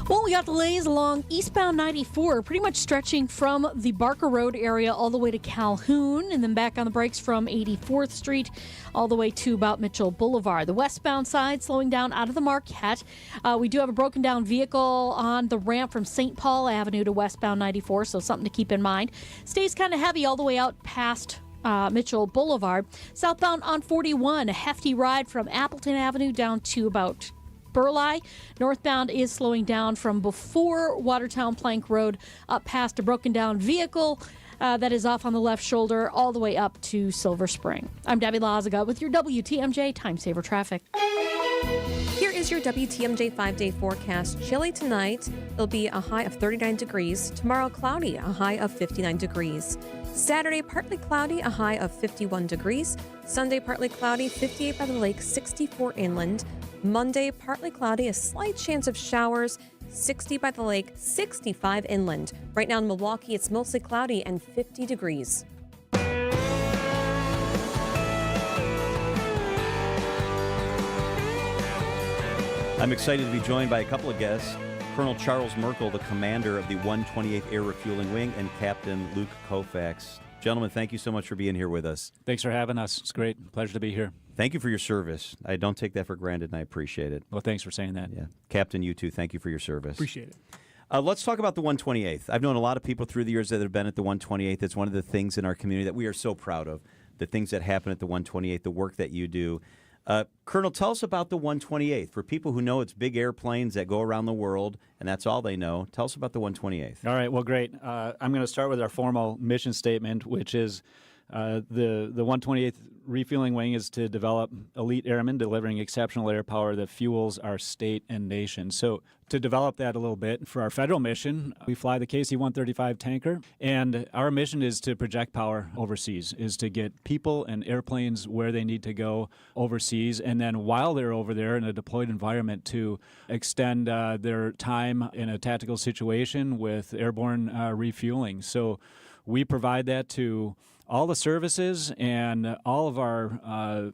[SPEAKER 9] Well, we got delays along eastbound 94, pretty much stretching from the Barker Road area all the way to Calhoun, and then back on the brakes from 84th Street all the way to about Mitchell Boulevard. The westbound side slowing down out of the Marquette. We do have a broken down vehicle on the ramp from St. Paul Avenue to westbound 94, so something to keep in mind. Stays kind of heavy all the way out past Mitchell Boulevard. Southbound on 41, a hefty ride from Appleton Avenue down to about Burleigh. Northbound is slowing down from before Watertown Plank Road up past a broken down vehicle that is off on the left shoulder all the way up to Silver Spring. I'm Debbie Laziga with your WTMJ Time Saver Traffic.
[SPEAKER 13] Here is your WTMJ 5-day forecast. Chilly tonight. It'll be a high of 39 degrees. Tomorrow, cloudy, a high of 59 degrees. Saturday, partly cloudy, a high of 51 degrees. Sunday, partly cloudy, 58 by the lake, 64 inland. Monday, partly cloudy, a slight chance of showers, 60 by the lake, 65 inland. Right now in Milwaukee, it's mostly cloudy and 50 degrees.
[SPEAKER 8] I'm excited to be joined by a couple of guests. Colonel Charles Merkel, the commander of the 128th Air Refueling Wing, and Captain Luke Koufax. Gentlemen, thank you so much for being here with us.
[SPEAKER 15] Thanks for having us. It's great. Pleasure to be here.
[SPEAKER 8] Thank you for your service. I don't take that for granted, and I appreciate it.
[SPEAKER 15] Well, thanks for saying that.
[SPEAKER 8] Yeah. Captain, you too, thank you for your service.
[SPEAKER 15] Appreciate it.
[SPEAKER 8] Let's talk about the 128th. I've known a lot of people through the years that have been at the 128th. It's one of the things in our community that we are so proud of, the things that happen at the 128th, the work that you do. Colonel, tell us about the 128th. For people who know it's big airplanes that go around the world, and that's all they know, tell us about the 128th.
[SPEAKER 15] All right, well, great. I'm going to start with our formal mission statement, which is the 128th Refueling Wing is to develop elite airmen delivering exceptional air power that fuels our state and nation. So to develop that a little bit, for our federal mission, we fly the KC-135 tanker, and our mission is to project power overseas, is to get people and airplanes where they need to go overseas, and then while they're over there in a deployed environment to extend their time in a tactical situation with airborne refueling. So we provide that to all the services and all of our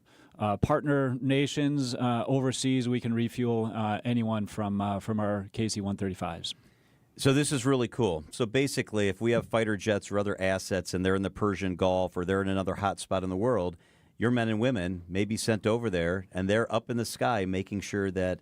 [SPEAKER 15] partner nations overseas. We can refuel anyone from our KC-135s.
[SPEAKER 8] So this is really cool. So basically, if we have fighter jets or other assets and they're in the Persian Gulf or they're in another hot spot in the world, your men and women may be sent over there, and they're up in the sky making sure that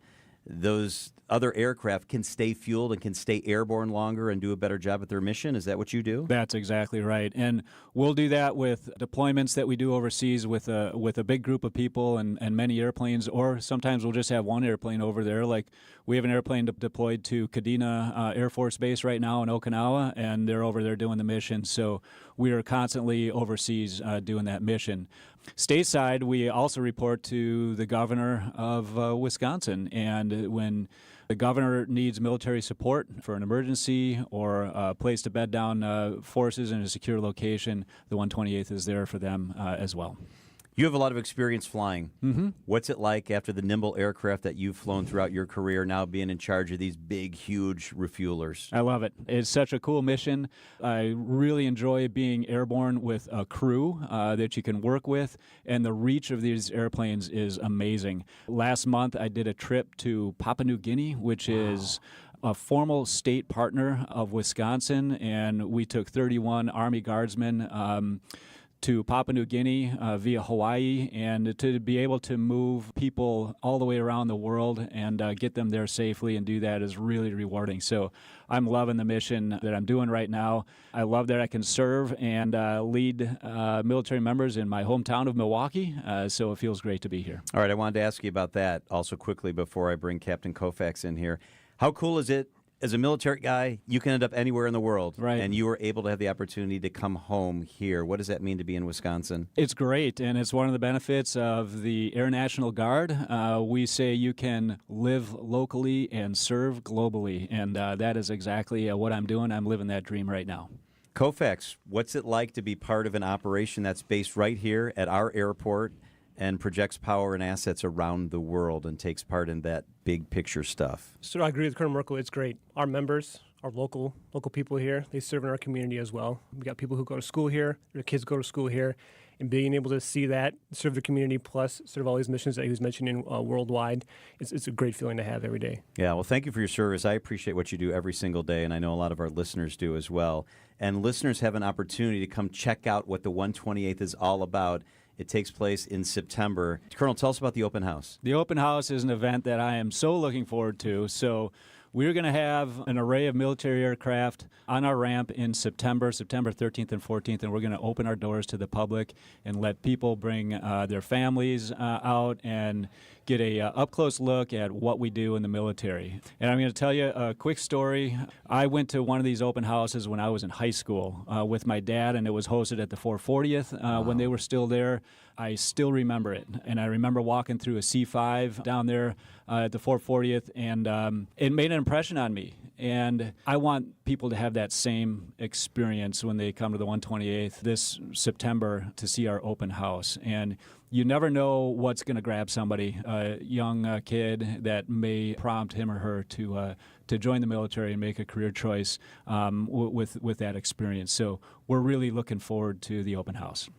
[SPEAKER 8] those other aircraft can stay fueled and can stay airborne longer and do a better job at their mission. Is that what you do?
[SPEAKER 15] That's exactly right. And we'll do that with deployments that we do overseas with a big group of people and many airplanes, or sometimes we'll just have one airplane over there. Like we have an airplane deployed to Kadena Air Force Base right now in Okinawa, and they're over there doing the mission. So we are constantly overseas doing that mission. Stateside, we also report to the governor of Wisconsin, and when the governor needs military support for an emergency or a place to bed down forces in a secure location, the 128th is there for them as well.
[SPEAKER 8] You have a lot of experience flying.
[SPEAKER 15] Mm-hmm.
[SPEAKER 8] What's it like after the nimble aircraft that you've flown throughout your career now being in charge of these big, huge refuelers?
[SPEAKER 15] I love it. It's such a cool mission. I really enjoy being airborne with a crew that you can work with, and the reach of these airplanes is amazing. Last month, I did a trip to Papua New Guinea, which is a formal state partner of Wisconsin, and we took 31 Army Guardsmen to Papua New Guinea via Hawaii, and to be able to move people all the way around the world and get them there safely and do that is really rewarding. So I'm loving the mission that I'm doing right now. I love that I can serve and lead military members in my hometown of Milwaukee, so it feels great to be here.
[SPEAKER 8] All right, I wanted to ask you about that also quickly before I bring Captain Koufax in here. How cool is it? As a military guy, you can end up anywhere in the world,
[SPEAKER 15] right?
[SPEAKER 8] And you were able to have the opportunity to come home here. What does that mean to be in Wisconsin?
[SPEAKER 15] It's great, and it's one of the benefits of the Air National Guard. We say you can live locally and serve globally, and that is exactly what I'm doing. I'm living that dream right now.
[SPEAKER 8] Koufax, what's it like to be part of an operation that's based right here at our airport and projects power and assets around the world and takes part in that big picture stuff?
[SPEAKER 16] So I agree with Colonel Merkel. It's great. Our members, our local people here, they serve in our community as well. We got people who go to school here, their kids go to school here, and being able to see that, serve the community, plus serve all these missions that he was mentioning worldwide, it's a great feeling to have every day.
[SPEAKER 8] Yeah, well, thank you for your service. I appreciate what you do every single day, and I know a lot of our listeners do as well. And listeners have an opportunity to come check out what the 128th is all about. It takes place in September. Colonel, tell us about the open house.
[SPEAKER 15] The open house is an event that I am so looking forward to. So we're going to have an array of military aircraft on our ramp in September 13th and 14th, and we're going to open our doors to the public and let people bring their families out and get a up-close look at what we do in the military. And I'm going to tell you a quick story. I went to one of these open houses when I was in high school with my dad, and it was hosted at the 440th when they were still there. I still remember it, and I remember walking through a C5 down there at the 440th, and it made an impression on me. And I want people to have that same experience when they come to the 128th this September to see our open house. And you never know what's going to grab somebody, a young kid that may prompt him or her to join the military and make a career choice with that experience. So we're really looking forward to the open house.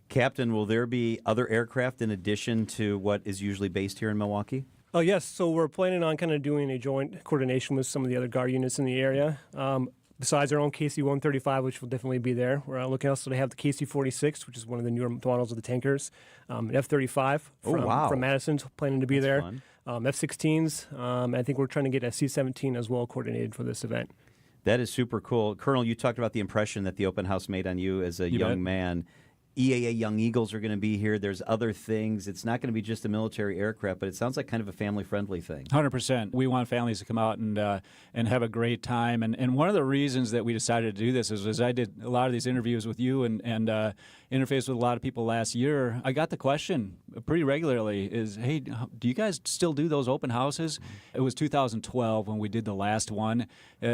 [SPEAKER 8] Captain, will there be other aircraft in addition to what is usually based here in Milwaukee?
[SPEAKER 16] Oh, yes. So we're planning on kind of doing a joint coordination with some of the other Guard units in the area. Besides our own KC-135, which will definitely be there, we're looking also to have the KC-46, which is one of the newer models of the tankers, an F-35 from Madison, planning to be there, F-16s. I think we're trying to get a C-17 as well coordinated for this event.
[SPEAKER 8] That is super cool. Colonel, you talked about the impression that the open house made on you as a young man. EAA Young Eagles are going to be here. There's other things. It's not going to be just a military aircraft, but it sounds like kind of a family-friendly thing.
[SPEAKER 15] 100%. We want families to come out and have a great time. And one of the reasons that we decided to do this is I did a lot of these interviews with you and interfaced with a lot of people last year. I got the question pretty regularly is, hey, do you guys still do those open houses? It was 2012 when we did the last one.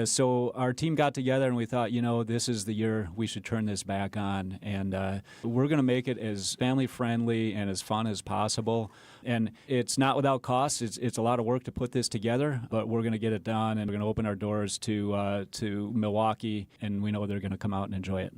[SPEAKER 15] So our team got together and we thought, this is the year we should turn this back on. And we're going to make it as family-friendly and as fun as possible. And it's not without cost. It's a lot of work to put this together, but we're going to get it done, and we're going to open our doors to Milwaukee, and we know they're going to come out and enjoy it.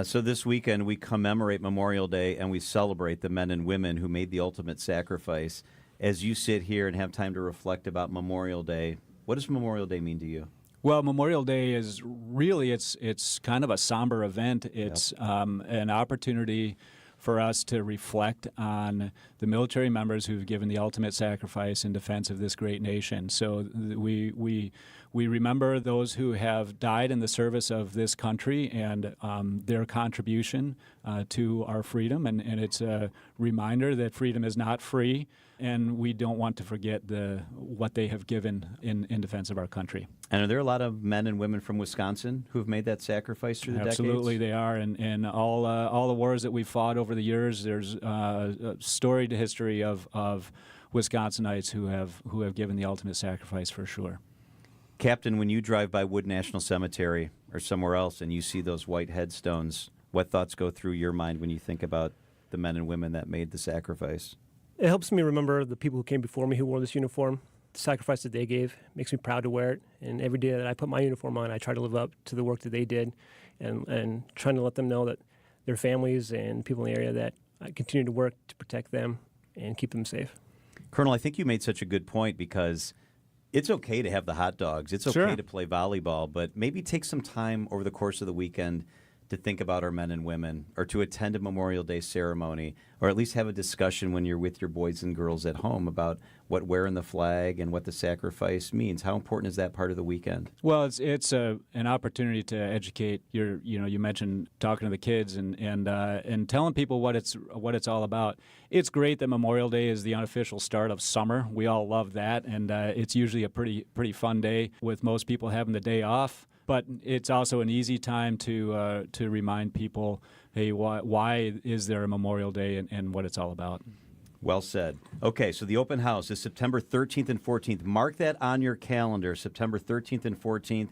[SPEAKER 8] So this weekend we commemorate Memorial Day and we celebrate the men and women who made the ultimate sacrifice. As you sit here and have time to reflect about Memorial Day, what does Memorial Day mean to you?
[SPEAKER 15] Well, Memorial Day is really, it's kind of a somber event. It's an opportunity for us to reflect on the military members who've given the ultimate sacrifice in defense of this great nation. So we remember those who have died in the service of this country and their contribution to our freedom. And it's a reminder that freedom is not free, and we don't want to forget what they have given in defense of our country.
[SPEAKER 8] And are there a lot of men and women from Wisconsin who have made that sacrifice through the decades?
[SPEAKER 15] Absolutely, they are. And all the wars that we've fought over the years, there's a storied history of Wisconsinites who have given the ultimate sacrifice for sure.
[SPEAKER 8] Captain, when you drive by Wood National Cemetery or somewhere else and you see those white headstones, what thoughts go through your mind when you think about the men and women that made the sacrifice?
[SPEAKER 16] It helps me remember the people who came before me who wore this uniform. The sacrifice that they gave makes me proud to wear it. And every day that I put my uniform on, I try to live up to the work that they did and trying to let them know that their families and people in the area that I continue to work to protect them and keep them safe.
[SPEAKER 8] Colonel, I think you made such a good point because it's okay to have the hot dogs. It's okay to play volleyball, but maybe take some time over the course of the weekend to think about our men and women or to attend a Memorial Day ceremony or at least have a discussion when you're with your boys and girls at home about what wearing the flag and what the sacrifice means. How important is that part of the weekend?
[SPEAKER 15] Well, it's an opportunity to educate you mentioned talking to the kids and telling people what it's all about. It's great that Memorial Day is the unofficial start of summer. We all love that, and it's usually a pretty fun day with most people having the day off. But it's also an easy time to remind people, hey, why is there a Memorial Day and what it's all about.
[SPEAKER 8] Well said. Okay, so the open house is September 13th and 14th. Mark that on your calendar, September 13th and 14th.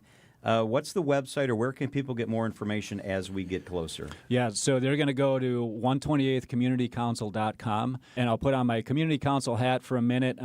[SPEAKER 8] What's the website, or where can people get more information as we get closer?
[SPEAKER 15] Yeah, so they're going to go to 128thcommunitycouncil.com, and I'll put on my community council hat for a minute.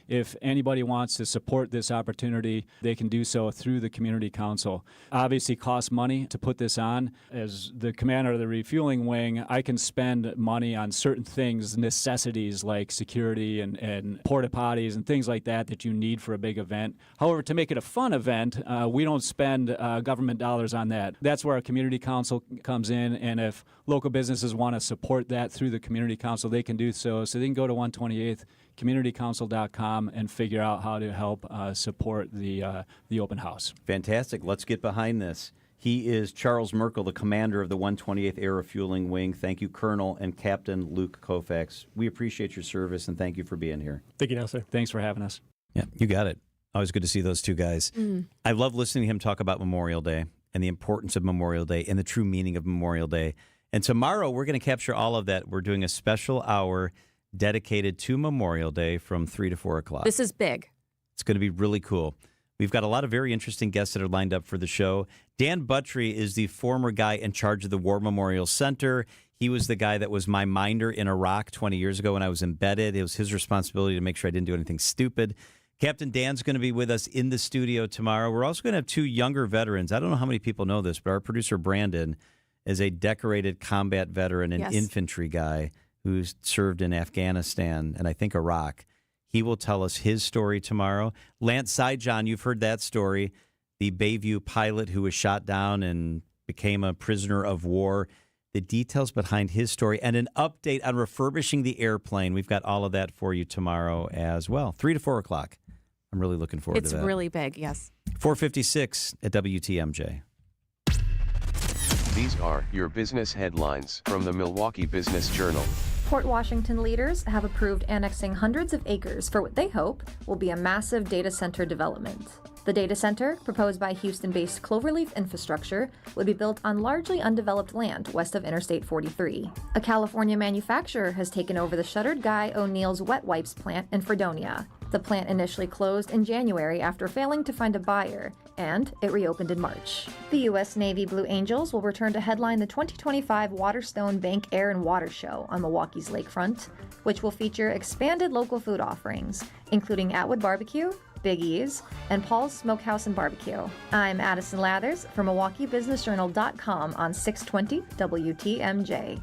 [SPEAKER 15] If anybody wants to support this opportunity, they can do so through the community council. Obviously, costs money to put this on. As the commander of the refueling wing, I can spend money on certain things, necessities like security and porta potties and things like that you need for a big event. However, to make it a fun event, we don't spend government dollars on that. That's where our community council comes in, and if local businesses want to support that through the community council, they can do so. So they can go to 128thcommunitycouncil.com and figure out how to help support the open house.
[SPEAKER 8] Fantastic. Let's get behind this. He is Charles Merkel, the commander of the 128th Air Refueling Wing. Thank you, Colonel and Captain Luke Koufax. We appreciate your service, and thank you for being here.
[SPEAKER 16] Thank you, now, sir.
[SPEAKER 15] Thanks for having us.
[SPEAKER 8] Yeah, you got it. Always good to see those two guys.
[SPEAKER 13] Mm.
[SPEAKER 8] I love listening to him talk about Memorial Day and the importance of Memorial Day and the true meaning of Memorial Day. And tomorrow we're going to capture all of that. We're doing a special hour dedicated to Memorial Day from 3 to 4 o'clock.
[SPEAKER 13] This is big.
[SPEAKER 8] It's going to be really cool. We've got a lot of very interesting guests that are lined up for the show. Dan Buttry is the former guy in charge of the War Memorial Center. He was the guy that was my minder in Iraq 20 years ago when I was embedded. It was his responsibility to make sure I didn't do anything stupid. Captain Dan's going to be with us in the studio tomorrow. We're also going to have two younger veterans. I don't know how many people know this, but our producer Brandon is a decorated combat veteran, an infantry guy who's served in Afghanistan and I think Iraq. He will tell us his story tomorrow. Lance Sijon, you've heard that story, the Bayview pilot who was shot down and became a prisoner of war. The details behind his story and an update on refurbishing the airplane. We've got all of that for you tomorrow as well, 3 to 4 o'clock. I'm really looking forward to that.
[SPEAKER 13] It's really big, yes.
[SPEAKER 8] 4:56 at WTMJ.
[SPEAKER 2] These are your business headlines from the Milwaukee Business Journal.
[SPEAKER 17] Port Washington leaders have approved annexing hundreds of acres for what they hope will be a massive data center development. The data center, proposed by Houston-based Cloverleaf Infrastructure, would be built on largely undeveloped land west of Interstate 43. A California manufacturer has taken over the shuttered Guy O'Neill's wet wipes plant in Fredonia. The plant initially closed in January after failing to find a buyer, and it reopened in March. The U.S. Navy Blue Angels will return to headline the 2025 Waterstone Bank Air and Water Show on Milwaukee's lakefront, which will feature expanded local food offerings, including Atwood Barbecue, Big E's, and Paul's Smokehouse and Barbecue. I'm Addison Lathers for MilwaukeeBusinessJournal.com on 620 WTMJ.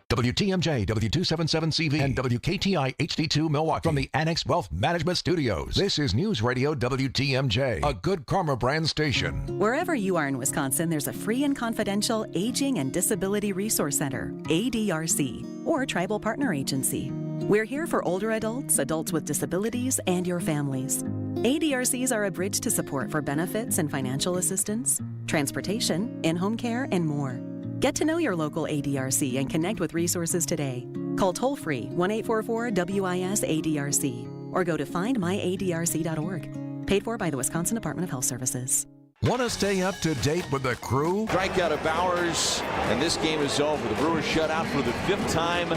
[SPEAKER 20] WTMJ, W277CV, and WKTI HD2 Milwaukee from the Annex Wealth Management Studios. This is News Radio WTMJ, a Good Karma brand station.
[SPEAKER 18] Wherever you are in Wisconsin, there's a free and confidential Aging and Disability Resource Center, ADRC, or Tribal Partner Agency. We're here for older adults, adults with disabilities, and your families. ADRCs are a bridge to support for benefits and financial assistance, transportation, in-home care, and more. Get to know your local ADRC and connect with resources today. Call toll-free 1-844-WIS-ADRC or go to findmyadrc.org. Paid for by the Wisconsin Department of Health Services.
[SPEAKER 20] Want to stay up to date with the crew?
[SPEAKER 19] Strikeout of Bowers, and this game is over. The Brewers shut out for the 5th time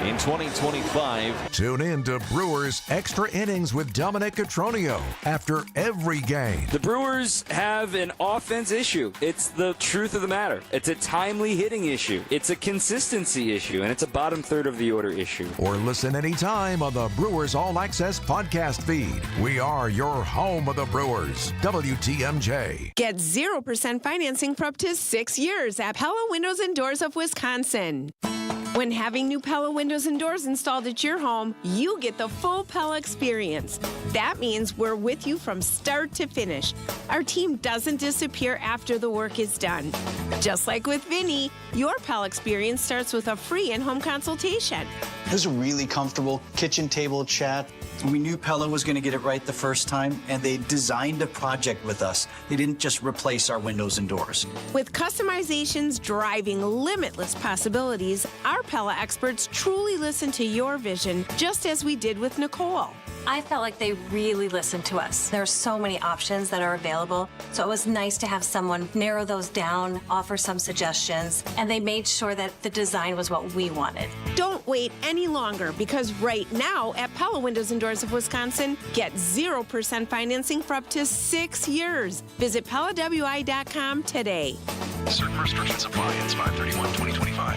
[SPEAKER 19] in 2025.
[SPEAKER 20] Tune in to Brewers Extra Innings with Dominic Cotroneo after every game.
[SPEAKER 21] The Brewers have an offense issue. It's the truth of the matter. It's a timely hitting issue. It's a consistency issue, and it's a bottom third of the order issue.
[SPEAKER 20] Or listen anytime on the Brewers All Access podcast feed. We are your home of the Brewers. WTMJ.
[SPEAKER 22] Get 0% financing for up to 6 years at Fello Windows and Doors of Wisconsin. When having new Pella windows and doors installed at your home, you get the full Pella experience. That means we're with you from start to finish. Our team doesn't disappear after the work is done. Just like with Vinny, your Pella experience starts with a free in-home consultation.
[SPEAKER 23] It was a really comfortable kitchen table chat. We knew Pella was going to get it right the first time, and they designed a project with us. They didn't just replace our windows and doors.
[SPEAKER 22] With customizations driving limitless possibilities, our Pella experts truly listen to your vision, just as we did with Nicole.
[SPEAKER 27] I felt like they really listened to us. There are so many options that are available, so it was nice to have someone narrow those down, offer some suggestions, and they made sure that the design was what we wanted.
[SPEAKER 22] Don't wait any longer, because right now at Pella Windows and Doors of Wisconsin, get 0% financing for up to 6 years. Visit PellaWI.com today.
[SPEAKER 20] Certain restrictions apply. It's 5/31/2025.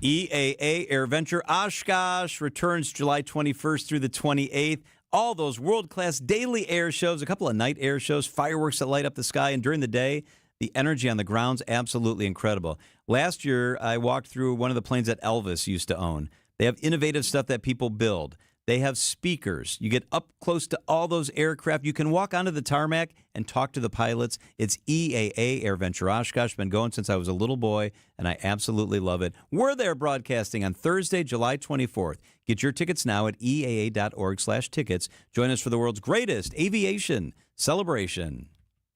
[SPEAKER 8] EAA AirVenture Oshkosh returns July 21st through the 28th. All those world-class daily air shows, a couple of night air shows, fireworks that light up the sky, and during the day, the energy on the ground's absolutely incredible. Last year, I walked through one of the planes that Elvis used to own. They have innovative stuff that people build. They have speakers. You get up close to all those aircraft. You can walk onto the tarmac and talk to the pilots. It's EAA AirVenture Oshkosh. Been going since I was a little boy, and I absolutely love it. We're there broadcasting on Thursday, July 24th. Get your tickets now at EAA.org/tickets. Join us for the world's greatest aviation celebration.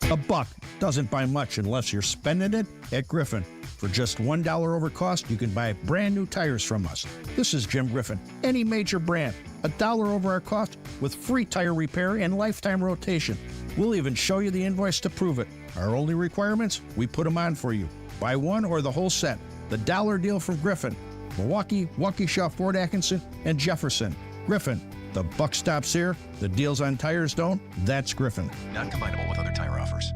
[SPEAKER 29] $1 doesn't buy much unless you're spending it at Griffin. For just $1 over cost, you can buy brand new tires from us. This is Jim Griffin. Any major brand, $1 over our cost with free tire repair and lifetime rotation. We'll even show you the invoice to prove it. Our only requirements, we put them on for you. Buy one or the whole set. The dollar deal from Griffin. Milwaukee, Waukesha, Fort Atkinson, and Jefferson. Griffin. The buck stops here. The deals on tires don't. That's Griffin.
[SPEAKER 20] Not combinable with other tire offers.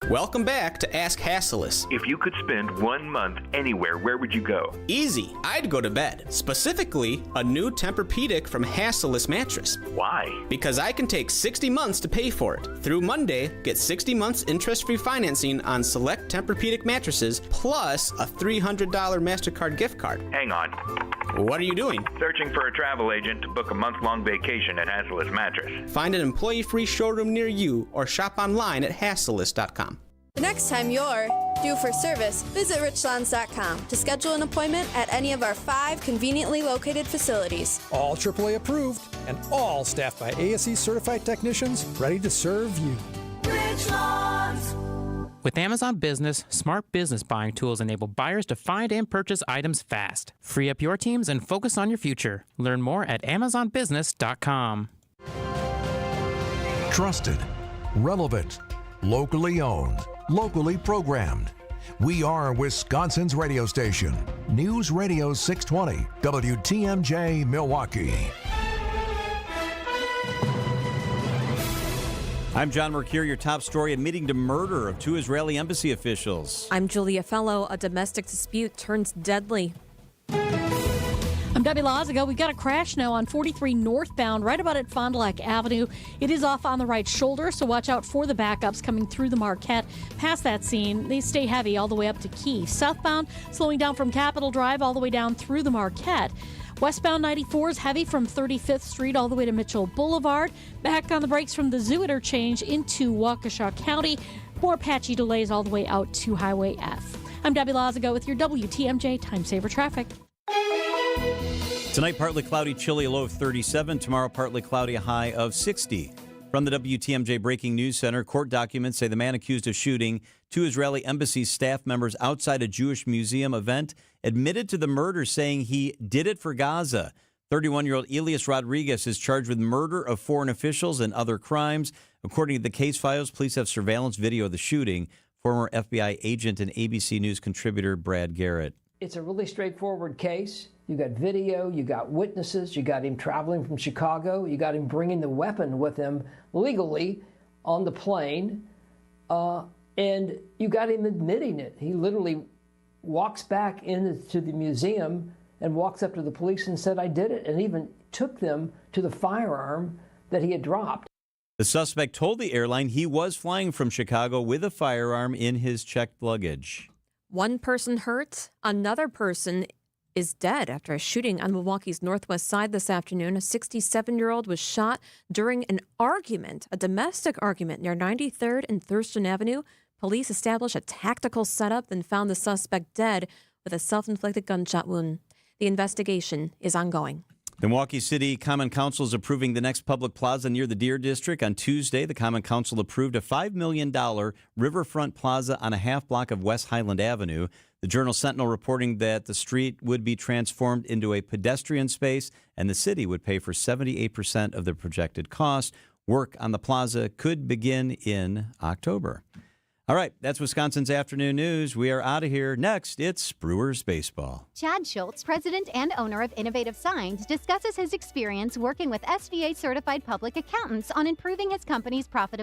[SPEAKER 30] Welcome back to Ask Hasselus.
[SPEAKER 31] If you could spend 1 month anywhere, where would you go?
[SPEAKER 30] Easy. I'd go to bed. Specifically, a new Tempur-Pedic from Hasselus Mattress.
[SPEAKER 31] Why?
[SPEAKER 30] Because I can take 60 months to pay for it. Through Monday, get 60 months interest-free financing on select Tempur-Pedic mattresses, plus a $300 MasterCard gift card.
[SPEAKER 31] Hang on.
[SPEAKER 30] What are you doing?
[SPEAKER 31] Searching for a travel agent to book a month-long vacation at Hasselus Mattress.
[SPEAKER 30] Find an employee-free showroom near you or shop online at hasselus.com.
[SPEAKER 32] The next time you're due for service, visit richlands.com to schedule an appointment at any of our 5 conveniently located facilities.
[SPEAKER 33] All AAA approved and all staffed by ASE certified technicians ready to serve you.
[SPEAKER 34] Richlands.
[SPEAKER 1] With Amazon Business, smart business buying tools enable buyers to find and purchase items fast. Free up your teams and focus on your future. Learn more at amazonbusiness.com.
[SPEAKER 20] Trusted, relevant, locally owned, locally programmed. We are Wisconsin's radio station. News Radio 620, WTMJ Milwaukee.
[SPEAKER 8] I'm John Mercure. Your top story, admitting to murder of 2 Israeli embassy officials.
[SPEAKER 13] I'm Julia Fello. A domestic dispute turns deadly.
[SPEAKER 9] I'm Debbie Lazago. We've got a crash now on 43 northbound, right about at Fond du Lac Avenue. It is off on the right shoulder, so watch out for the backups coming through the Marquette. Past that scene, they stay heavy all the way up to Key. Southbound, slowing down from Capitol Drive all the way down through the Marquette. Westbound 94 is heavy from 35th Street all the way to Mitchell Boulevard. Back on the brakes from the Zoo interchange into Waukesha County. More patchy delays all the way out to Highway F. I'm Debbie Lazago with your WTMJ Time Saver Traffic.
[SPEAKER 8] Tonight, partly cloudy, chilly, a low of 37. Tomorrow, partly cloudy, a high of 60. From the WTMJ Breaking News Center, court documents say the man accused of shooting 2 Israeli embassy staff members outside a Jewish museum event admitted to the murder, saying he did it for Gaza. 31-year-old Elias Rodriguez is charged with murder of foreign officials and other crimes. According to the case files, police have surveillance video of the shooting. Former FBI agent and ABC News contributor Brad Garrett.
[SPEAKER 3] It's a really straightforward case. You got video, you got witnesses, you got him traveling from Chicago, you got him bringing the weapon with him legally on the plane, and you got him admitting it. He literally walks back into the museum and walks up to the police and said, I did it, and even took them to the firearm that he had dropped.
[SPEAKER 8] The suspect told the airline he was flying from Chicago with a firearm in his checked luggage.
[SPEAKER 13] One person hurt, another person is dead after a shooting on Milwaukee's northwest side this afternoon. A 67-year-old was shot during an argument, a domestic argument near 93rd and Thurston Avenue. Police established a tactical setup and found the suspect dead with a self-inflicted gunshot wound. The investigation is ongoing.
[SPEAKER 8] The Milwaukee City Common Council is approving the next public plaza near the Deer District. On Tuesday, the Common Council approved a $5 million riverfront plaza on a half block of West Highland Avenue. The Journal-Sentinel reporting that the street would be transformed into a pedestrian space and the city would pay for 78% of the projected cost. Work on the plaza could begin in October. All right, that's Wisconsin's Afternoon News. We are out of here. Next, it's Brewers Baseball.
[SPEAKER 4] Chad Schultz, president and owner of Innovative Signs, discusses his experience working with SBA-certified public accountants on improving his company's profitability.